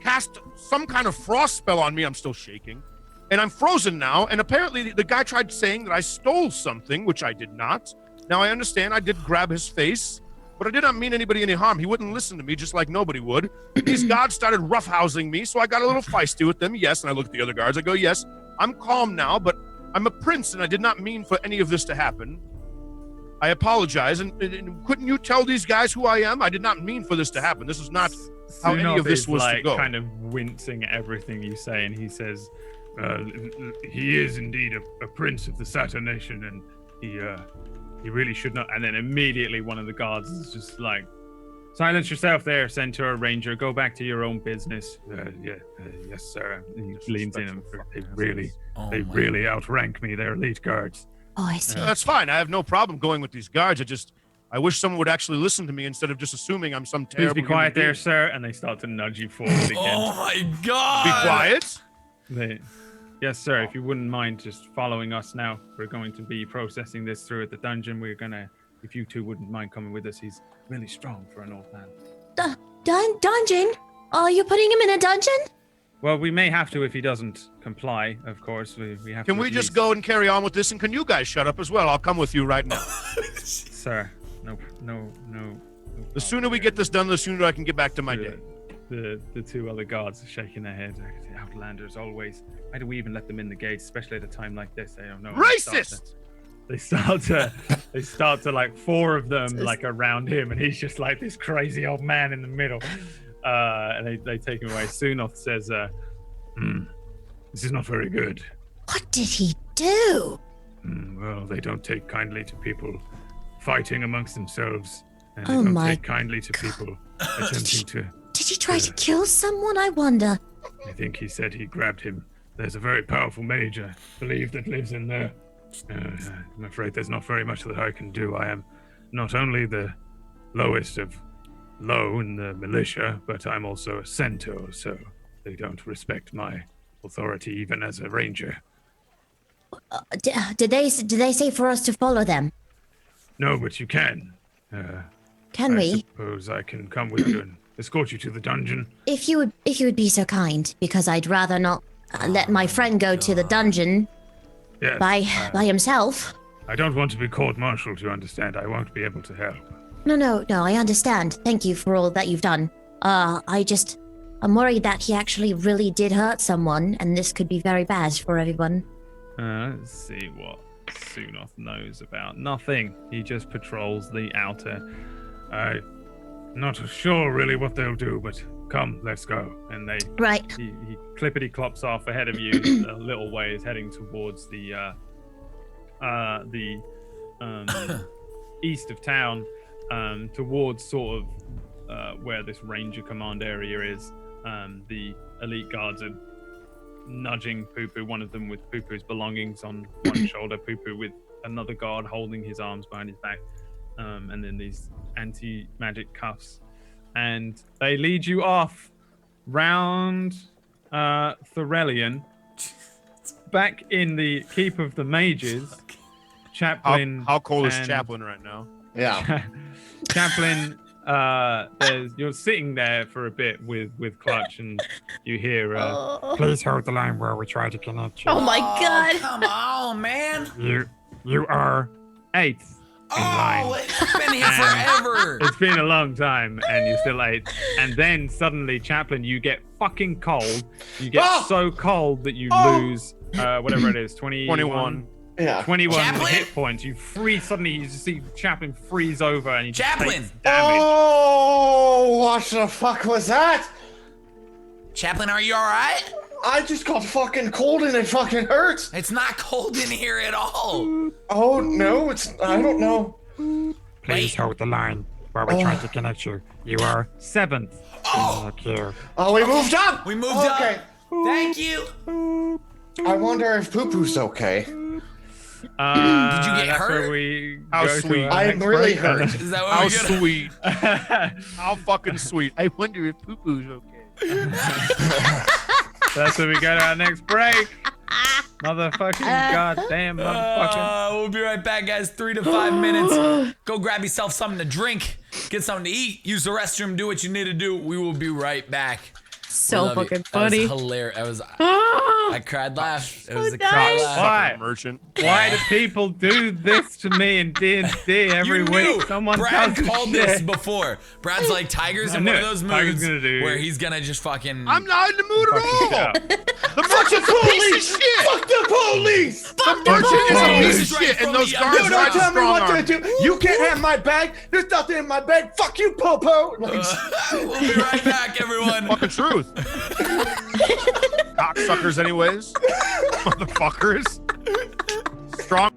cast some kind of frost spell on me. I'm still shaking. and I'm frozen now. And apparently the guy tried saying that I stole something, which I did not. Now I understand I did grab his face, but I did not mean anybody any harm. He wouldn't listen to me, just like nobody would. These guards started roughhousing me, so I got a little feisty with them. Yes, and I looked at the other guards. I go, yes, I'm calm now, but I'm a prince, and I did not mean for any of this to happen. I apologize, and couldn't you tell these guys who I am? I did not mean for this to happen. This is not how any of this was to go. Kind of wincing at everything you say, and he says, he is indeed a prince of the Satyr Nation, and he really should not. And then immediately one of the guards is just like, silence yourself there, Centaur Ranger. Go back to your own business. Yes, sir. And he leans in, and they really outrank me. They're elite guards. Oh, I see. That's fine. I have no problem going with these guards. I wish someone would actually listen to me instead of just assuming I'm some terrible. Please be quiet there, sir. And they start to nudge you forward again. Oh my God! Be quiet. Yes, sir. If you wouldn't mind just following us now, we're going to be processing this through at the dungeon. If you two wouldn't mind coming with us, he's really strong for an old man. Dungeon? Oh, you're putting him in a dungeon? Well, we may have to if he doesn't comply, of course. We have to. Can we just go and carry on with this? And can you guys shut up as well? I'll come with you right now. Sir, no. The sooner we get this done, the sooner I can get back to my day. The two other guards are shaking their heads. The Outlanders always. Why do we even let them in the gates, especially at a time like this? I don't know. Racist! They start to like four of them like around him, and he's just like this crazy old man in the middle. And they take him away. Sunoth says, this is not very good. What did he do? Well, they don't take kindly to people fighting amongst themselves. And Oh they don't my take kindly to people attempting to... Did he try to kill someone, I wonder? I think he said he grabbed him. There's a very powerful mage, I believe, that lives in there. I'm afraid there's not very much that I can do. I am not only the lowest of low in the militia, but I'm also a centaur, so they don't respect my authority even as a ranger. Did they say for us to follow them? No, but you can. Can we? I suppose I can come with you and escort you to the dungeon. If you would be so kind, because I'd rather not let my friend go to the dungeon Yes, by himself. I don't want to be court-martialed, you understand. I won't be able to help. No, I understand. Thank you for all that you've done. I'm worried that he actually really did hurt someone, and this could be very bad for everyone. Let's see what Sunoth knows about. Nothing. He just patrols the outer. I'm not sure really what they'll do, but come, let's go. And they... Right. He clippity-clops off ahead of you a little ways, heading towards the east of town, towards sort of where this ranger command area is. The elite guards are nudging Poo-Poo, one of them with Poo-Poo's belongings on one shoulder, Poo-Poo with another guard holding his arms behind his back, and then these anti-magic cuffs. And they lead you off round Thelion, back in the Keep of the Mages. Chaplain. How cold is Chaplain right now? Yeah. Chaplain, you're sitting there for a bit with Clutch, and you hear. Please hold the line while we try to connect you. Oh my God! Come on, man! You are 8th in line. Oh, it's been here forever. It's been a long time, and you're still 8th. And then suddenly, Chaplain, you get fucking cold. You get so cold that you lose whatever it is, 21. Yeah. 21 Chaplain? hit points. You freeze. Suddenly, you just see Chaplain freeze over, and he just Chaplain! takes damage. Oh, what the fuck was that? Chaplain, are you alright? I just got fucking cold and it fucking hurts. It's not cold in here at all. Oh no, I don't know. Please hold the line while we try to connect you. You are 7th. here. Oh, we moved up. We moved up. Okay. Thank you. I wonder if Poo-Poo's okay. Did you get That's hurt? where we How go to sweet. our I'm next really break. hurt. Is that what How we're gonna... sweet. How fucking sweet. I wonder if Poo-Poo's okay. That's where we go to our next break. Motherfucking goddamn motherfucker. We'll be right back, guys. 3 to 5 minutes. Go grab yourself something to drink, get something to eat, use the restroom, do what you need to do. We will be right back. So love you. fucking That was funny. hilarious. I cried laugh. It was a cry nice. laugh. Why? Merchant. Why do people do this to me in D&D every You week? knew. Someone Brad does called shit. this before. Brad's like, Tiger's I in knew one of it. those Tiger's moods gonna do- where he's gonna just fucking. I'm not in the mood at all. Yeah. The merchant's a piece of shit. Fuck the police! The merchant is a piece of Right shit, from and those the guards You are don't just tell me what strong to armed. do. You can't have my bag. There's nothing in my bag. Fuck you, Popo. Like, We'll be right back, everyone. Fucking truth. Cocksuckers, anyways. Motherfuckers. Strong.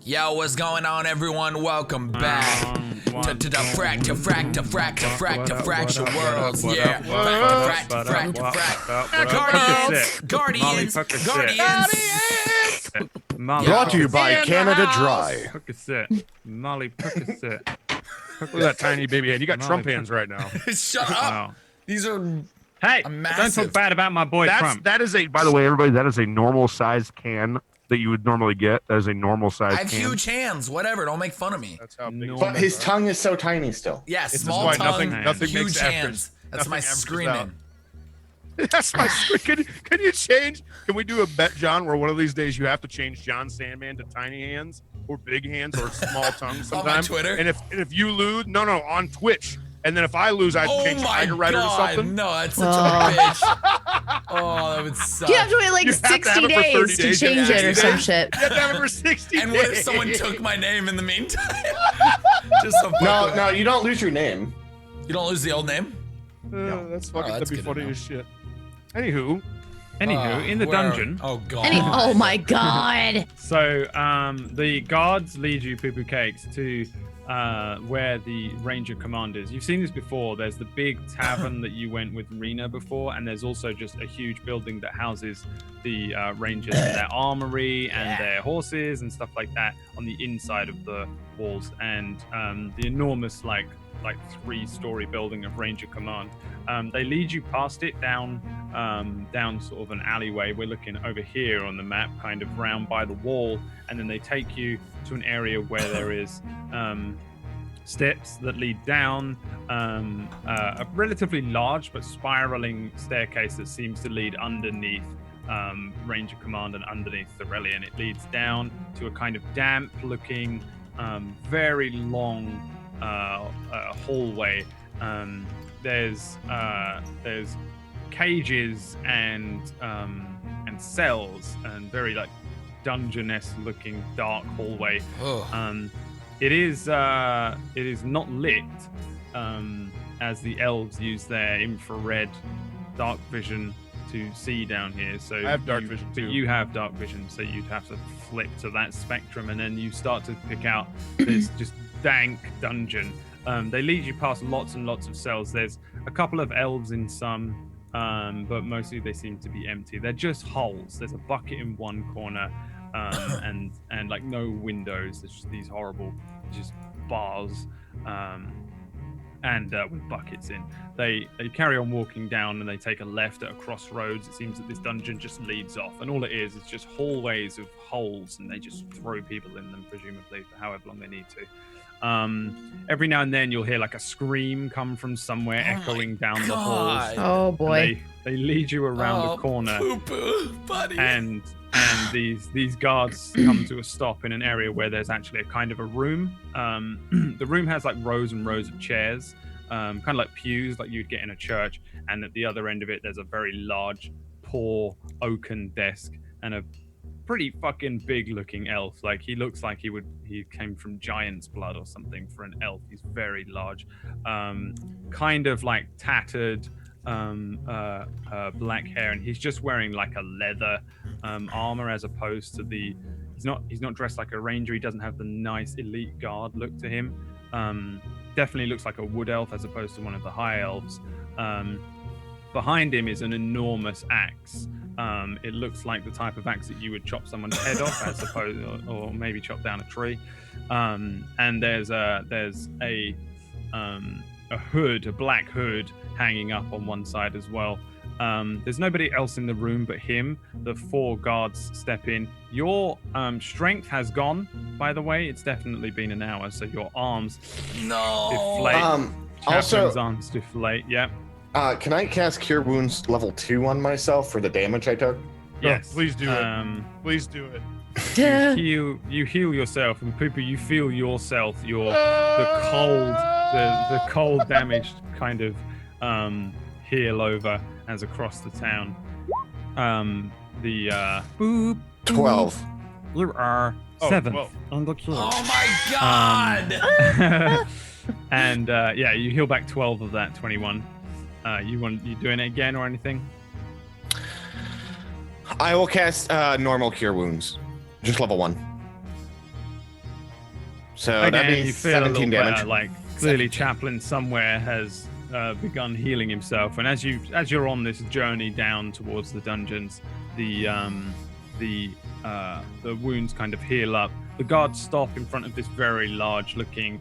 Yo, what's going on, everyone? Welcome back to the fracture worlds. Yeah, Guardians. Brought to you by Canada Dry. Percocet. Molly Percocet. Look at that tiny baby head. You got Trump hands right now. Shut up. Wow. These are Hey, massive. don't talk bad about my boy Trump. That is a, by the way, everybody, that is a normal size can that you would normally get. That is a normal size I have can. huge hands. Whatever. Don't make fun of me. That's how big. But his tongue is so tiny still. Yeah, It's small why tongue, nothing huge makes hands. That's nothing my averages screaming. out. That's my scream. Can you change? Can we do a bet, John, where one of these days you have to change John Sandman to tiny hands or big hands or small tongue sometime? On Twitter? And if you lose, no, on Twitch. And then if I lose, I'd change Tiger Rider or something. No, that's such a bitch. Oh, that would suck. You have to wait like You have to have 60 it for 30 days to days. change Yeah, it or 60 some days. shit. You have to have it for 60 And days. what if someone took my name in the meantime? Just so No, you don't lose your name. You don't lose the old name? That's fucking, that's that'd be good to funny know. as shit. Anywho, In the where- dungeon. Oh, God. Oh my god. So the guards lead you, poo-poo cakes, to where the ranger command is. You've seen this before. There's the big tavern that you went with Rena before, and there's also just a huge building that houses the rangers and their armory and their horses and stuff like that on the inside of the walls. And the enormous like 3-story building of Ranger Command. They lead you past it down sort of an alleyway. We're looking over here on the map, kind of round by the wall, and then they take you to an area where there is steps that lead down a relatively large but spiraling staircase that seems to lead underneath Ranger Command and underneath Thelion. It leads down to a kind of damp-looking, very long hallway. There's cages and cells and very like dungeon-esque looking dark hallway. It is not lit as the elves use their infrared dark vision to see down here. So I have dark vision too. You have dark vision, so you'd have to flip to that spectrum, and then you start to pick out this just dank dungeon. They lead you past lots and lots of cells. There's a couple of elves in some, but mostly they seem to be empty. They're just holes. There's a bucket in one corner, and like no windows. There's just these horrible, just bars, and with buckets in. They carry on walking down, and they take a left at a crossroads. It seems that this dungeon just leads off, and all it is just hallways of holes, and they just throw people in them, presumably for however long they need to. Every now and then you'll hear like a scream come from somewhere, echoing down the halls. Oh boy. They lead you around a corner, Poo-poo, buddy. and these guards come to a stop in an area where there's actually a kind of a room. The room has like rows and rows of chairs, kind of like pews like you'd get in a church, and at the other end of it there's a very large, poor oaken desk and a pretty fucking big looking elf. Like he looks like he came from giant's blood or something for an elf. He's very large, kind of like tattered black hair, and he's just wearing like a leather armor as opposed to he's not dressed like a ranger. He doesn't have the nice elite guard look to him. Definitely looks like a wood elf as opposed to one of the high elves. Behind him is an enormous axe. It looks like the type of axe that you would chop someone's head off, I suppose, or maybe chop down a tree. And there's a hood, a black hood, hanging up on one side as well. There's nobody else in the room but him. The 4 guards step in. Your strength has gone, by the way. It's definitely been an hour, so your arms deflate. Also, Chaplain's arms deflate. Yeah. Can I cast Cure Wounds level 2 on myself for the damage I took? Yes. Please do it. Please do it. You heal yourself, and Pooper, you feel yourself. The cold damaged kind of heal over as across the town. Boop. 12. You are Oh, 7th well. in the queue. Oh my God! And yeah, you heal back 12 of that 21. You doing it again or anything? I will cast normal Cure Wounds. Just level 1. So Again, that'd be you feel a little 17 damage. better, like clearly Chaplain somewhere has begun healing himself, and as you're on this journey down towards the dungeons, the wounds kind of heal up. The guards stop in front of this very large-looking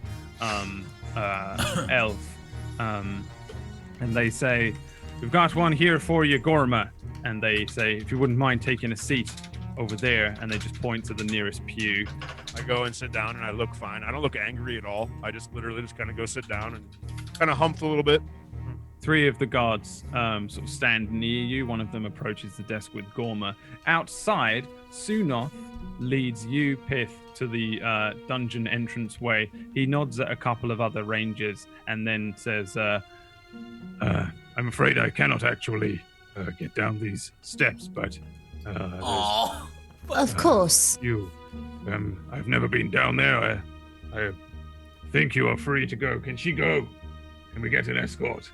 elf, and they say, "We've got one here for you, Gorma." And they say, "If you wouldn't mind taking a seat over there," and they just point to the nearest pew. I go and sit down, and I look fine. I don't look angry at all. I just literally just kind of go sit down and kind of hump a little bit. 3 of the guards sort of stand near you. One of them approaches the desk with Gorma. Outside, Sunoth leads you, Pith, to the dungeon entranceway. He nods at a couple of other rangers and then says, "I'm afraid I cannot actually get down these steps, but Of course. I've never been down there. I think you are free to go. Can she go? Can we get an escort?"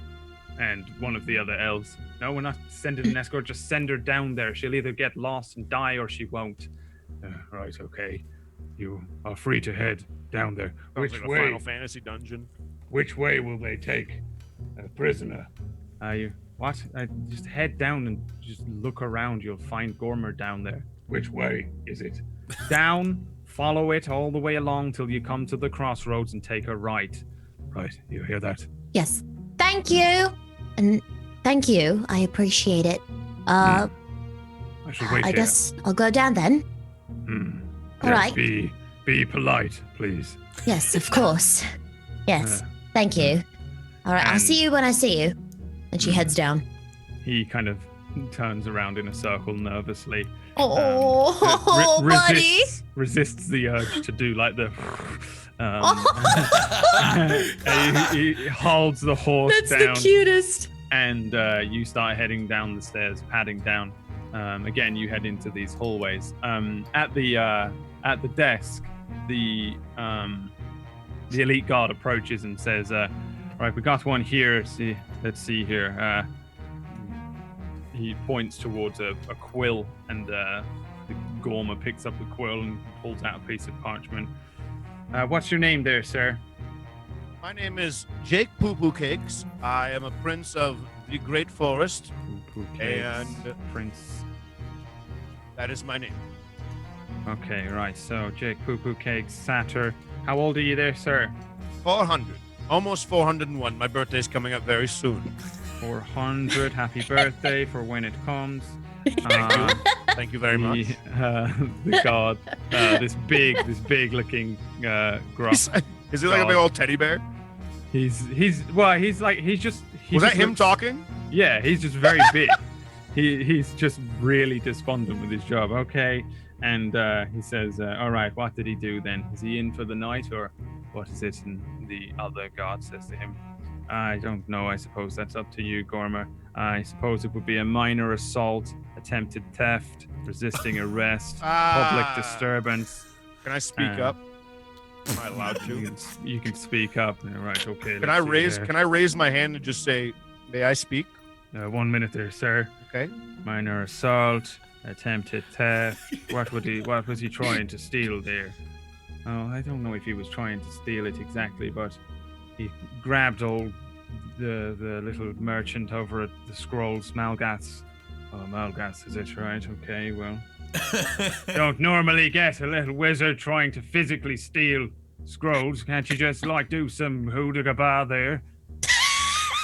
And one of the other elves, "No, we're not sending an escort. Just send her down there. She'll either get lost and die or she won't." Right, okay. You are free to head down there. Sounds Which like way? a Final Fantasy dungeon. Which way will they take a prisoner? Just head down and just look around. You'll find Gormer down there. Which way is it? Down, follow it all the way along till you come to the crossroads and take a right. Right, you hear that? Yes. Thank you. And thank you. I appreciate it. I shall wait I here. guess I'll go down then. All Yes, right. Be polite, please. Yes, of course. Yes. Thank you. All right. I'll and- see you when I see you. And she heads down. He kind of turns around in a circle nervously. Oh, buddy. Resists the urge to do like the. He holds the horse down. cutest. And you start heading down the stairs, padding down. Again, you head into these hallways. At the desk, the elite guard approaches and says, "Right, we got one here. Let's see here." He points towards a quill, and the Gorma picks up the quill and pulls out a piece of parchment. What's your name there, sir? My name is Jake Poo Poo Cakes. I am a prince of the Great Forest, and Prince. that is my name. Okay, right. So Jake Poo Poo Cakes, Satyr. How old are you there, sir? 400. Almost 401. My birthday's coming up very soon. 400. Happy birthday for when it comes. Thank you very much. The god, this big looking gruff. Is he like a big old teddy bear? Was that him talking? Yeah, he's just very big. He's just really despondent with his job. Okay, and he says, "All right, what did he do then? Is he in for the night or what is it?" And the other guard says to him, "I don't know. I suppose that's up to you, Gormer. I suppose it would be a minor assault, attempted theft, resisting arrest, public disturbance." Can I speak up? Am I allowed to? You can speak up. Right, okay. Can I raise my hand and just say, "May I speak?" 1 minute there, sir. Okay. Minor assault, attempted theft. What was he trying to steal there? Oh, I don't know if he was trying to steal it exactly, but he grabbed the little merchant over at the Scrolls, Malgath's. Oh, Malgath, is it right? Okay, well. Don't normally get a little wizard trying to physically steal scrolls. Can't you just do some hoodagaba there?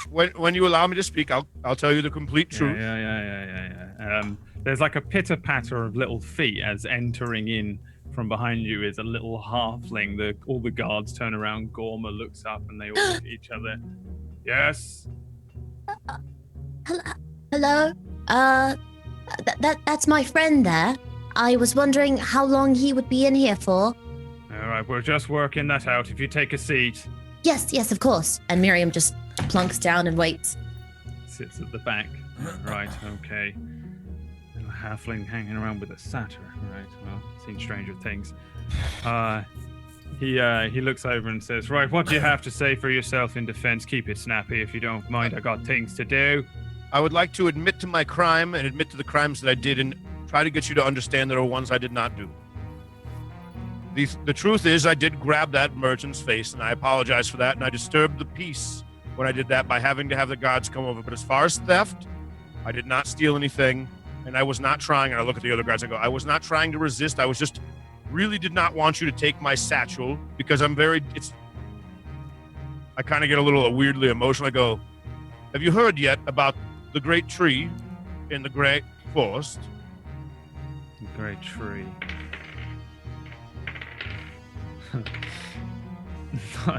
When you allow me to speak, I'll tell you the complete truth. Yeah. There's like a pitter patter of little feet as entering in from behind you is a little halfling. All the guards turn around. Gorma looks up and they all look at each other. Yes. Hello. That's my friend there. I was wondering how long he would be in here for. All right, we're just working that out. If you take a seat. Yes, of course. And Miriam just plunks down and waits. Sits at the back. Right, okay. Little halfling hanging around with a satyr. Right, well, seen stranger things. He looks over and says, "Right, what do you have to say for yourself in defense? Keep it snappy if you don't mind. I got things to do." I would like to admit to my crime and admit to the crimes that I did and try to get you to understand there are ones I did not do. The truth is, I did grab that merchant's face, and I apologize for that, and I disturbed the peace when I did that by having to have the guards come over. But as far as theft, I did not steal anything, and I was not trying, and I look at the other guards, I go, I was not trying to resist, I was just really did not want you to take my satchel, because I kind of get a little weirdly emotional. I go, have you heard yet about the great tree in the great forest? The great tree.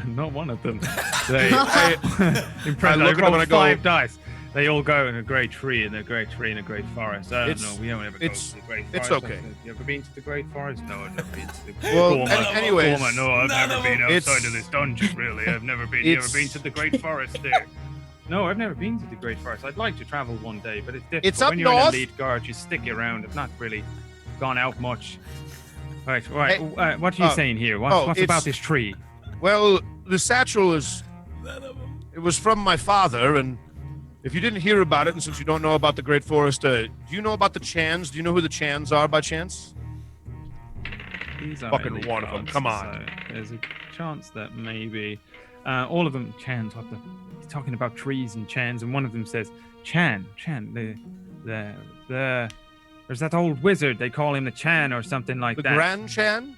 Not one of them. I rolled 5 dice. They all go in a great tree, in a great tree, in a great forest. I don't know. We don't ever go to the great forest. It's okay. You ever been to the great forest? No, I've never been to the anyways, no, I've never been outside of this dungeon, really. I've never been. You ever been to the great forest there? No, I've never been to the great forest. I'd like to travel one day, but it's difficult. It's up when you're north. in a lead guard, you stick around. I've not really gone out much. Right. Hey, what are you saying here? What's about this tree? Well, the satchel it was from my father, and if you didn't hear about it, and since you don't know about the Great Forest, do you know about the Chans? Do you know who the Chans are by chance? These are fucking elite one of them. gods, Come on. So there's a chance that maybe all of them Chans. He's talking about trees and Chans, and one of them says Chan. There's that old wizard. They call him the Chan or something like that. The Grand Chan?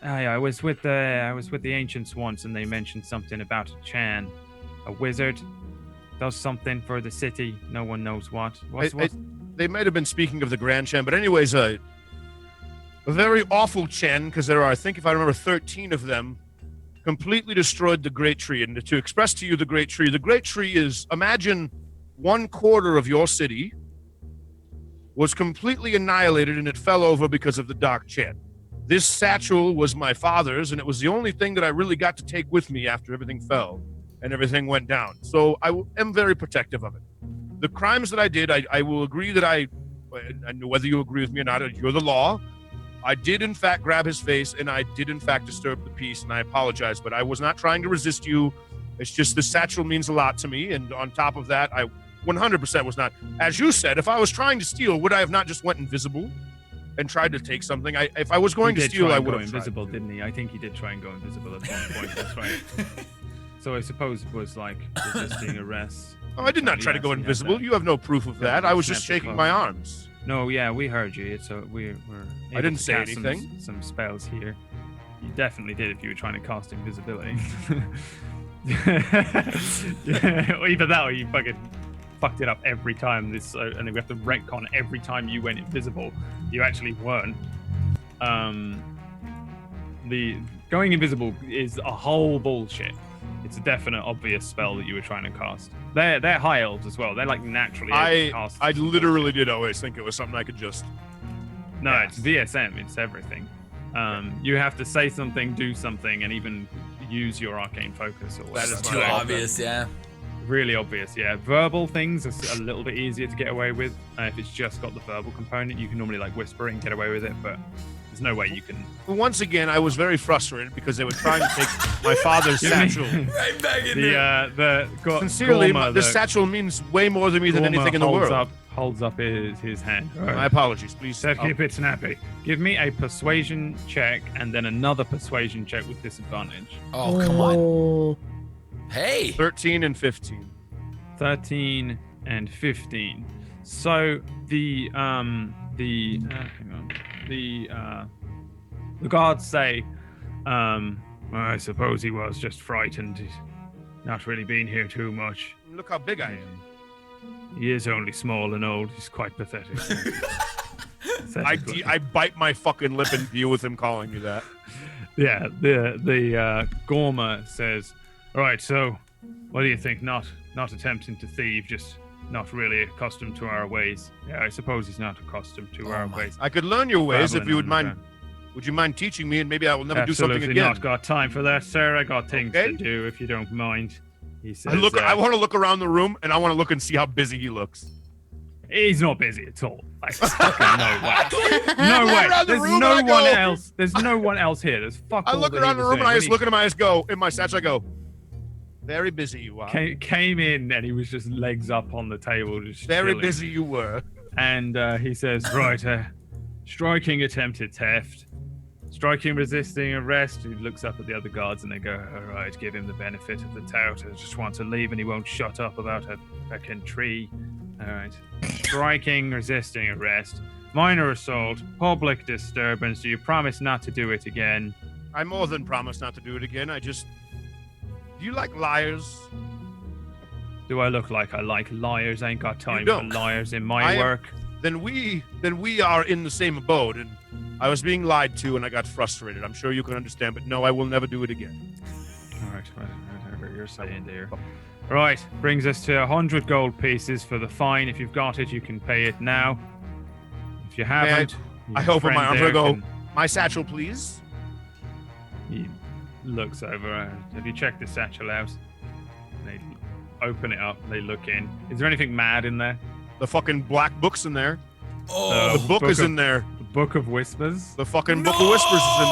I was with the ancients once, and they mentioned something about a Chan, a wizard, does something for the city. No one knows what. They might have been speaking of the Grand Chan, but anyways, a very awful Chan, because there are, I think, if I remember, 13 of them, completely destroyed the Great Tree. And to express to you the Great Tree is, imagine 1/4 of your city was completely annihilated, and it fell over because of the Dark Chan. This satchel was my father's, and it was the only thing that I really got to take with me after everything fell and everything went down. So I am very protective of it. The crimes that I did, I will agree that and whether you agree with me or not, you're the law. I did, in fact, grab his face, and I did, in fact, disturb the peace, and I apologize, but I was not trying to resist you. It's just the satchel means a lot to me, and on top of that, I 100% was not. As you said, if I was trying to steal, would I have not just went invisible and tried to take something? If I was going to steal, I would have invisible, didn't he? I think he did try and go invisible at one point. That's right. So I suppose it was like resisting arrest. Oh, I did not try to go invisible. You have no proof of that. I was just shaking my arms. No, yeah, we heard you. We're I didn't say anything. Some spells here. You definitely did if you were trying to cast invisibility. Either that or you fucking fucked it up every time. And then we have to retcon every time you went invisible. You actually weren't. The going invisible is a whole bullshit. It's a definite, obvious spell that you were trying to cast. They're high elves as well. They're like naturally able to cast. I literally did always think it was something I could just. No, it's VSM. It's everything. You have to say something, do something, and even use your arcane focus. Or that is too obvious, yeah. Really obvious, yeah. Verbal things are a little bit easier to get away with. If it's just got the verbal component, you can normally like whisper and get away with it, but there's no way you can. Once again, I was very frustrated because they were trying to take my father's satchel. Right back in there. Sincerely, the satchel means way more to me than anything in the world. Holds up his hand. Right. My apologies, please. Keep it snappy. Give me a persuasion check and then another persuasion check with disadvantage. Oh, come on. Hey. 13 and 15. 13 and 15. So the guards say, I suppose he was just frightened. He's not really been here too much. Look how big I am. He is only small and old. He's quite pathetic. I bite my fucking lip and deal with him calling me that. Yeah, the Gorma says, all right, so what do you think? Not attempting to thieve, just not really accustomed to our ways. Yeah, I suppose he's not accustomed to our ways. I could learn your ways if you would mind. Would you mind teaching me, and maybe I will never do something again? Absolutely not. Got time for that, sir. I got things to do, if you don't mind. He says, I want to look around the room, and I want to look and see how busy he looks. He's not busy at all. Like, fucking no way. No way. There's no one else. There's no one else here. There's fuck all. I look around the room, and I just look at him. I just go in my satchel. I go, very busy you are. Came in, and he was just legs up on the table, just very chilling. busy you were. And he says, right, striking attempted theft. striking, resisting arrest. He looks up at the other guards and they go, all right, give him the benefit of the doubt. I just want to leave and he won't shut up about a fucking tree. All right. Striking, resisting arrest. Minor assault. Public disturbance. Do you promise not to do it again? I more than promise not to do it again. Do you like liars? Do I look like I like liars? I ain't got time for liars in my work. Then we are in the same abode, and I was being lied to, and I got frustrated. I'm sure you can understand, but no, I will never do it again. All right, whatever you're saying there. Right, brings us to 100 gold pieces for the fine. If you've got it, you can pay it now. If you haven't, I open my arms and go, my satchel, please. He looks over. Have you checked the satchel out? They open it up. They look in. Is there anything mad in there? The fucking black book's in there. Oh, the book is in there. The Book of Whispers. The fucking Book of Whispers is in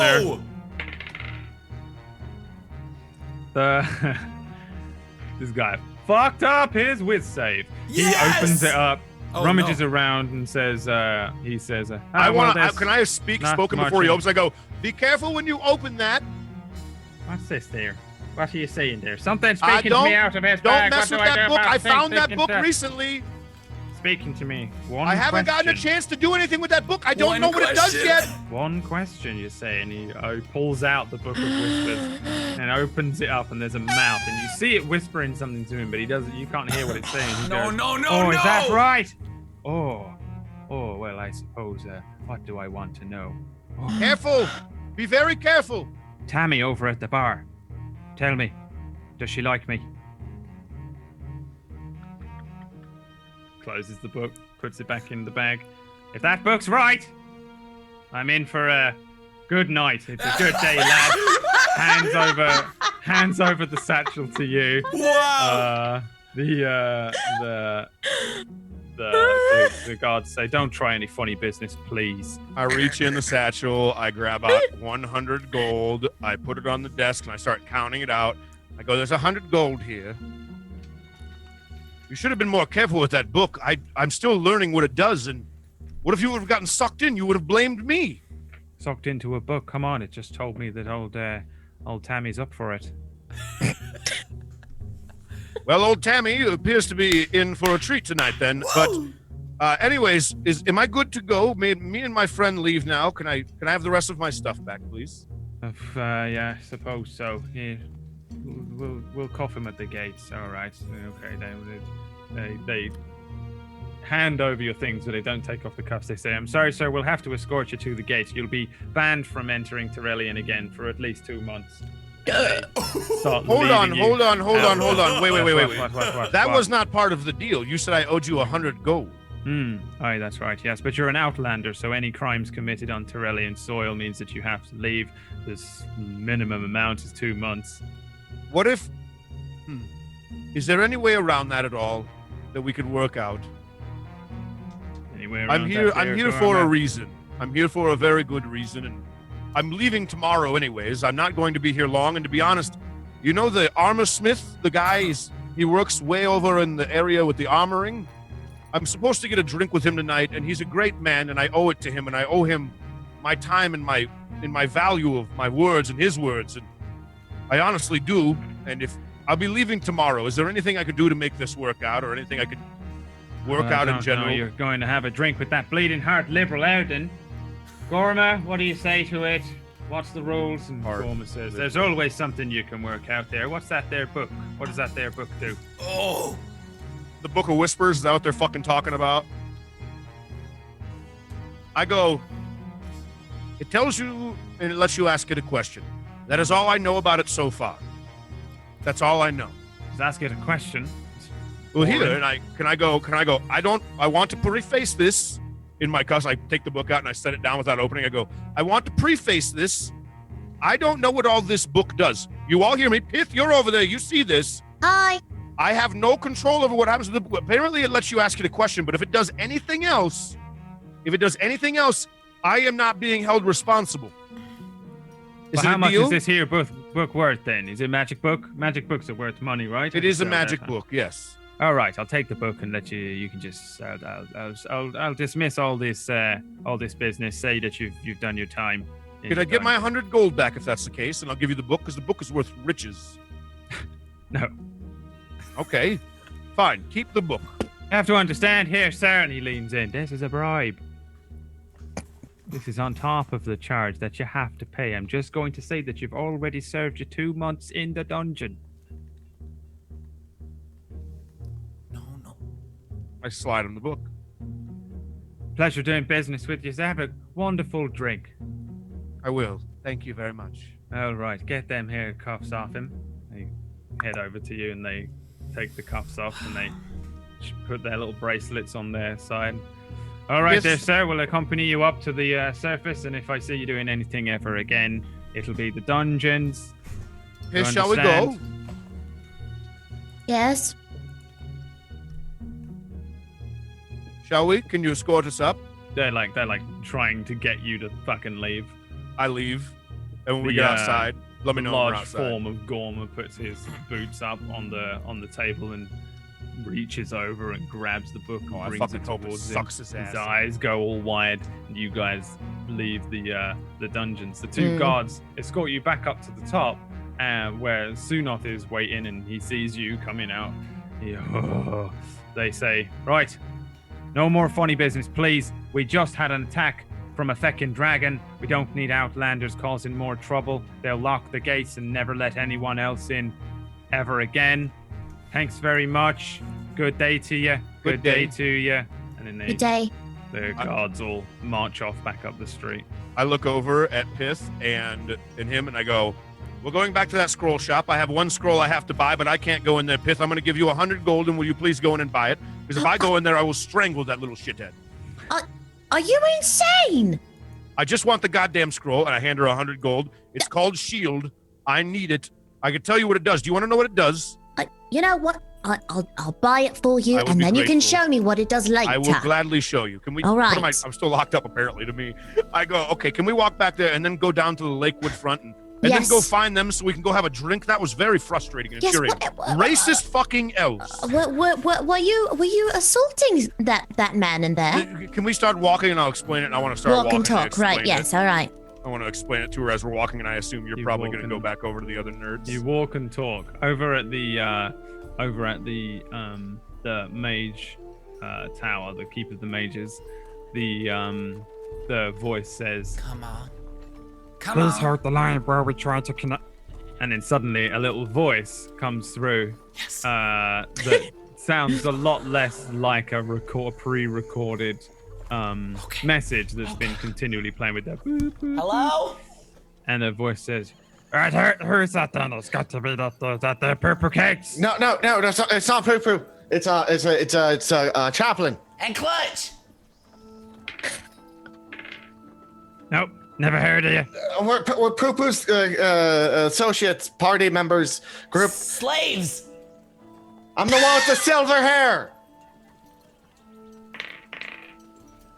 there. This guy fucked up his whiz save. Yes! He opens it up, rummages no. around, and says, "Can I speak spoken before he opens? I go, be careful when you open that. What's this there? What are you saying there? Something speaking to me out of his bag. Don't mess with that book. I found that book recently. Speaking to me. I haven't gotten a chance to do anything with that book. I don't know what it does yet. One question, you say, and he pulls out the Book of Whispers and opens it up, and there's a mouth, and you see it whispering something to him, but he doesn't. You can't hear what it's saying. He goes, no, is that right? Oh, well, I suppose. What do I want to know? Oh. Careful. Be very careful. Tammy over at the bar. Tell me, does she like me? Closes the book, puts it back in the bag. If that book's right, I'm in for a good night. It's a good day, lad. Hands over the satchel to you. Wow. The guards say, don't try any funny business, please. I reach in the satchel, I grab out 100 gold, I put it on the desk, and I start counting it out. I go, there's 100 gold here. You should have been more careful with that book. I'm still learning what it does, and what if you would have gotten sucked in? You would have blamed me. Sucked into a book? Come on, it just told me that old Tammy's up for it. Well, old Tammy appears to be in for a treat tonight then. Whoa. But anyways, am I good to go? Me and my friend leave now. Can I have the rest of my stuff back, please? Yeah, I suppose so. Yeah. We'll cuff him at the gates. All right. Okay. They hand over your things, but they don't take off the cuffs. They say, "I'm sorry, sir. We'll have to escort you to the gates. You'll be banned from entering Thelion again for at least 2 months." Hold on. Wait. What? That was not part of the deal. You said I owed you 100 gold. Aye, that's right, yes. But you're an outlander, so any crimes committed on Thelion soil means that you have to leave. This minimum amount is 2 months. What if... Is there any way around that at all that we could work out? Anyway around I'm here for a reason. I'm here for a very good reason, and I'm leaving tomorrow anyways. I'm not going to be here long, and to be honest, you know the armor smith, the guy, he works way over in the area with the armoring? I'm supposed to get a drink with him tonight, and he's a great man, and I owe it to him, and I owe him my time and my value of my words and his words, and I honestly do. And if I'll be leaving tomorrow, is there anything I could do to make this work out, or anything I could work out in general? You're going to have a drink with that bleeding heart liberal Eldon. Gorma, what do you say to it? What's the rules? And Gorma says, there's always something you can work out there. What's that there book? What does that there book do? Oh! The Book of Whispers, is that what they're fucking talking about? I go, it tells you and it lets you ask it a question. That is all I know about it so far. That's all I know. Just ask it a question. Well, here, and can I go, I want to preface this in my cuss. I take the book out and I set it down without opening. I go, I want to preface this. I don't know what all this book does. You all hear me? Pith, you're over there. You see this. Hi. I have no control over what happens to the book. Apparently it lets you ask it a question, but if it does anything else, I am not being held responsible. How much is this here book worth then? Is it a magic book? Magic books are worth money, right? It is a magic book, yes. All right, I'll take the book and let you can just I'll dismiss all this business. Say that you've done your time Can I get my 100 gold back if that's the case? And I'll give you the book because the book is worth riches. No. Okay. Fine. Keep the book. You have to understand here, sir, and he leans in. This is a bribe. This is on top of the charge that you have to pay. I'm just going to say that you've already served you 2 months in the dungeon. No. I slide him the book. Pleasure doing business with you. So have a wonderful drink. I will. Thank you very much. All right, get them here cuffs off him. They head over to you and they take the cuffs off and they put their little bracelets on their side. All right, Yes. there, sir. We'll accompany you up to the surface, and if I see you doing anything ever again, it'll be the dungeons. You Yes, shall we go? understand? Yes. Shall we? Can you escort us up? They're like trying to get you to fucking leave. I leave. And when we The, get outside, let me The know when we're large outside. form of Gorma puts his boots up on the table and reaches over and grabs the book and Oh, I brings fucking it hope it towards sucks him. his ass. eyes go all wide, and you guys leave the dungeons. The two guards escort you back up to the top, where Sunoth is waiting, and he sees you coming out. They say, "Right, no more funny business, please. We just had an attack from a feckin' dragon. We don't need outlanders causing more trouble. They'll lock the gates and never let anyone else in ever again. Thanks very much. Good day to you. Good day to you." And then Good day. the guards all march off back up the street. I look over at Pith and him, and I go, "We're going back to that scroll shop. I have one scroll I have to buy, but I can't go in there. Pith, I'm going to give you 100 gold, and will you please go in and buy it? Because if I go in there, I will strangle that little shithead. Are you insane? I just want the goddamn scroll," and I hand her 100 gold. It's called Shield. I need it. I can tell you what it does. Do you want to know what it does? You know what? I'll buy it for you, I would and be then you can grateful. show me what it does later. I will gladly show you. Can we? All right. What am I'm still locked up, apparently, to me. I go, "Okay, can we walk back there and then go down to the Lakewood front and then Yes. go find them so we can go have a drink?" That was very frustrating and Yes, infuriating. what- Racist fucking elves. Were you assaulting that man in there? Can we start walking and I'll explain it? And I want to start Walk walking. and talk, explain right? it. Yes, all right. I want to explain it to her as we're walking, and I assume you're You probably walk going to go and- back over to the other nerds. You walk and talk over at the Mage Tower, the Keep of the Mages. The voice says, Come on. Please hold the line while we try to connect. and then suddenly a little voice comes through Yes. that sounds a lot less like a pre-recorded message that's been continually playing with that. Boop, boop, Hello? and the voice says, Right, who's that then? It's got to be that purple cakes. No, it's not poo poo. It's a chaplain. And Clutch. Nope, never heard of you. We're poo poo's associates, party members, group. Slaves. I'm the one with the silver hair.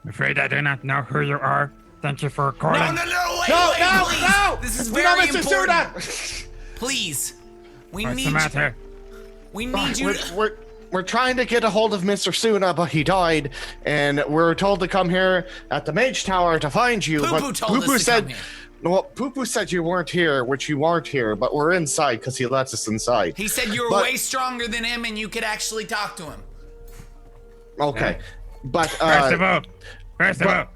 I'm afraid I do not know who you are. Thank you for calling. No, wait, No, wait, no, please. no. This is We don't very Mr. important. Suda. Please. We What's need the matter? We need you. We're trying to get a hold of Mr. Suna, but he died, and we're told to come here at the Mage Tower to find you. Poo-poo but told us to said, come here. well, Poo-poo said you weren't here, which you weren't here, but we're inside because he lets us inside. He said you were But- way stronger than him, and you could actually talk to him. Okay, but First of all,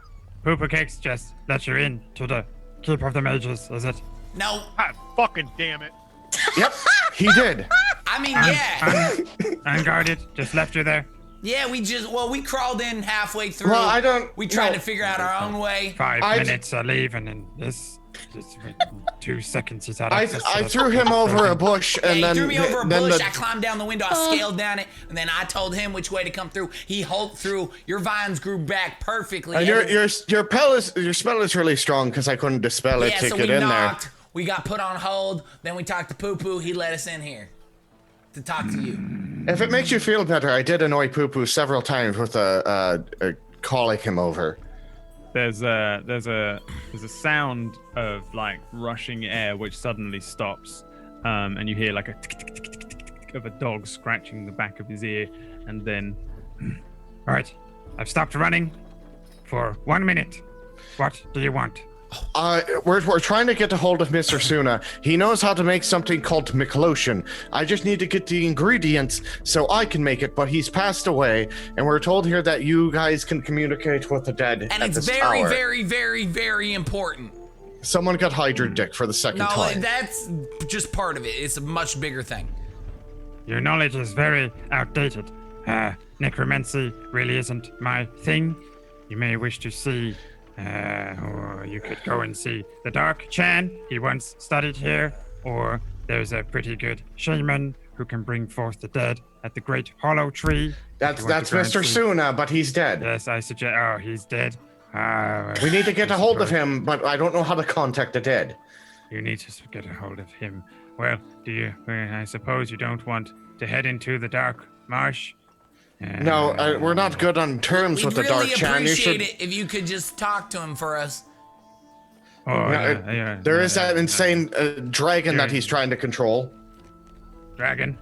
Pooper Cakes just let you in to the Keep of the Mages, is it? No, God fucking damn it. yep, he did. I mean, yeah, Unguarded, just left you there. yeah. We crawled in halfway through. Well, I don't. We tried no. to figure out our own way. 5 I- minutes leave, and then this 2 seconds he's had I access to the- threw him over a bush, Yeah, and he then threw me over a then bush. the- I climbed down the window. I scaled down it, and then I told him which way to come through. He hulked through. Your vines grew back perfectly. and your spell is really strong because I couldn't dispel it yeah, to so get we in knocked. We got put on hold. Then we talked to Poo Poo. He let us in here to talk to you. there. If it makes you feel better, I did annoy Poo Poo several times with calling him over. There's a sound of like rushing air which suddenly stops, and you hear like a tick, tick, tick, tick, tick, tick of a dog scratching the back of his ear, and then All right, I've stopped running for 1 minute. What do you want? We're trying to get a hold of Mr. Suna. He knows how to make something called McLotion. I just need to get the ingredients so I can make it, but he's passed away, and we're told here that you guys can communicate with the dead And at it's this very, tower. very, very, very important. Someone got Hydra Dick for the second time. No, that's just part of it. It's a much bigger thing. Your knowledge is very outdated. Necromancy really isn't my thing. You may wish to see, or you could go and see the Dark Chan. He once studied here. Or there's a pretty good shaman who can bring forth the dead at the Great Hollow Tree. That's Mr. Suna, but he's dead. Yes, I suggest. Oh, he's dead. We need to get a hold of him, but I don't know how to contact the dead. You need to get a hold of him. Well, I suppose you don't want to head into the Dark Marsh? No, we're not good on terms with the Dark Chan. We'd really appreciate it if you could just talk to him for us. There is that insane dragon that he's trying to control. Dragon?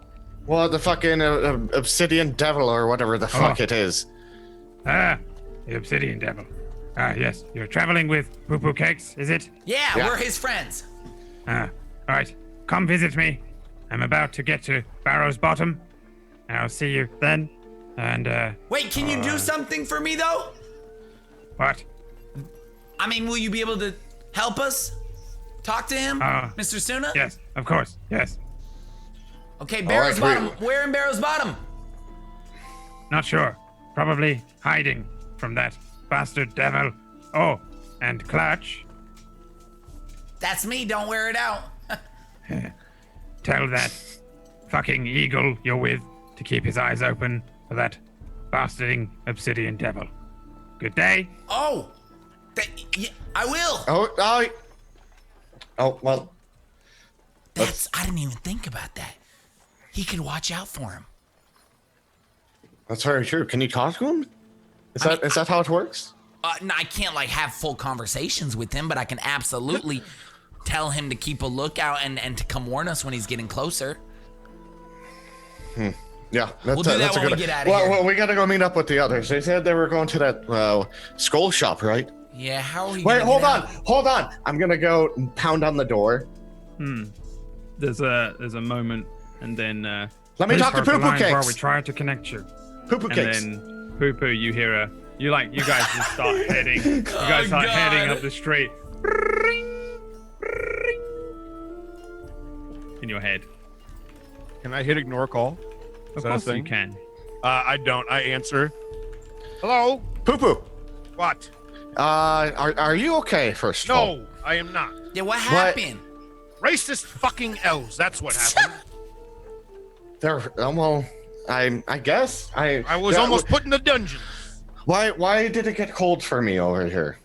Well, the fucking obsidian devil or whatever the fuck it is. The obsidian devil. Yes. You're traveling with Poo Poo Cakes, is it? Yeah, we're his friends. All right. Come visit me. I'm about to get to Barrow's Bottom. I'll see you then. And, Wait, can you do something for me, though? What? I mean, will you be able to help us? Talk to him? Mr. Suna? Yes, of course. Yes. Okay, Barrow's Bottom. Where in Barrow's Bottom? Not sure. Probably hiding from that bastard devil. Oh, and Clutch. That's me. Don't wear it out. Tell that fucking eagle you're with to keep his eyes open for that bastarding obsidian devil. Good day. Oh, I will. Oh, well. I didn't even think about that. He could watch out for him. That's very true. Can you talk to him? Is that how it works? No, I can't have full conversations with him, but I can absolutely tell him to keep a lookout and to come warn us when he's getting closer. Yeah, We'll do that when we get out of here. Well, we gotta go meet up with the others. They said they were going to that skull shop, right? Yeah, how are we Wait, gonna hold on. I'm gonna go and pound on the door. There's a moment, and then Let me talk to Poo Poo Cakes. While we try to connect you. Poo Poo Cakes. And then Poo Poo, you hear you guys just start heading. You guys start heading up the street. In your head. Can I hit ignore call? Of course you can. I don't. I answer. Hello? Poo Poo. What? Are you okay, first of all? No, I am not. Yeah, what happened? Racist fucking elves. That's what happened. I guess. I was almost put in the dungeon. Why did it get cold for me over here?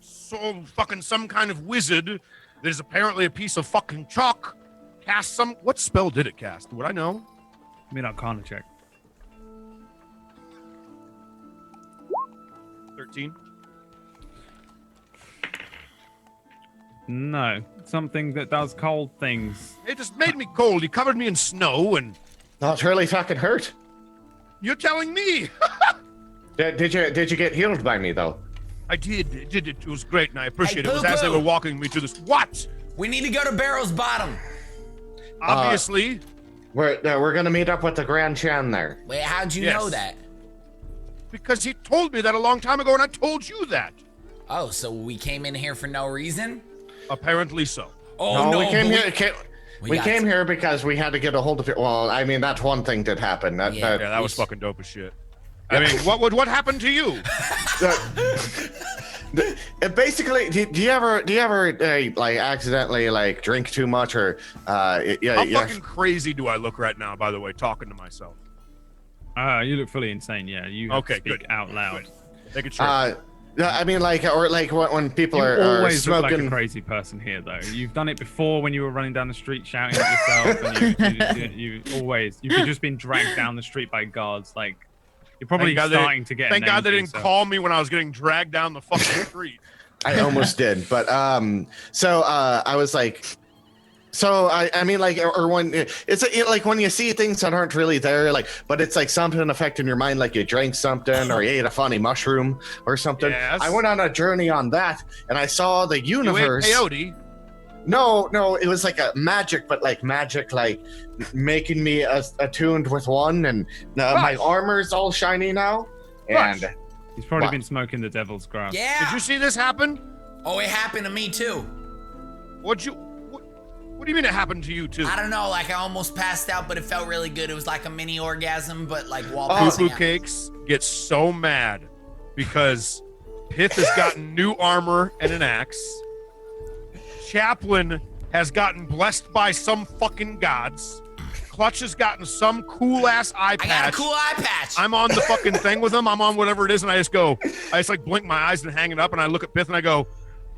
So fucking some kind of wizard. There's apparently a piece of fucking chalk. Cast some. What spell did it cast? Would I know? Give me an Arcana check. 13. No, something that does cold things. It just made me cold. You covered me in snow and. That really fucking hurt. You're telling me? Did you get healed by me though? I did. It was great, and I appreciate Hey, it. It was as they were walking me to this. What? We need to go to Barrow's Bottom. Obviously. We're gonna meet up with the Grand Chan there. Wait, how'd you know that? Because he told me that a long time ago, and I told you that. Oh, so we came in here for no reason? Apparently so. Oh no, we came here because we had to get a hold of it. Well, I mean, that's one thing that happened. Yeah, that was fucking dope as shit. I mean, what happened to you? Basically, do you ever accidentally drink too much or How fucking crazy do I look right now? By the way, talking to myself. You look fully insane. Yeah, you have to speak out loud. Make it sure. I mean, when people You are always look smoking. like a crazy person here, though. You've done it before when you were running down the street shouting at yourself, and you've just been dragged down the street by guards. You're probably starting to get. Thank God they didn't call me when I was getting dragged down the fucking street. I almost did, but so I was like, So I mean, like, or when like when you see things that aren't really there, like, but it's like something affecting your mind, like you drank something or you ate a funny mushroom or something. Yes. I went on a journey on that, and I saw the universe. You ate peyote. No, it was like a magic, but like magic, like making me attuned with one, and my armor's all shiny now. And he's probably been smoking the devil's grass. Yeah. Did you see this happen? Oh, it happened to me too. What do you mean it happened to you too? I don't know. Like I almost passed out, but it felt really good. It was like a mini orgasm, but like while Poo passing Poo out. Cakes gets so mad because Pith has gotten new armor and an axe. Chaplain has gotten blessed by some fucking gods. Clutch has gotten some cool ass eye patch. I got a cool eye patch. I'm on the fucking thing with him. I'm on whatever it is, and I just like blink my eyes and hang it up, and I look at Pith and I go,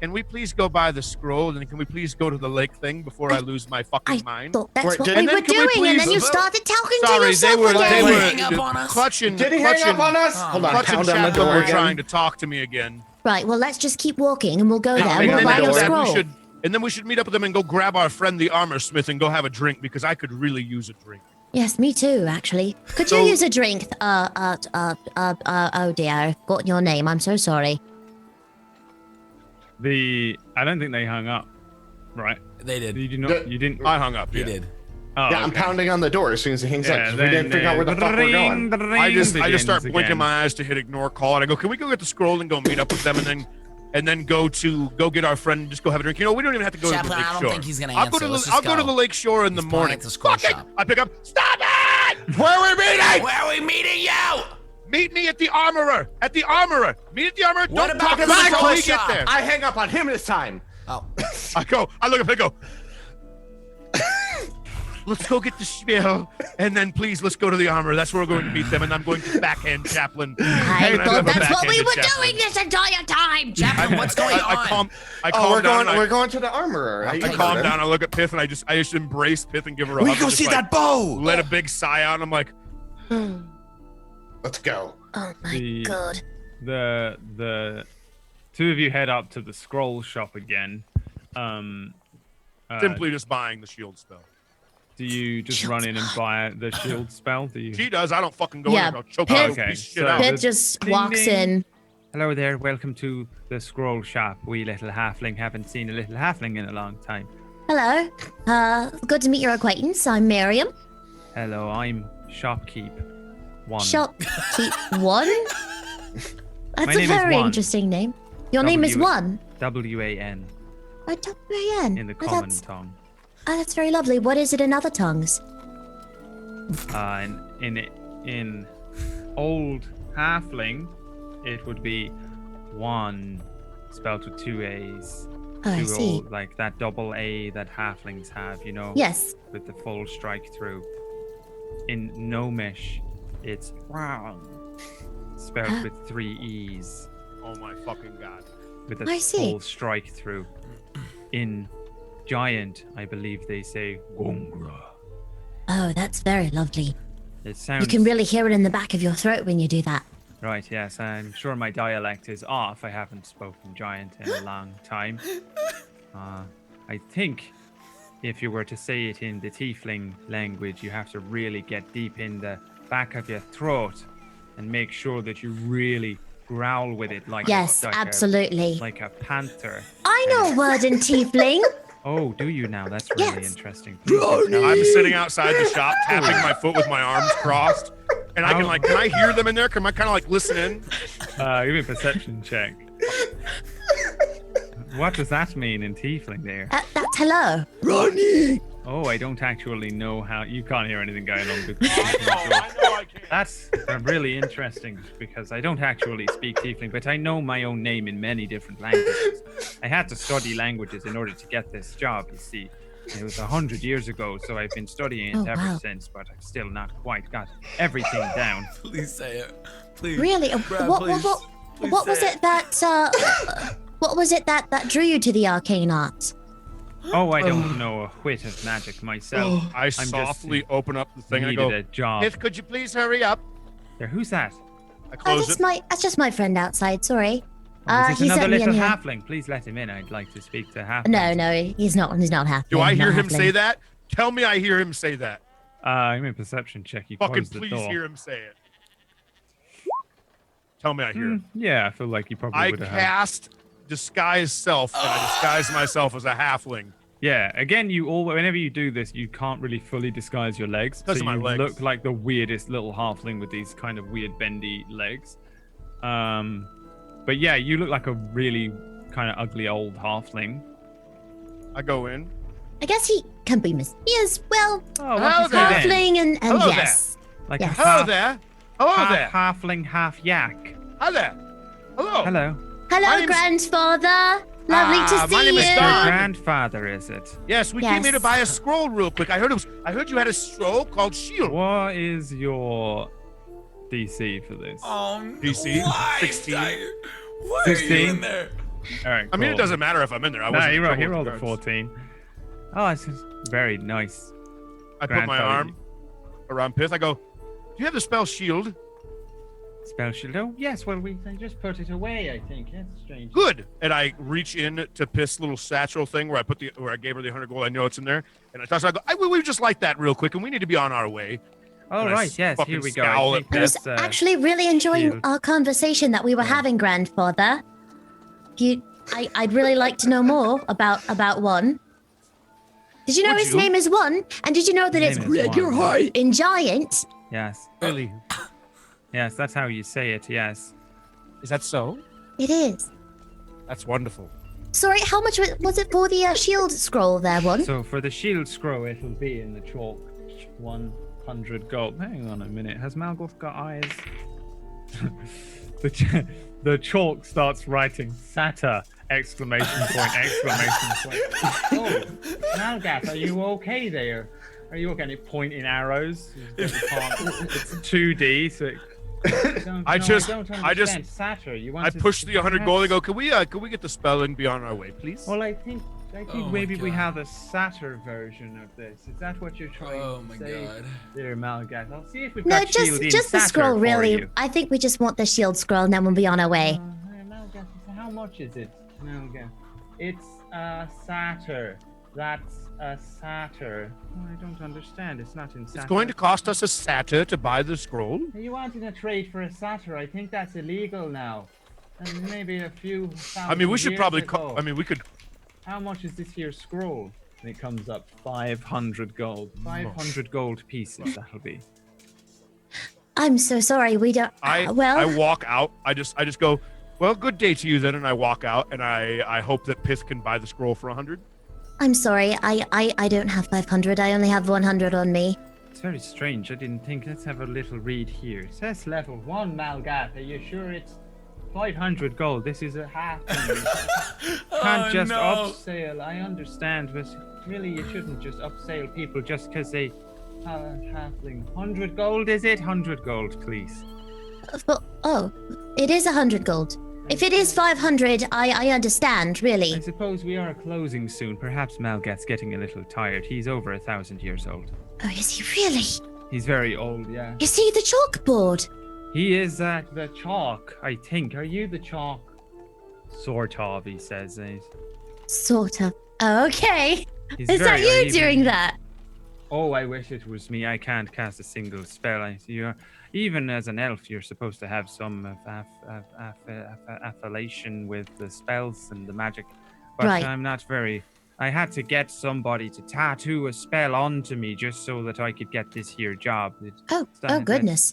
"Can we please go buy the scroll, and can we please go to the lake thing before I lose my fucking mind?" Thought that's Wait, what and we were then can we doing, and then please- you started talking Sorry, to yourself they again. were hang up on us? clutching. Did he hang up on us? Hold on, Clutch and pound on the Chaplain door were again. trying to talk to me again. Right, well, let's just keep walking, and we'll go there, and and we'll then buy your that scroll. And then we should meet up with them and go grab our friend the armor smith and go have a drink because I could really use a drink. Yes, me too, actually. Could you use a drink? Oh dear, I've forgotten your name. I'm so sorry. I don't think they hung up, right? They did. You did not. You didn't. I hung up. He Yeah. did. Oh, Yeah, I'm okay. pounding on the door as soon as he hangs up. Yeah, 'Cause we didn't figure out where the fuck we're going. I just start blinking my eyes to hit ignore call, and I go, "Can we go get the scroll and go meet up with them, and then go get our friend and just go have a drink? You know, we don't even have to go to Chaplain, the lake I don't shore. think he's gonna I'll go answer. to Let's the just I'll go to go. the lake shore in the He's probably morning. at the scroll Fuck it! shop. I pick up. Stop it! Where are we meeting? Where are we meeting you? Meet me at the armorer. At the armorer. Meet at the armorer. What Don't about talk the about it until we scroll get shop? there. I hang up on him this time. Oh. I look at him, I go, let's go get the spiel, and then please let's go to the armor. That's where we're going to meet them, and I'm going to backhand Chaplain. I And thought have a that's what we backhanded were Chaplain. doing this entire time. Chaplain, what's going on? I calm we're down. going. We're going to the armorer. I calm down. I look at Pith, and I just embrace Pith and give her a hug. We go and just, see like, that bow. Let a big sigh out, and I'm like, Let's go. Oh my god. The two of you head up to the scroll shop again. simply just buying the shield spell. Do you just run in and buy the shield spell? Do you? She does. I don't fucking go Yeah, in there. I'll choke Pith- her Okay, piece of shit so- out. Pith just walks in. Hello there, welcome to the scroll shop. We little halfling haven't seen a little halfling in a long time. Hello. Good to meet your acquaintance. I'm Miriam. Hello, I'm Shopkeep One. Shopkeep One? That's My a name is very One. interesting name. Your name is One. W-A-N Oh, W-A-N. in the Oh, common that's, tongue. oh, that's very lovely. What is it in other tongues? In old halfling, it would be one spelled with two A's. Oh, I Two see. old, like that double A that halflings have, you know? Yes. With the full strike through. In Gnomish, it's one spelled with three E's Oh my fucking god. with I a see. full strike through. In Giant, I believe they say Gongra. Oh, that's very lovely. It sounds You can really hear it in the back of your throat when you do that. right. Yes, I'm sure my dialect is off. I haven't spoken Giant in a long time. I think if you were to say it in the Tiefling language, you have to really get deep in the back of your throat and make sure that you really growl with it like Yes, absolutely. like a panther. I know a word in Tiefling. Oh, do you now? That's really Yes. interesting. Please do tell I'm me. sitting outside the shop, tapping my foot with my arms crossed, and I can can I hear them in there? Can I kind of like listen in? Give me a perception check. What does that mean in Tiefling there? That's hello. Oh, I don't actually know how. You can't hear anything going on. But I know I can. that's really interesting because I don't actually speak Tiefling, but I know my own name in many different languages. I had to study languages in order to get this job, you see. It was 100 years ago, so I've been studying it Oh, ever wow. since, but I've still not quite got everything down. Please say it. Please. Really? Brad, what please. what was say it that what was it that drew you to the arcane arts? Oh, I don't know a whit of magic myself. I just softly open up the thing and I Needed go, a job. Pith, could you please hurry up? There, who's that? I Oh, close it. that's just my friend outside. Sorry. Oh, is this he's another certainly little in here. halfling? Please let him in. I'd like to speak to halfling. No, he's not. He's not halfling. Do I hear not him halfling. say that? Tell me I hear him say that. I'm in perception check. You Fucking close the please door. hear him say it. Tell me I hear him. Yeah, I feel like you probably I would have. cast disguise self, and I disguise myself as a halfling. Yeah, again, whenever you do this, you can't really fully disguise your legs. Because so of my you legs. look like the weirdest little halfling with these kind of weird bendy legs. But yeah, you look like a really kind of ugly old halfling. I go in. I guess he can be Yes, well, Oh, Hello what's his name? there. halfling and Hello yes. Like Yes. a Hello half, there. Hello there. halfling, half yak. Hi there. Hello. Hello. Hello, My name's- grandfather. Lovely Ah, to my see name you. is Your Don. grandfather, is it? Yes, we came here to Yes. buy a scroll real quick. I heard you had a scroll called Shield. What is your DC for this? DC, Why? 16. Why are 16? you in there? All right. I mean, it cool. doesn't matter if I'm in there. I No, wasn't he in rolled, trouble he with rolled the a guards. 14. Oh, it's just very nice. I put my Grandfather. arm around Pith. I go, do you have the spell Shield? Spell shield. Oh, yes. Well, I just put it away, I think. That's strange. Good. And I reach in to Pith's little satchel thing where I gave her the 100 gold. I know it's in there. And I toss it. I go, we just like that real quick, and we need to be on our way. Oh, And I right. Yes. fucking Here we go. scowl I at think I was that's, actually really enjoying shield. our conversation that we were having, grandfather. I'd really like to know more about one. Did you know Would his you? name is One? And did you know that His it's name is One. in giant? Yes. Really? Yes, that's how you say it. Yes. Is that so? It is. That's wonderful. Sorry, how much was it for the shield scroll there, One? So for the shield scroll, it'll be in the chalk. 100 gold. Hang on a minute. Has Malgoth got eyes? The chalk starts writing Sata! Exclamation point! Exclamation point! Oh, Malgath, are you okay there? Are you okay? And it pointing arrows. It's 2D, so. I just- Satyr, you want I to- push the 100 gold and perhaps- go, can we get the spell and be on our way, please? Well, I think Oh my maybe we God. have a Satyr version of this. Is that what you're trying Oh to my say? God. There, Malgath. I'll see if we've No, got shield in just the Satyr scroll, for really. you. I think we just want the shield scroll and then we'll be on our way. Hey, Malgath, how much is it, Malgath? It's a Satyr. That's a Satyr. Oh, I don't understand. It's not in Satyr. It's going to cost us a satyr to buy the scroll. Are you wanting a trade for a Satyr? I think that's illegal now. And maybe a few I mean, we should probably. Ago. We could. How much is this here scroll? And it comes up 500 gold. 500 gold pieces, that'll be. I'm so sorry, we don't. I walk out. I just go. Well, good day to you then, and I walk out, and I hope that Pith can buy the scroll for 100. I'm sorry, I don't have 500. I only have 100 on me. It's very strange. I didn't think. Let's have a little read here. It says level 1, Malgath. Are you sure it's 500 gold? This is a half. Can't just upsell. I understand, but really, you shouldn't just upsell people just because they have halfling. 100 gold, is it? 100 gold, please. Oh, it is 100 gold. If it is 500, I understand, I really. suppose we are closing soon. Perhaps Malgath's getting a little tired. He's over 1,000 years old. Oh, is he really? He's very old, yeah. Is he the chalkboard? He is at the chalk, I think. Are you the chalk? Sort of, he says. Sort of. Oh, okay. He's Is that very you uneven. doing that? Oh, I wish it was me. I can't cast a single spell. Even as an elf, you're supposed to have some affiliation with the spells and the magic. But Right. I'm not very... I had to get somebody to tattoo a spell onto me just so that I could get this here job. Oh, goodness.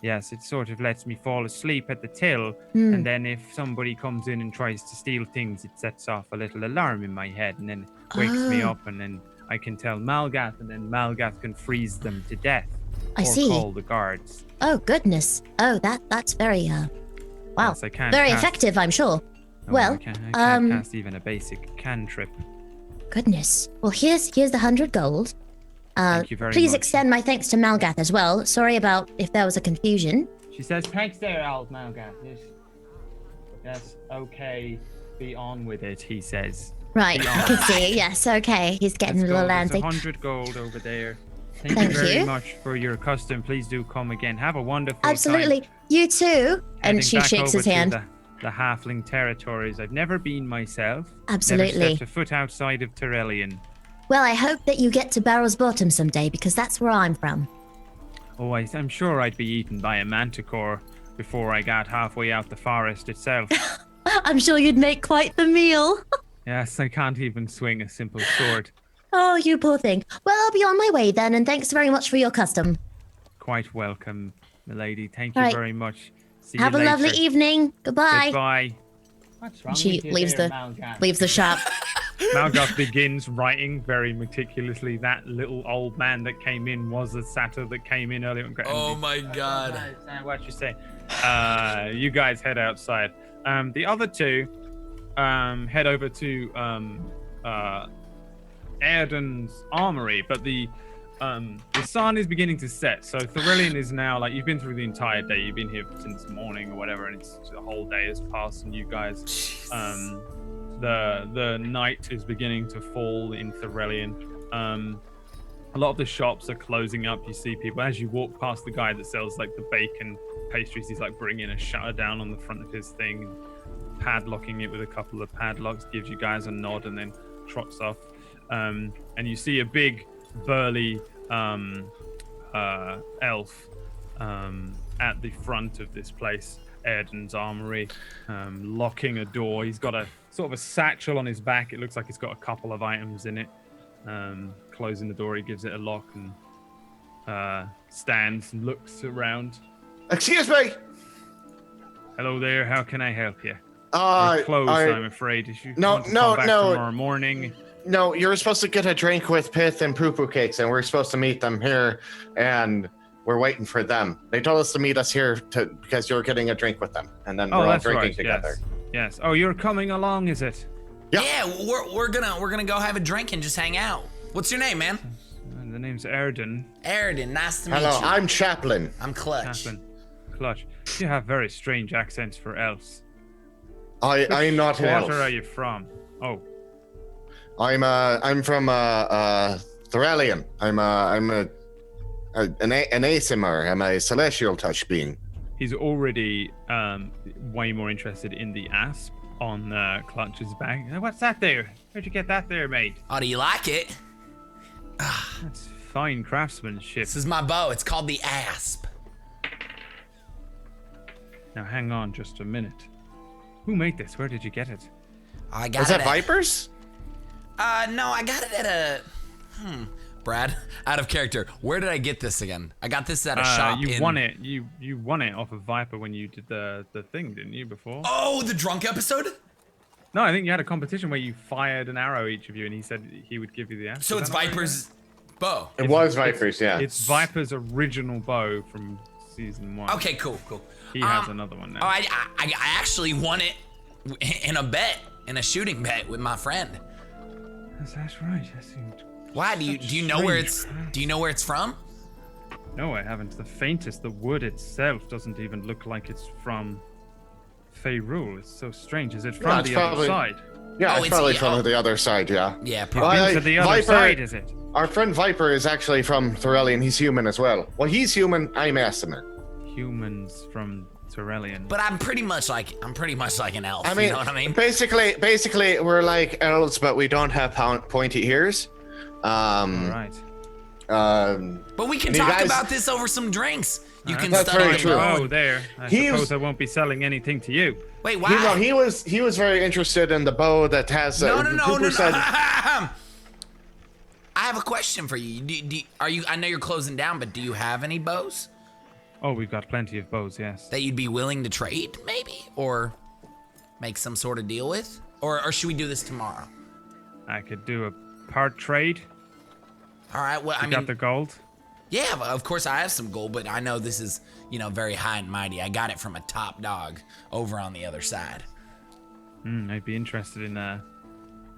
Yes, it sort of lets me fall asleep at the till, Hmm. and then if somebody comes in and tries to steal things, it sets off a little alarm in my head, and then wakes me Oh. up, and then I can tell Malgath, and then Malgath can freeze them to death. I or see. call the guards. Oh, goodness. Oh, that's very, wow. Yes, I can't Very cast- effective, I'm sure. No, Well, I can't cast even a basic cantrip. Goodness. Well, here's the 100 gold. Thank you very Please much. extend my thanks to Malgath as well. Sorry about if there was a confusion. She says, thanks there, old Malgath. Yes, okay, be on with it, he says. Right, Be I on. can see. Yes, okay. He's getting Let's a little go. There's antsy. 100 gold over there. Thank Thank you very you. much for your custom. Please do come again. Have a wonderful Absolutely. time. You too. Heading And she back shakes over his to hand. the halfling territories. I've never been myself. Absolutely. Never stepped a foot outside of Thelion. Well, I hope that you get to Barrow's Bottom someday, because that's where I'm from. Oh, I'm sure I'd be eaten by a manticore before I got halfway out the forest itself. I'm sure you'd make quite the meal. Yes, I can't even swing a simple sword. Oh, you poor thing. Well, I'll be on my way then, and thanks very much for your custom. Quite welcome, milady. Thank you All right. very much. See Have you a later. lovely evening. Goodbye. Goodbye. What's wrong She with you leaves there, the Malgat? leaves the shop. Malgoth begins writing very meticulously. That little old man that came in was the satyr that came in earlier. Oh my god. Understand what you say. You guys head outside. The other two head over to Erden's armory, but the sun is beginning to set. So Thelion is now, like, you've been through the entire day. You've been here since morning or whatever, and it's the whole day has passed, and you guys, the night is beginning to fall in Thelion. A lot of the shops are closing up. You see people as you walk past the guy that sells like the bacon pastries. He's like bringing a shutter down on the front of his thing, and padlocking it with a couple of padlocks. Gives you guys a nod and then trots off. And you see a big burly elf at the front of this place, Erden's armory, locking a door. He's got a sort of a satchel on his back. It looks like it's got a couple of items in it. Closing the door, he gives it a lock and stands and looks around. Excuse me. Hello there, how can I help you? You're closed, I'm afraid. If you want to come back tomorrow morning. No, you're supposed to get a drink with Pith and Poo Poo Cakes, and we're supposed to meet them here, and we're waiting for them. They told us to meet us here because you're getting a drink with them, and then we're all drinking together. Yes. Oh, you're coming along, is it? Yep. Yeah, we're gonna go have a drink and just hang out. What's your name, man? The name's Erden. Erden, nice to meet you. Hello, I'm Chaplin. I'm Clutch. Clutch. You have very strange accents for elves. I'm not an elf. What are you from? Oh. I'm from Thelion. I'm an Asimar. I'm a celestial touch being. He's already way more interested in the asp on Clutch's back. What's that there? Where'd you get that there, mate? Oh, do you like it? That's fine craftsmanship. This is my bow. It's called the asp. Now hang on just a minute. Who made this? Where did you get it? I got Was it that at, Vipers? No, I got it at a. Brad, out of character. Where did I get this again? I got this at a shop. You won it. You won it off of Viper when you did the thing, didn't you? Before. Oh, the drunk episode. No, I think you had a competition where you fired an arrow each of you, and he said he would give you the answer. So it's Viper's bow. It was Vipers, yeah. It's Viper's original bow from season 1. Okay, cool. He has another one now. Oh, I actually won it in a shooting bet with my friend. That's right. That seemed. Why do you know where it's? Do you know where it's from? No, I haven't. The faintest. The wood itself doesn't even look like it's from Faerul. It's so strange. Is it from the other side? Yeah, it's probably from the other side. Yeah. Yeah, probably. Well, to the other Viper, side, is it? Our friend Viper is actually from Thelion. He's human as well. Well, he's human. I'm Asimar. Humans from Thelion. But I'm pretty much like an elf. I mean, you know what I mean? Basically, we're like elves, but we don't have pointy ears. Right. But we can talk about this over some drinks. You can That's study very the true. bone. Oh, there. I suppose I won't be selling anything to you. Wait, why? He was very interested in the bow that has. No. Cooper said- I have a question for you. I know you're closing down, but do you have any bows Oh, we've got plenty of bows, yes. that you'd be willing to trade, maybe, or make some sort of deal with, or should we do this tomorrow? I could do a part trade. All right. Well, I You mean, got the gold? yeah, of course I have some gold, but I know this is, very high and mighty. I got it from a top dog over on the other side. I'd be interested in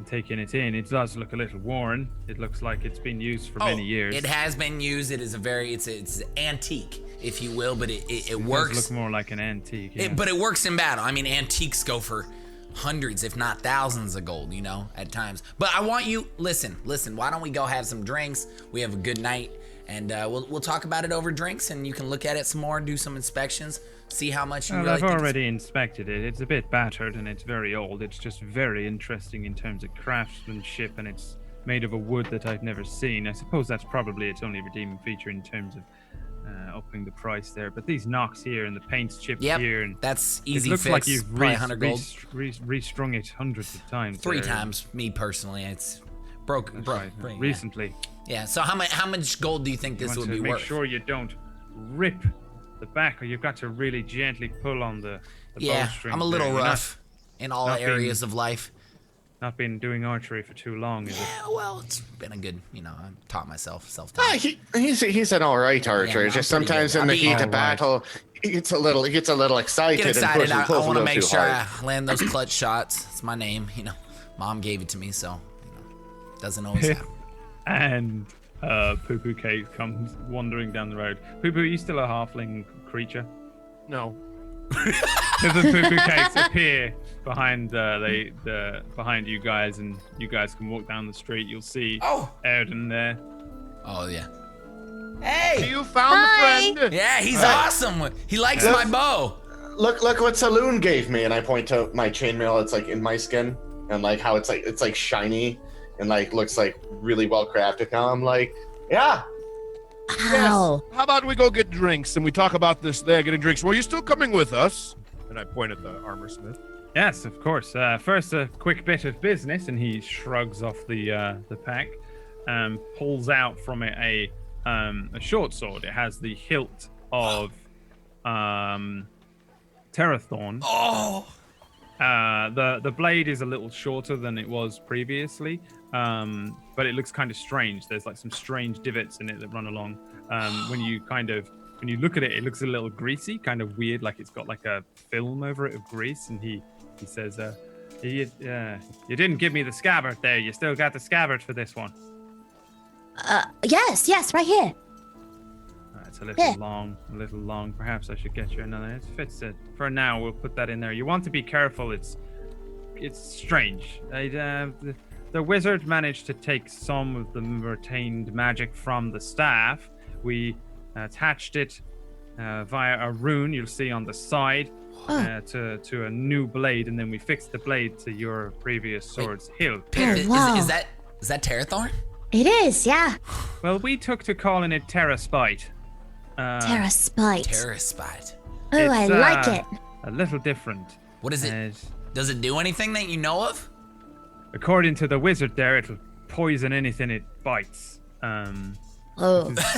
taking it in. It does look a little worn. It looks like it's been used for many years. It has been used. It is it's antique, if you will, but it It works. does look more like an antique. Yeah. But it works in battle. I mean, antiques go for hundreds, if not thousands of gold, at times. But I want you, listen, why don't we go have some drinks? We have a good night, and we'll talk about it over drinks, and you can look at it some more, do some inspections, see how much you Well, really I've think. already inspected it. It's a bit battered and it's very old. It's just very interesting in terms of craftsmanship, and it's made of a wood that I've never seen. I suppose that's probably its only redeeming feature in terms of upping the price there. But these knocks here and the paint's chipped here, and that's easy it looks fix. like you've probably 100 gold. restrung it hundreds of times. 3 times, me personally. It's broke recently. Yeah. So how much gold do you think this would be worth? Make sure you don't rip the back, or you've got to really gently pull on the bowstring. I'm a little rough in all areas of life. Not been doing archery for too long, is it? Yeah, well, it's been a good, I've taught myself self-taught. He's an all right archer. Just sometimes in the heat of battle, he gets a little excited. Get excited. And I want to make sure hard. I land those clutch shots. It's my name, Mom gave it to me, so doesn't always happen. And Poo Poo Cake comes wandering down the road. Poo Poo, are you still a halfling creature? No. The Poo Poo Cakes appear behind behind you guys, and you guys can walk down the street. You'll see Erden there. Oh yeah. Hey! You found a friend. Yeah, he's awesome. He likes my bow. Look what Saloon gave me, and I point to my chainmail. It's like in my skin, and like how it's like shiny and like looks like really well crafted. Now I'm like, yeah. How? Yes. How about we go get drinks and we talk about this there, getting drinks. Well, you still coming with us? And I point at the armor smith. Yes, of course. First, a quick bit of business, and he shrugs off the pack, pulls out from it a short sword. It has the hilt of Terrathorn. Oh. The blade is a little shorter than it was previously, but it looks kind of strange. There's like some strange divots in it that run along. When you look at it, it looks a little greasy, kind of weird, like it's got like a film over it of grease. And he says, you didn't give me the scabbard there. You still got the scabbard for this one. Yes, right here. It's a little long. Perhaps I should get you another. It fits it. For now, we'll put that in there. You want to be careful. It's strange. The wizard managed to take some of the retained magic from the staff. We attached it via a rune you'll see on the side to a new blade, and then we fixed the blade to your previous sword's hilt. Wow. Is that Terrathorn? It is, yeah. Well, we took to calling it Terraspite. Terraspite. Terraspite. Oh, I like it. A little different. What is it? Does it do anything that you know of? According to the wizard there, it'll poison anything it bites. That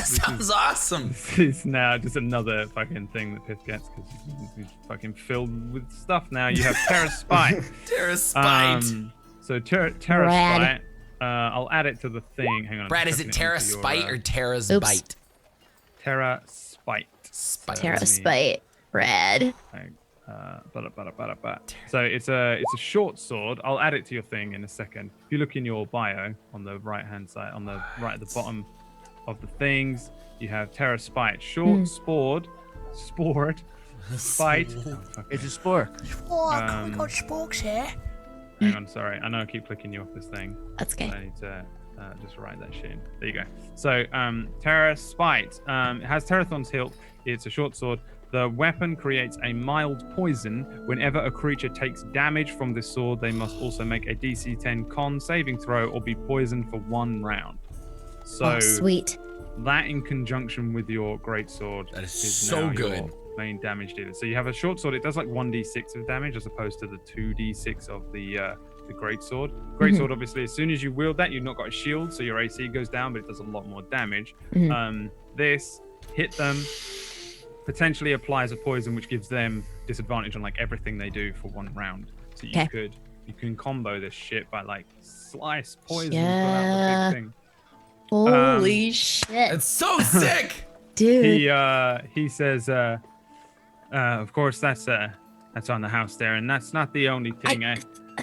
sounds awesome. This is now just another fucking thing that Pith gets because he's fucking filled with stuff now. You have Terraspite. Terraspite. So Terraspite. I'll add it to the thing. Hang on. Brad, is it Terraspite or Terra's Bite? Terraspite. Terraspite. Brad. So it's a short sword. I'll add it to your thing in a second. If you look in your bio on the right hand side, on the right at the bottom of the things, you have Terraspite. Short spite. It's a spork. We got sporks here. Hang on, sorry. I know I keep clicking you off this thing. That's okay. I need to just write that shit in. There you go. So Terraspite. It has Terrathorn's hilt. It's a short sword. The weapon creates a mild poison. Whenever a creature takes damage from this sword, they must also make a DC 10 con saving throw or be poisoned for 1 round. So sweet. That in conjunction with your greatsword that is so good. Your main damage dealer. So you have a short sword. It does like 1d6 of damage as opposed to the 2d6 of the greatsword. Greatsword, obviously, as soon as you wield that, you've not got a shield, so your AC goes down, but it does a lot more damage. This hit them. Potentially applies a poison which gives them disadvantage on like everything they do for 1 round. So you can combo this shit by like slice poison. Yeah. The big thing. Holy shit! It's so sick, dude. He says, of course that's on the house there, and that's not the only thing.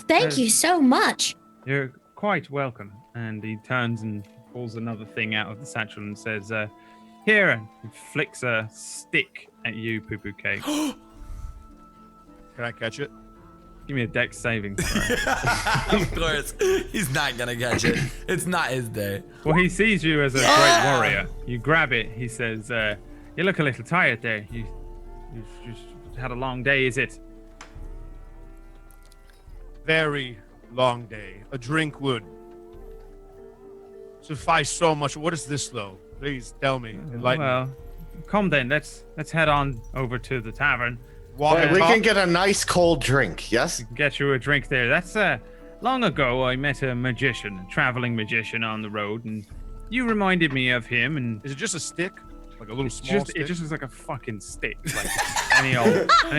Thank you so much. You're quite welcome. And he turns and pulls another thing out of the satchel and says, here, and he flicks a stick at you, Poo Poo Cake. Can I catch it? Give me a dex saving throw. Of course, he's not gonna catch it. It's not his day. Well, he sees you as a great warrior. You grab it. He says, "You look a little tired there. You've just had a long day, is it?" Very long day. A drink would suffice so much. What is this, though? Please tell me. Enlighten me. Well, come then. Let's head on over to the tavern. We can get a nice cold drink, yes? Get you a drink there. That's long ago I met a magician, a traveling magician on the road, and you reminded me of him. And is it just a stick? Like a little small stick? It just looks like a fucking stick, like any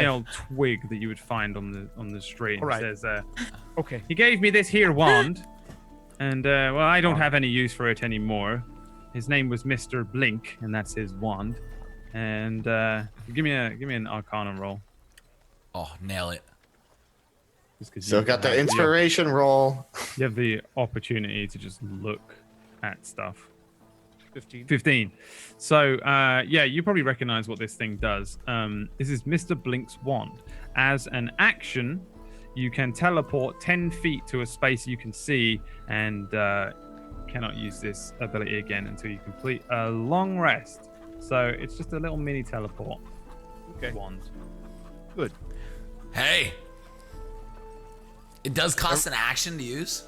old twig that you would find on the street. All right. It says, okay. He gave me this here wand, and well, I don't have any use for it anymore. His name was Mr. Blink, and that's his wand. And give me an Arcana roll. Oh, nail it. So got the inspiration roll. You have the opportunity to just look at stuff. 15. So, yeah, you probably recognize what this thing does. This is Mr. Blink's wand. As an action, you can teleport 10 feet to a space you can see and cannot use this ability again until you complete a long rest. So it's just a little mini teleport wand. Good. Hey. It does cost an action to use?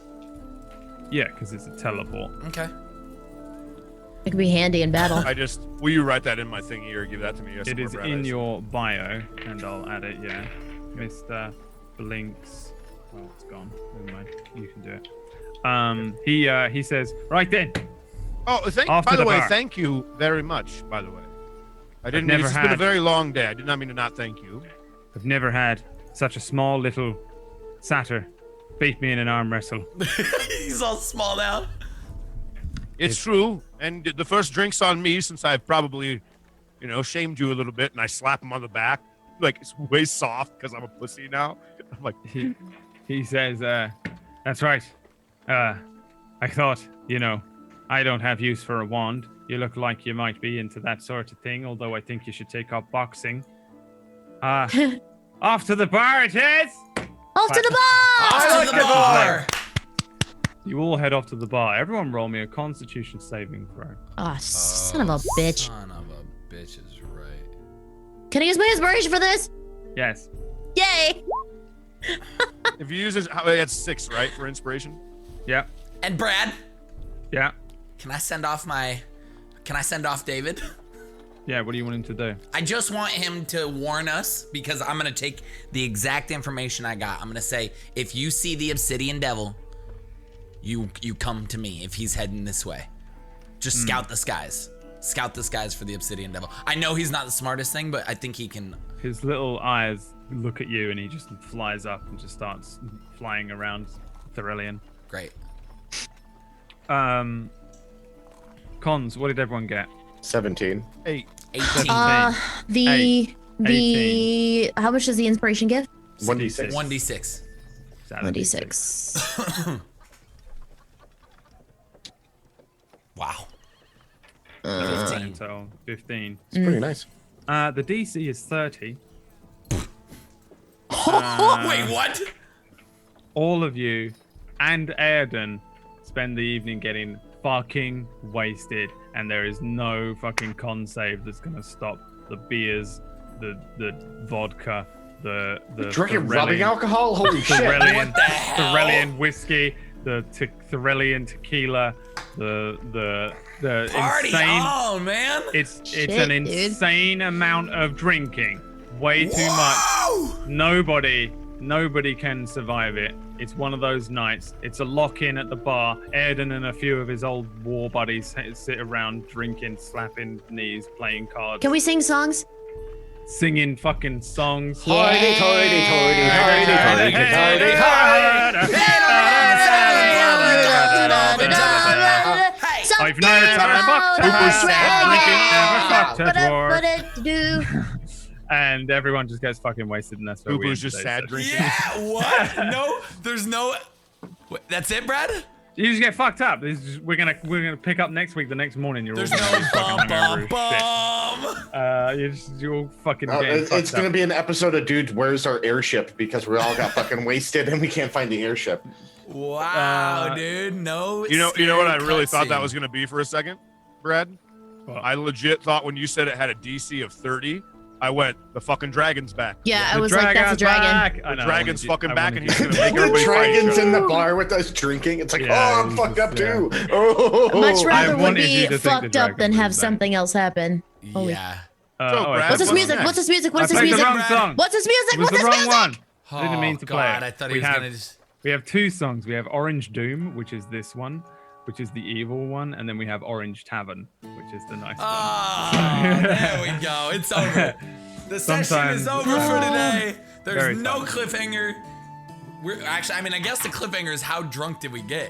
Yeah, because it's a teleport. Okay. It could be handy in battle. Will you write that in my thingy or give that to me? It is in your bio, and I'll add it, yeah. Mr. Blinks. Oh, it's gone. Never mind. You can do it. He says, right then. Oh, by the way, thank you very much, by the way. It's been a very long day. I did not mean to not thank you. I've never had such a small little satyr beat me in an arm wrestle. He's all small now. It's true. And the first drink's on me since I've probably, shamed you a little bit, and I slap him on the back. Like, it's way soft because I'm a pussy now. I'm like, he says, that's right. I thought, I don't have use for a wand. You look like you might be into that sort of thing, although I think you should take up boxing. Off to the bar it is! Off to the bar! Off to the bar! You all head off to the bar. Everyone roll me a Constitution saving throw. Oh, son of a bitch. Son of a bitch is right. Can I use my inspiration for this? Yes. Yay! If you use it, that's 6, right, for inspiration? Yeah. And Brad? Yeah. Can I send off David? Yeah, what do you want him to do? I just want him to warn us because I'm going to take the exact information I got. I'm going to say, if you see the Obsidian Devil, you come to me if he's heading this way. Just scout the skies. Scout the skies for the Obsidian Devil. I know he's not the smartest thing, but I think he can. His little eyes look at you and he just flies up and just starts flying around Thelion. Great. Cons, what did everyone get? 17. 8. 18. How much does the inspiration give? 1d6. 1d6. 1d6. Wow. 15. So 15. It's pretty nice. The DC is 30. Wait, what? All of you and Airden spend the evening getting fucking wasted, and there is no fucking con save that's gonna stop the beers, the vodka, the drinking rubbing alcohol. Holy shit! What the hell? Thelion whiskey, the Thelion tequila, the Party insane. on, man! It's an insane amount of drinking. Way too much. Nobody can survive it. It's one of those nights. It's a lock-in at the bar. Airden and a few of his old war buddies sit around drinking, slapping knees, playing cards. Can we sing songs? Singing fucking songs. Hoity, toity, toity, hoity, toity, toity, I've never fucked a house, never fucked a dwarf. And everyone just gets fucking wasted, and that's what Cooper's just sad drinking. Yeah, what? No, there's no. Wait, that's it, Brad? You just get fucked up. We're gonna pick up next week. The next morning, you're There's all no gonna be fucking bum, hungover as shit. You're all fucking getting it's going to be an episode of Dude, Where's Our Airship? Because we all got fucking wasted and we can't find the airship. Wow, dude. No. You know what I really thought that cutscene. was going to be for a second, Brad? I legit thought when you said it had a DC of 30, I went, the fucking dragon's back. Yeah, I was like, that's a dragon. The dragon's fucking back, and he's gonna make The everybody fight each dragon's other. in the bar with us drinking. It's like, Yeah, oh, I'm he's fucked up just, too. Oh, Much rather I would wanted you be to think the fucked up than dragon have was something else happen. Holy. Yeah. So, Brad, What's his what's music? next? What's his music? What's I his played music? the wrong song. What's his music? It was What's the his wrong music? one. I didn't mean to play God, it. I thought he was gonna just. We have 2 songs. We have Orange Doom, which is this one, which is the evil one, and then we have Orange Tavern, which is the nice one. Oh, there we go. It's over. The session is over for today. There's no cliffhanger. I guess the cliffhanger is how drunk did we get?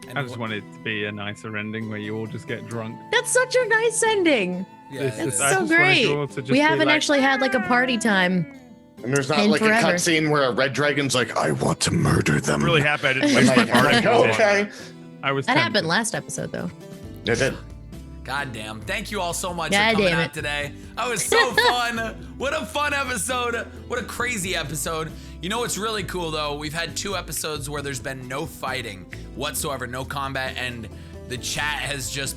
And I just wanted it to be a nicer ending where you all just get drunk. That's such a nice ending. Yeah, It's it just- is. I So just wanted great. you all to just We be haven't like- actually had like a party time. And there's not In like forever. a cutscene where a red dragon's like, I want to murder them. I'm really happy I didn't I'm waste my like, party. okay. I was That tempted. happened last episode though. It did. God damn. Thank you all so much God for coming damn out it. today. That was so fun. What a fun episode. What a crazy episode. You know what's really cool though? We've had 2 episodes where there's been no fighting whatsoever, no combat, and the chat has just been